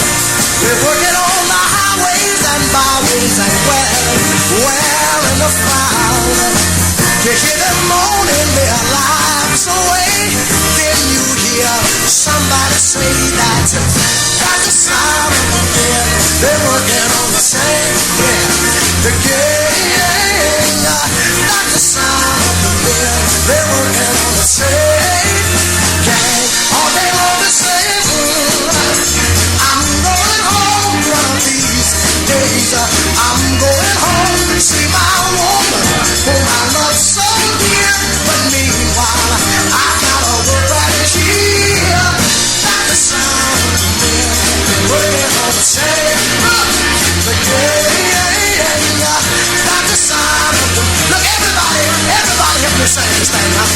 They're working on the highways and byways and wearing the frown. You hear them moaning their lives away. Then you hear somebody say that that's the sound of the men. They're working on the same, yeah. The gang, that's the sound of the men. They're working on the same gang. All day long they're saying, I'm going home one of these days. I'm going home to see my woman, whom I love so dear. But meanwhile, I gotta work right here. That's the sound of the men working on the same. The gang, that's the sound of the. Look, everybody help me sing this thing now.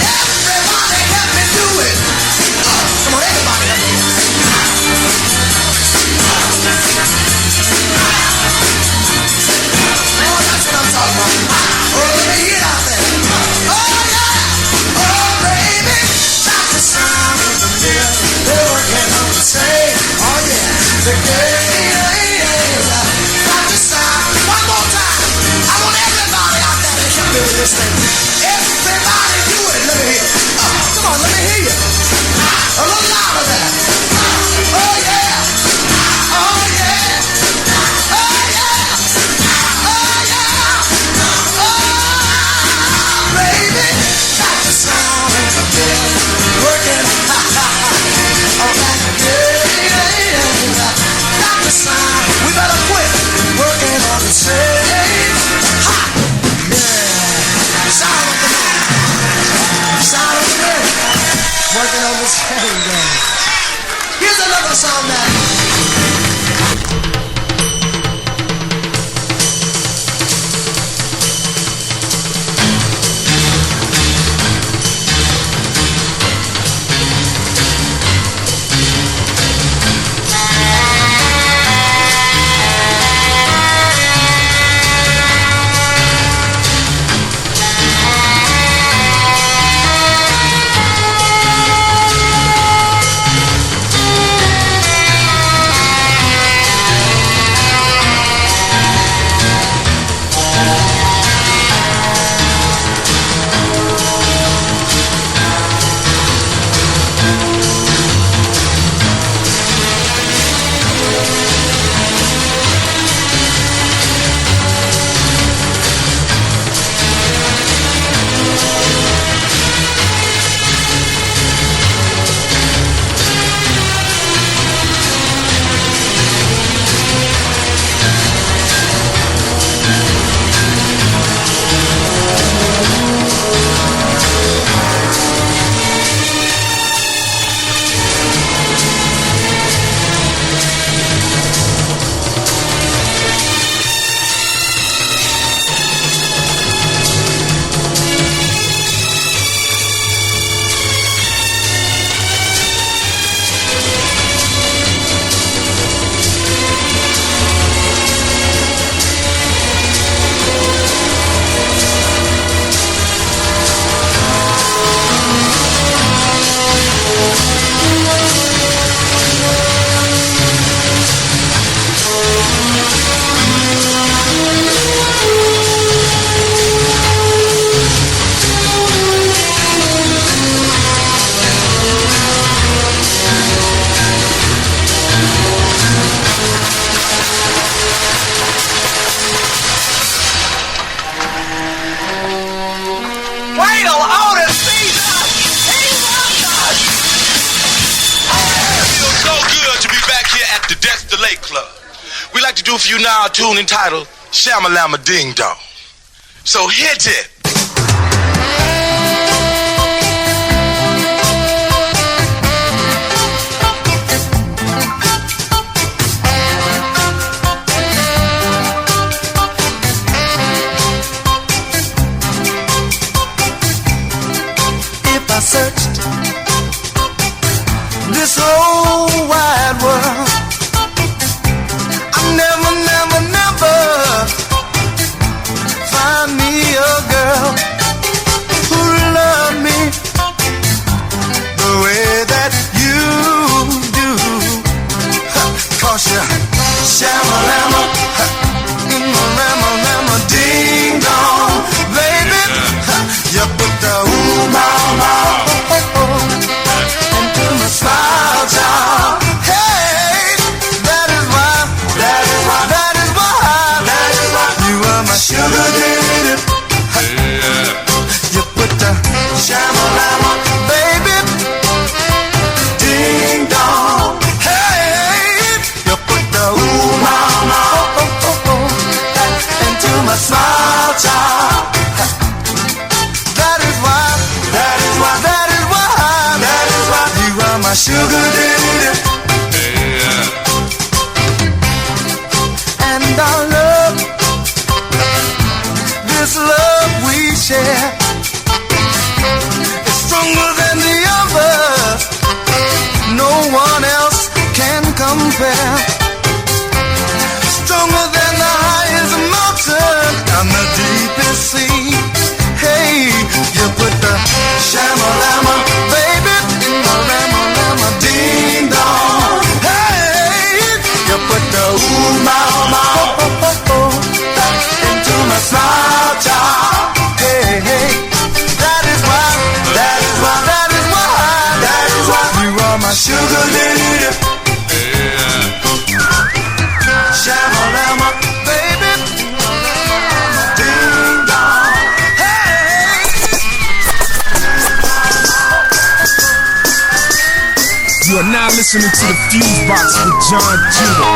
Everybody help me do it. Come on, everybody help me. Oh, that's what I'm talking about. Oh, let me hear it out there. Oh, yeah. Oh, baby. That's the sound of the men. They're working on the same. Oh, yeah. The gang. That's the sound. One more time. I want everybody out there to help me with this thing. Everybody do it. Let me hear it. Come on, let me hear you. A little louder there. Oh, yeah. Oh, yeah. Oh, yeah. Oh, yeah. Oh, baby. That's the sound of the men working on that gang. That's the sound. We better quit working on the train. Ha! Yeah. Sound of the men. Sound of the men working on the train gang. Here's another song now. vital anesthesia. He was us. It feels so good to be back here at the Death Delay Club. We like to do for you now a tune entitled Shamalama Ding Dong. So hit it. If I searched this whole wide world, I never find me a girl who love me the way that you do. 'Cause you shamalama, lama ding dong, baby. You put the ooh mama into my smile jar. Hey, that is why you are my sugar daddy. You put the shamalama, baby, ding dong. Hey, you put the ooh mama into my smile jar. That is why you are my sugar daddy. And our love, this love we share, is stronger than the others. No one else can compare. Stronger than the highest mountain and the deepest sea. Hey, you put the shamalama, baby, in the lama ding dong. Hey, you put the ooh mama into my smile jar. Hey, that is why you are my sugar lady. Shamalama, baby, ding dong. Hey. You are now listening to the FuseBox with Jon Judah.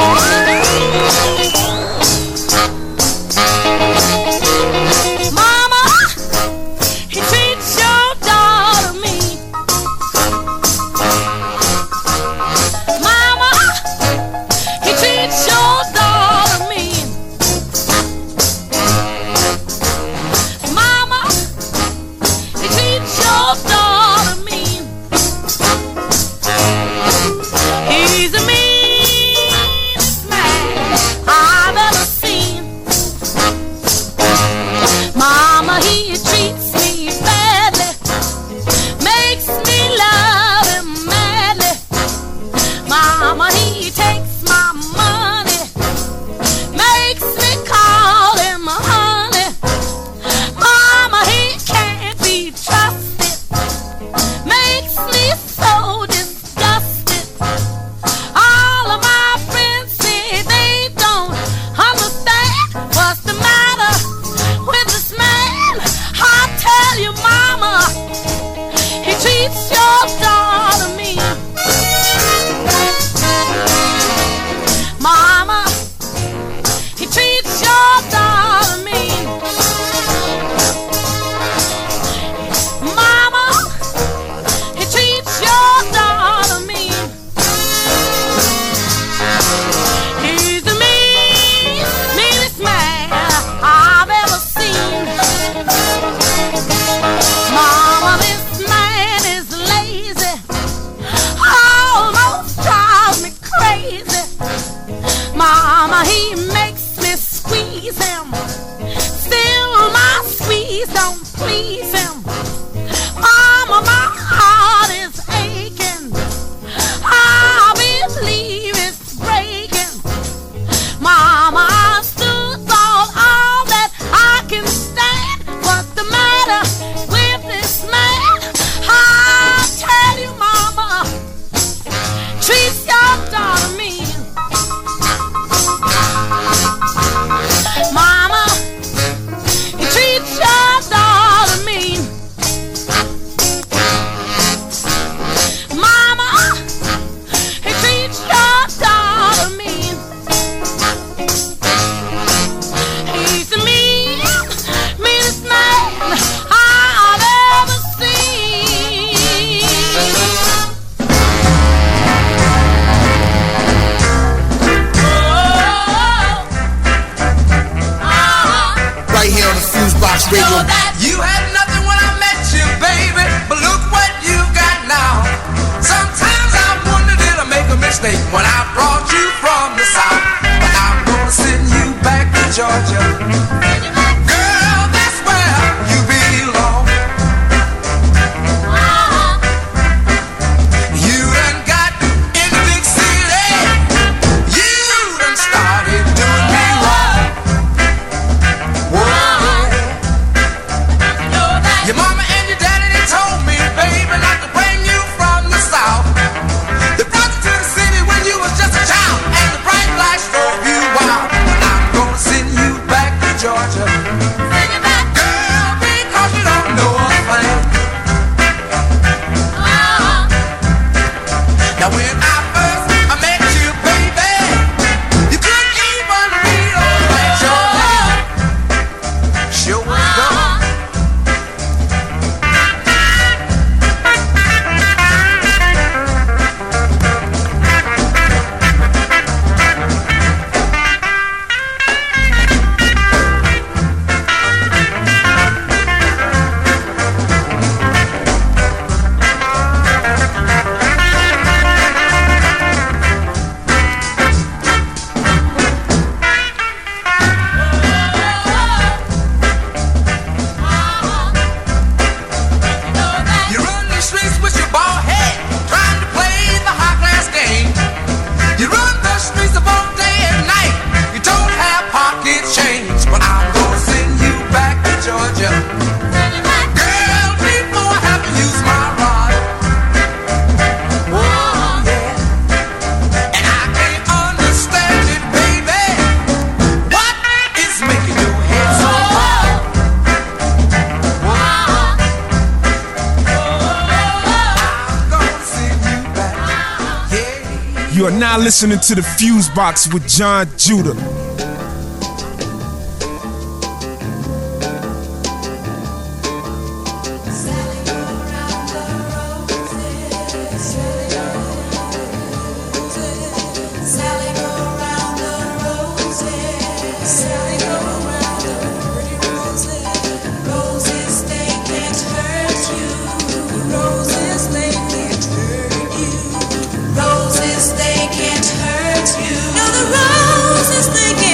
I've Radio. You had nothing when I met you, baby, but look what you got now. Sometimes I wonder, did I make a mistake when I brought you from the south? But I'm gonna send you back to Georgia. Girl, that's where you belong. You done got in the big city. You done started doing me wrong. Whoa. Your mama and your daddy, they told me, baby, not to bring you from the south. They brought you to the city when you was just a child, and the bright lights drove you wild. But I'm gonna send you back to Georgia. Girl, because you don't know a thing. Now when I first met you, baby, you couldn't even read or write your name. Sure enough. You run the streets with your bald head, trying to play the high class game. You run the streets of all day and night. You don't have pocket change, but I'm gonna send you back to Georgia. Girl, before I have to use my rod. Whoa, yeah. And I can't understand it, baby. What is making your head so hard? You are now listening to the FuseBox with Jon Judah. Roses, they can't hurt you. No, the roses, they can't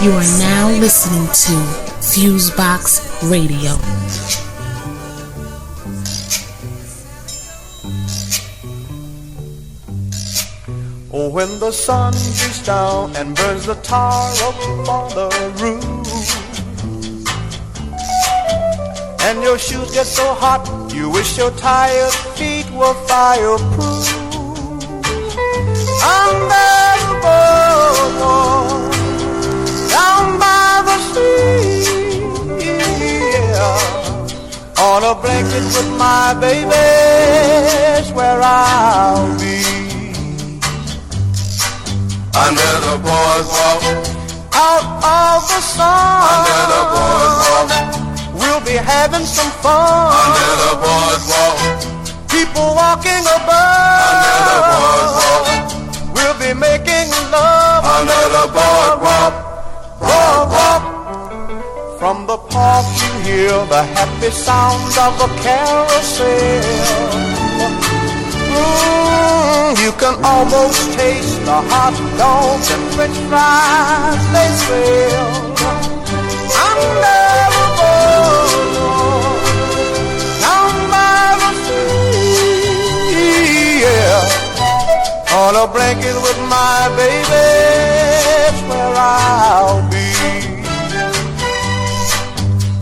You are now listening to FuseBox Radio. Oh, when the sun beats down and burns the tar up on the roof, and your shoes get so hot, you wish your tired feet were fireproof. Under the boardwalk, down by the sea, yeah, on a blanket with my baby's where I'll be. Under the boardwalk, out of the sun, under the boardwalk, we'll be having some fun. Under the boardwalk, people walking above. Under the boardwalk, we'll be making love. Under the boardwalk, boardwalk. From the park you hear the happy sounds of a carousel. You can almost taste the hot dogs and french fries they sell. Under the boardwalk, down by the sea, yeah, on a blanket with my baby, that's where I'll be.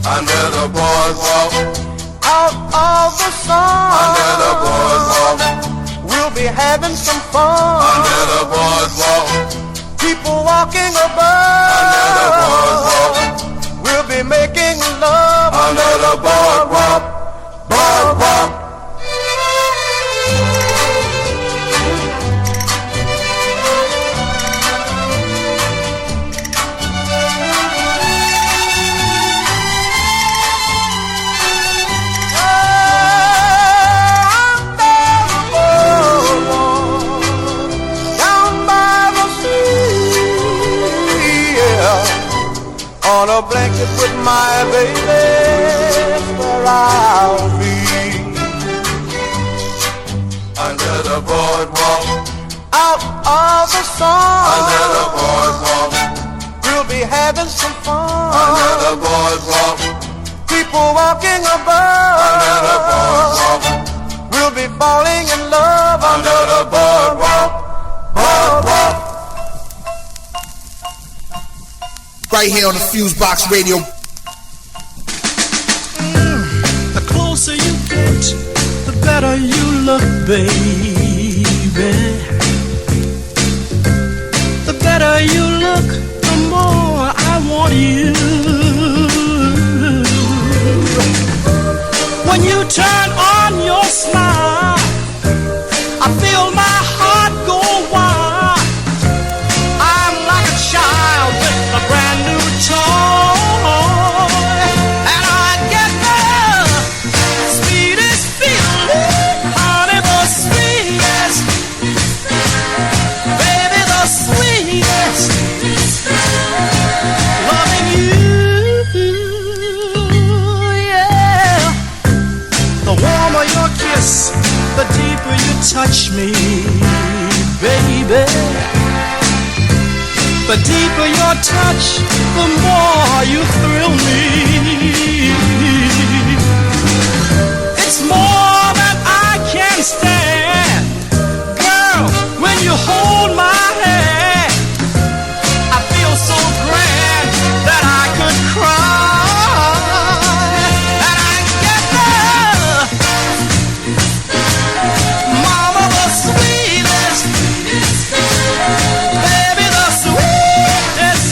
Under the boardwalk, out of the sun, under the boardwalk, we'll be having some fun. Under the boardwalk, people walking above. Under the boardwalk, we'll be making love. Under the boardwalk, boardwalk. On a blanket with my baby, where I'll be. Under the boardwalk, out of the sun, under the boardwalk, we'll be having some fun. Under the boardwalk, people walking above. Under the boardwalk, we'll be falling in love. Under the boardwalk, boardwalk. Right here on the FuseBox Radio. The closer you get, the better you look, baby. The better you look, the more I want you. When you turn on your smile, I feel my heart go wild. I'm like a child with a brand new toy, and I get the sweetest feeling, honey, the sweetest, baby, the sweetest, loving you, yeah. The warmer your kiss, the deeper you touch me, baby. The deeper your touch, the more you thrill me. It's more than I can stand. Girl, when you hold my hand, I feel so grand that I could cry. And I get the mama, the sweetest, baby, the sweetest,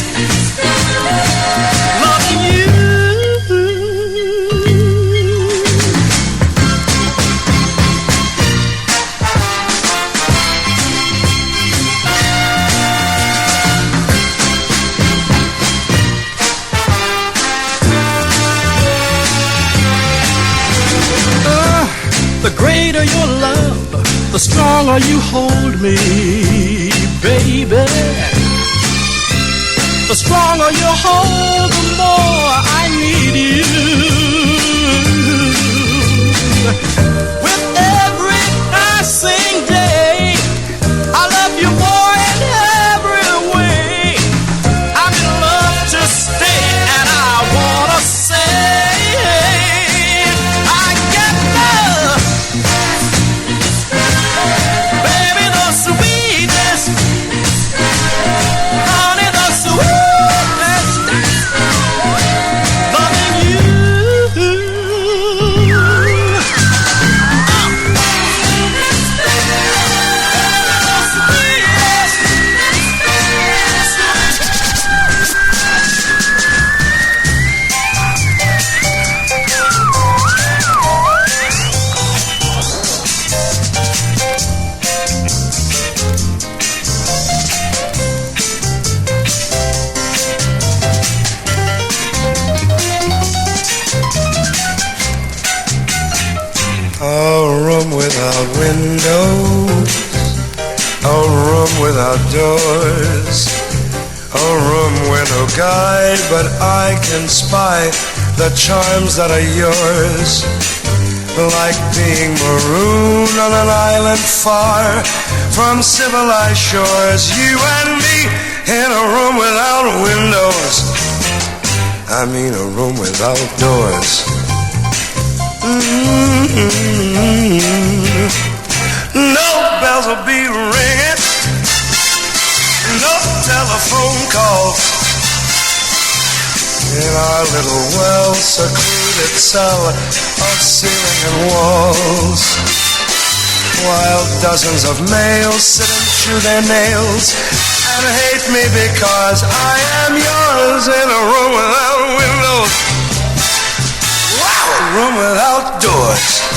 loving you. The greater your love, the stronger you hold me, baby. The stronger you hold, the more I need you. With every passing day, I love you more in every way. I'm in love without windows, a room without doors, a room with no guide, but I can spy the charms that are yours. Like being marooned on an island far from civilized shores. You and me in a room without windows, I mean a room without doors. No bells will be ringing, no telephone calls. In our little well-secluded cell of ceiling and walls, while dozens of males sit and chew their nails and hate me because I am yours. In a room without windows, wow, a room without doors.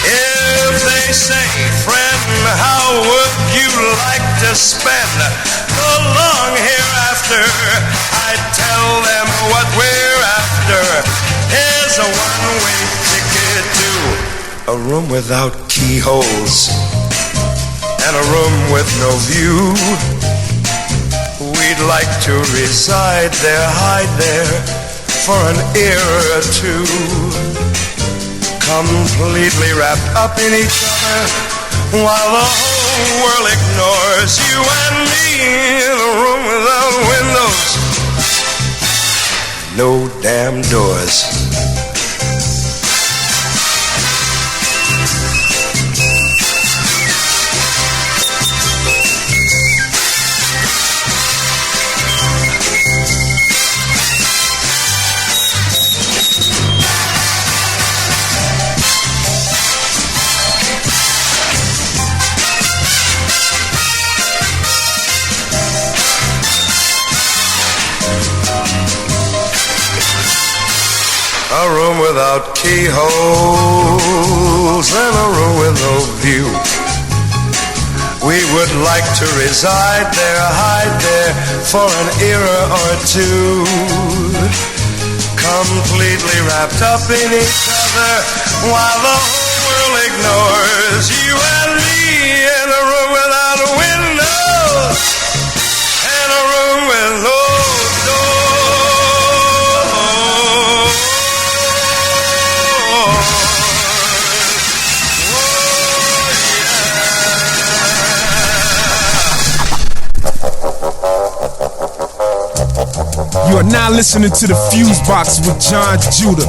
If they say, friend, how would you like to spend the long hereafter, I tell them what we're after is a one-way ticket to a room without keyholes and a room with no view. We'd like to reside there, hide there for an era or two, completely wrapped up in each other while the whole world ignores you and me in a room without windows, no damn doors. A room without keyholes and a room with no view. We would like to reside there, hide there for an era or two, completely wrapped up in each other while the whole world ignores you and me in a room without windows and a room with no doors. You are now listening to the FuseBox with Jon Judah.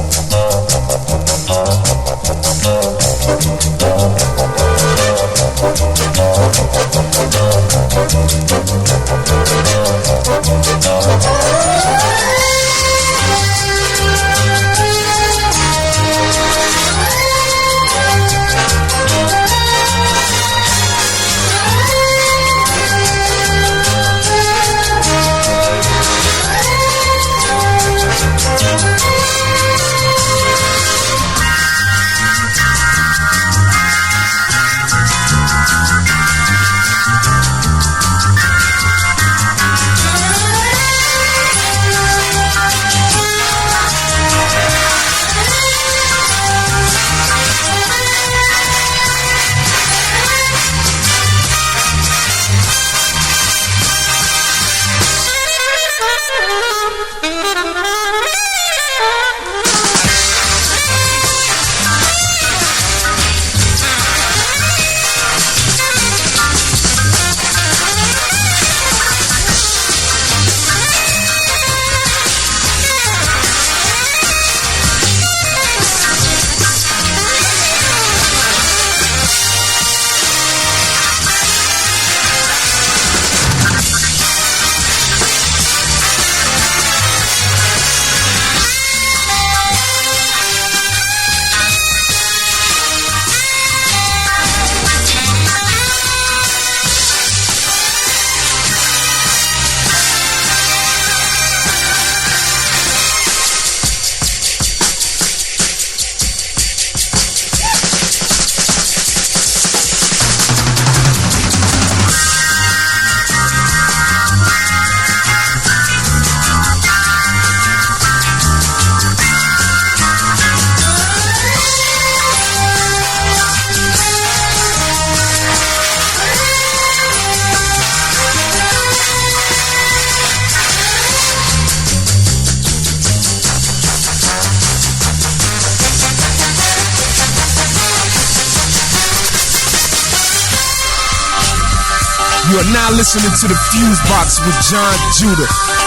You are now listening to the FuseBox with Jon Judah.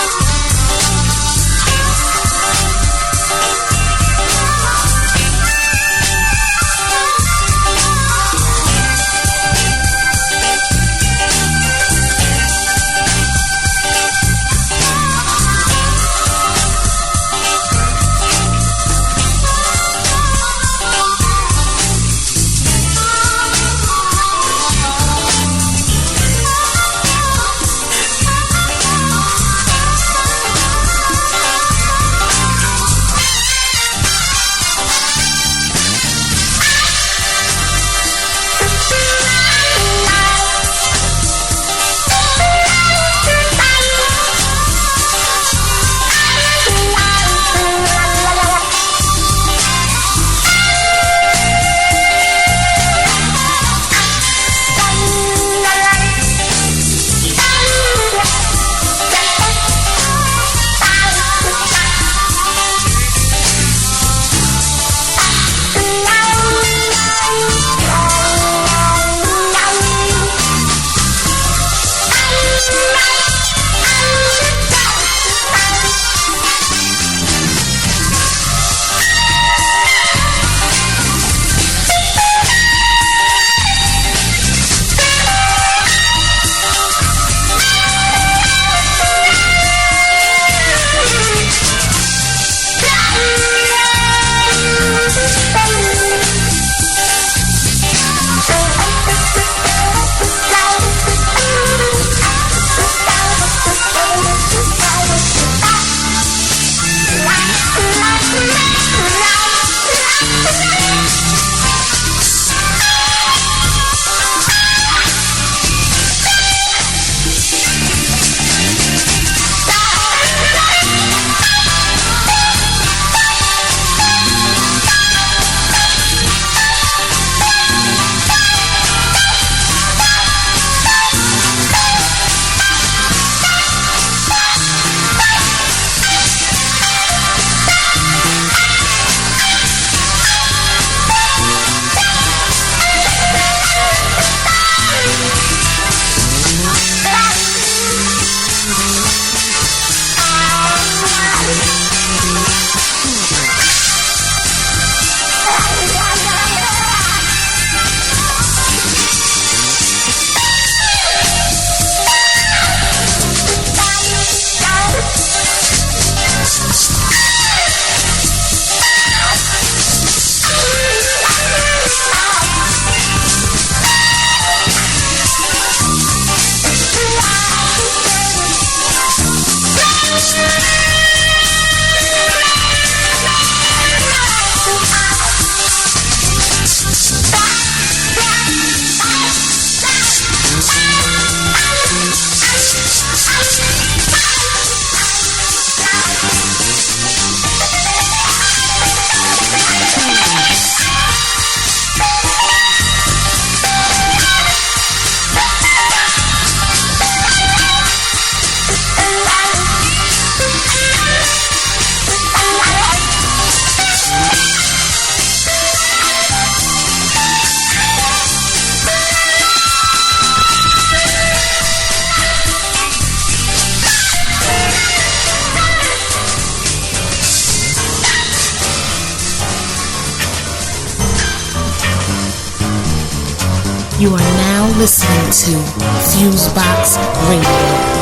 You are now listening to FuseBox Radio.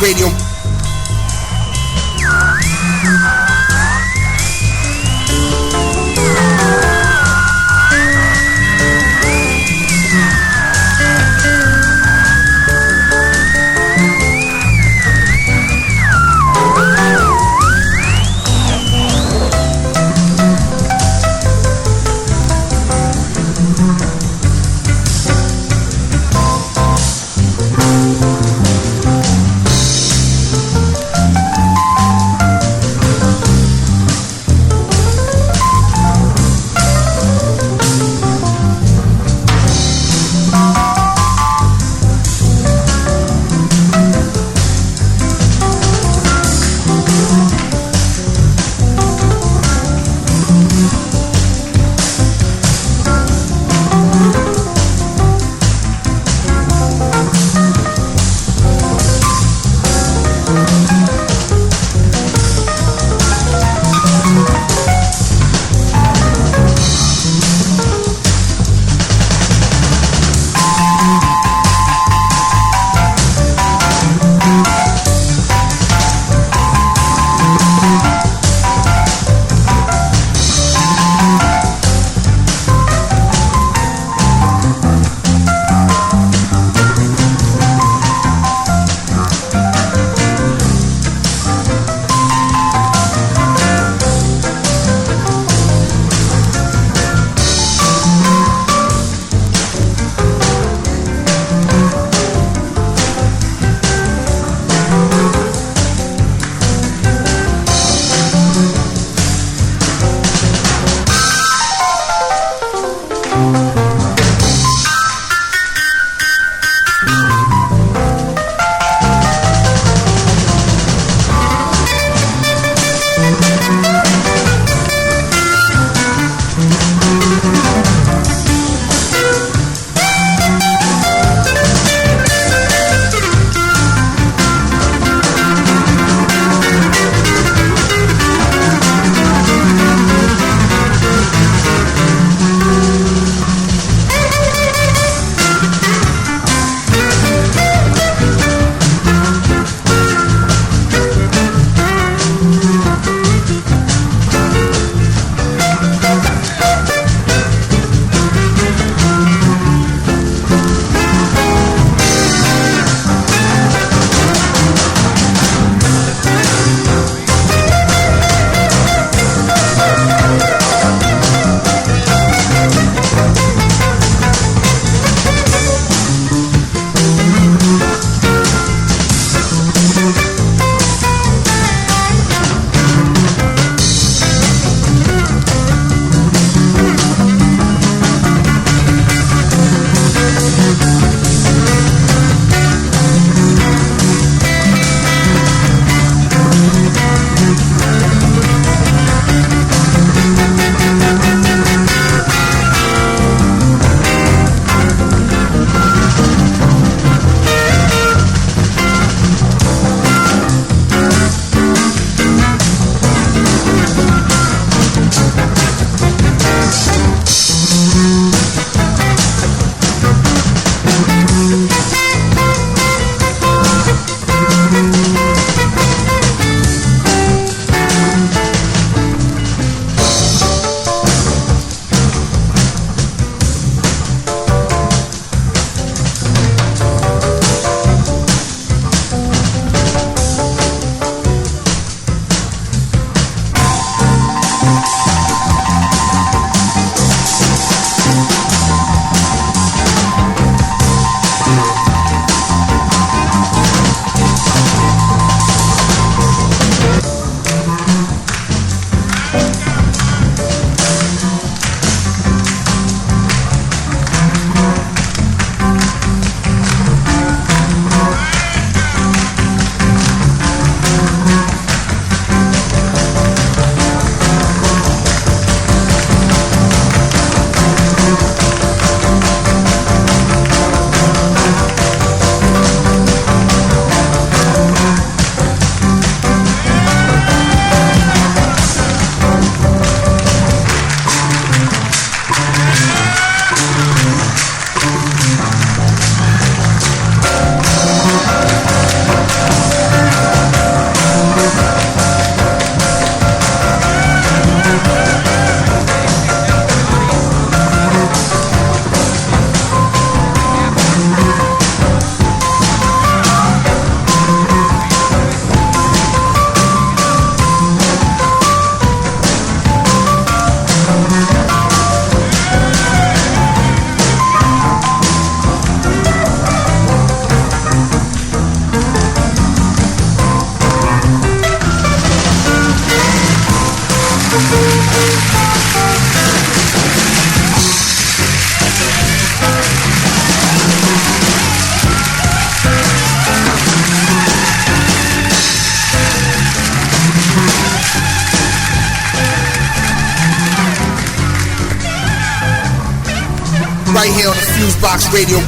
Radio. right here on the FuseBox Radio.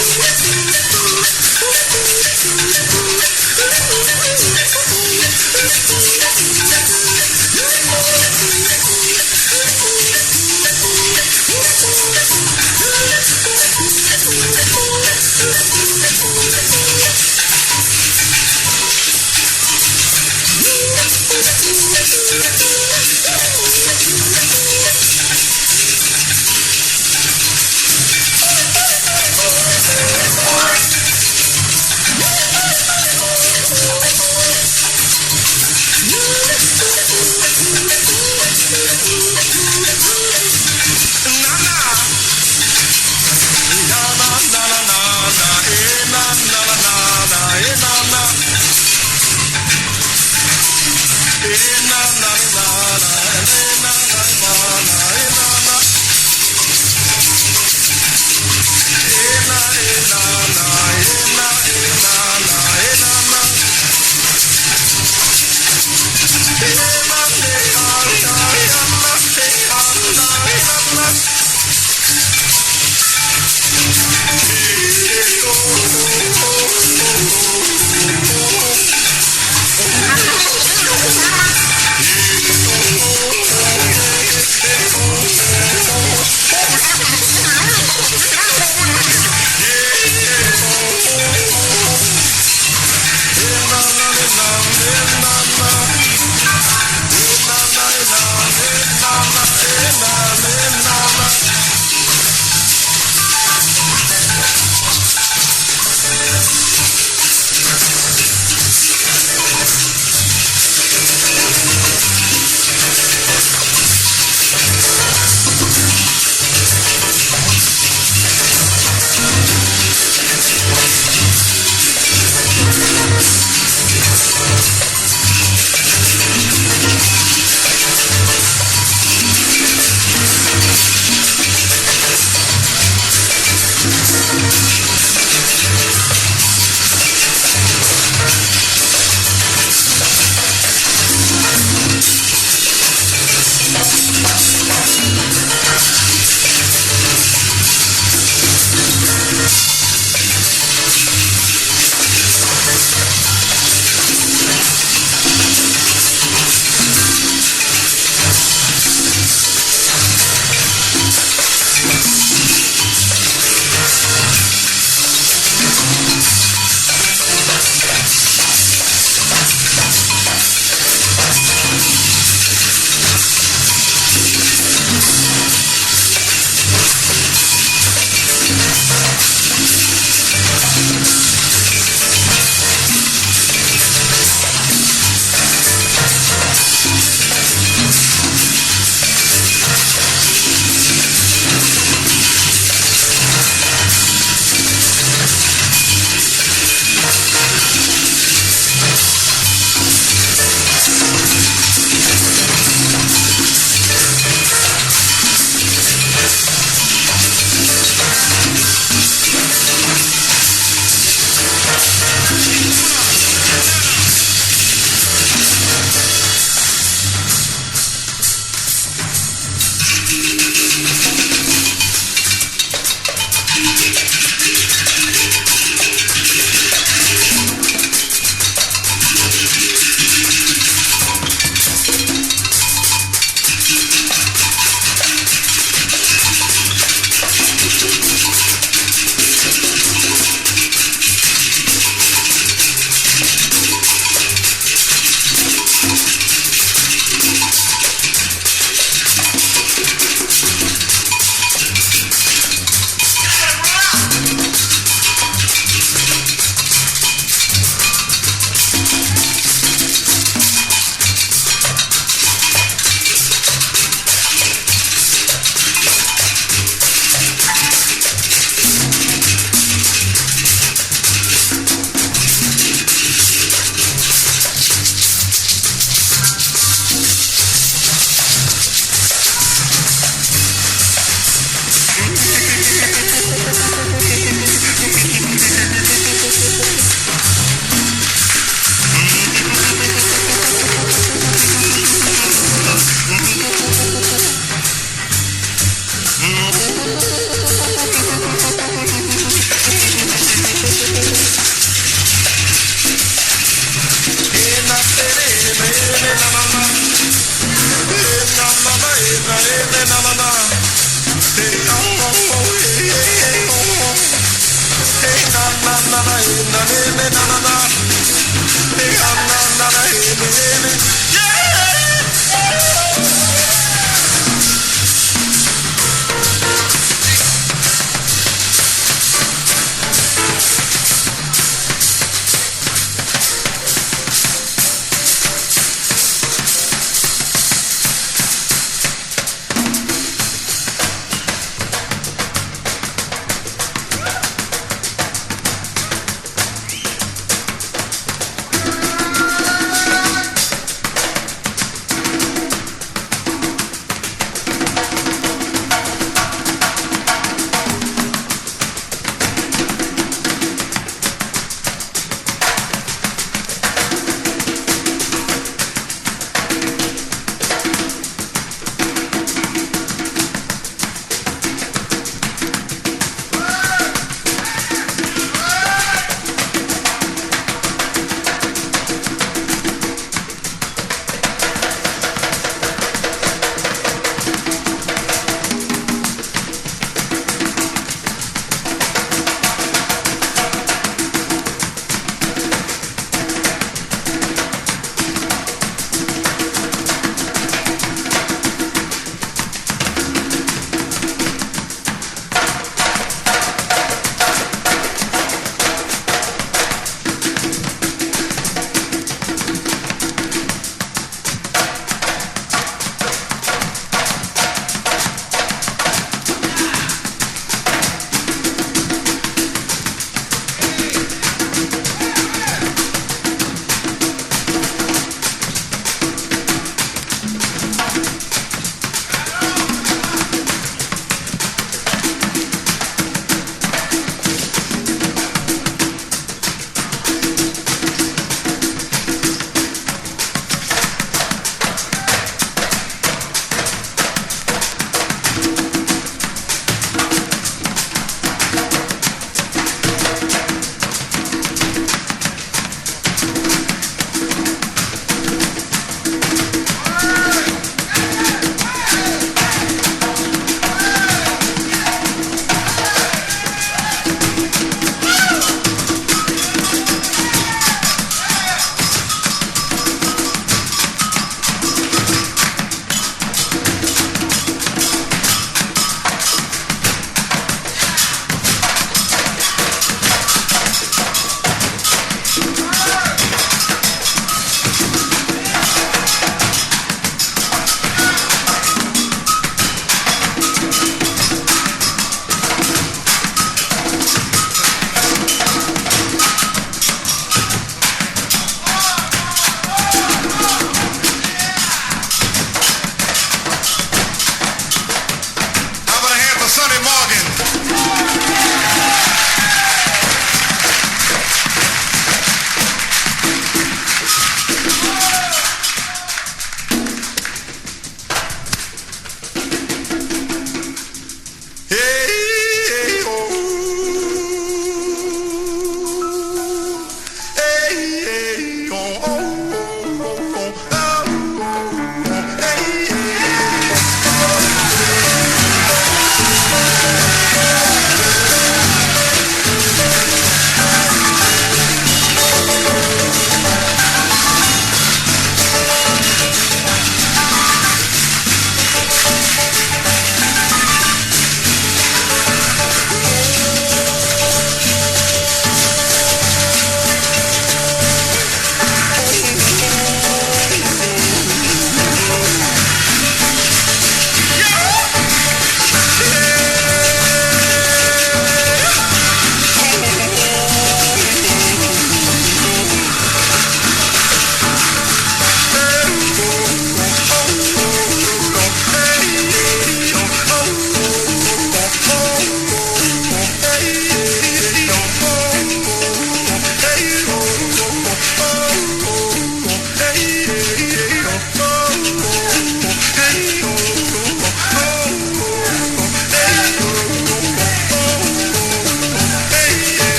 We'll be right back.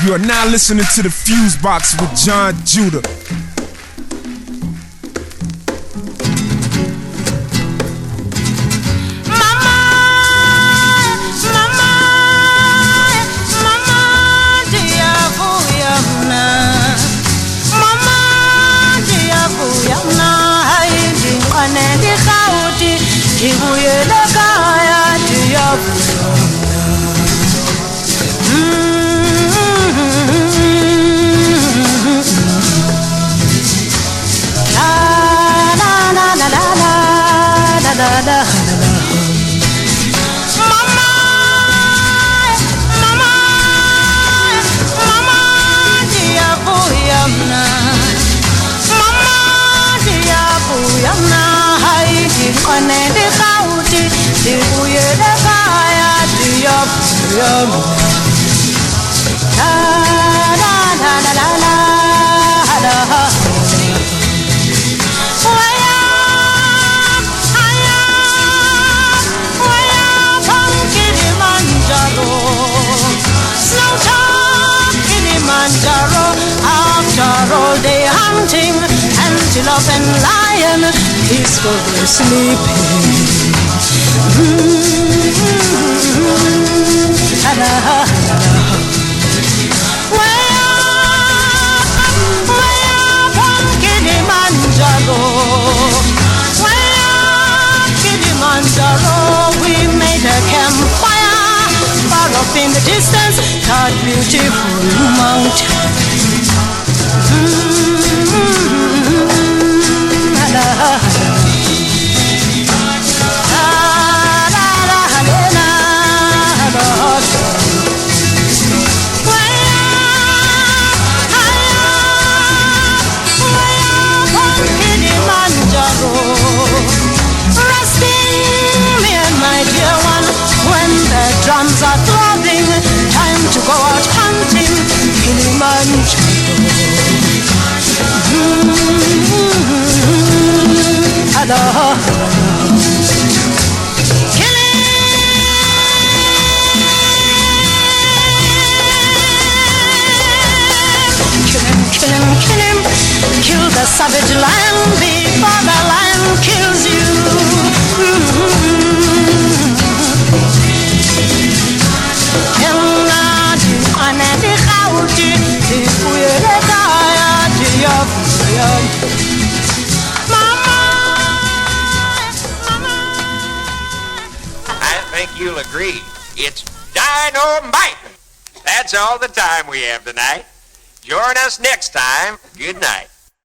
You are now listening to the FuseBox with Jon Judah. Antelope and lion peacefully sleeping. Kilimanjaro, we made a campfire far up in the distance, that beautiful mountain. Drums are throbbing, time to go out hunting, Kilimanjaro. Kill him, kill the savage lion before the lion kills you. I think you'll agree, it's dynamite. That's all the time we have tonight. Join us next time. Good night.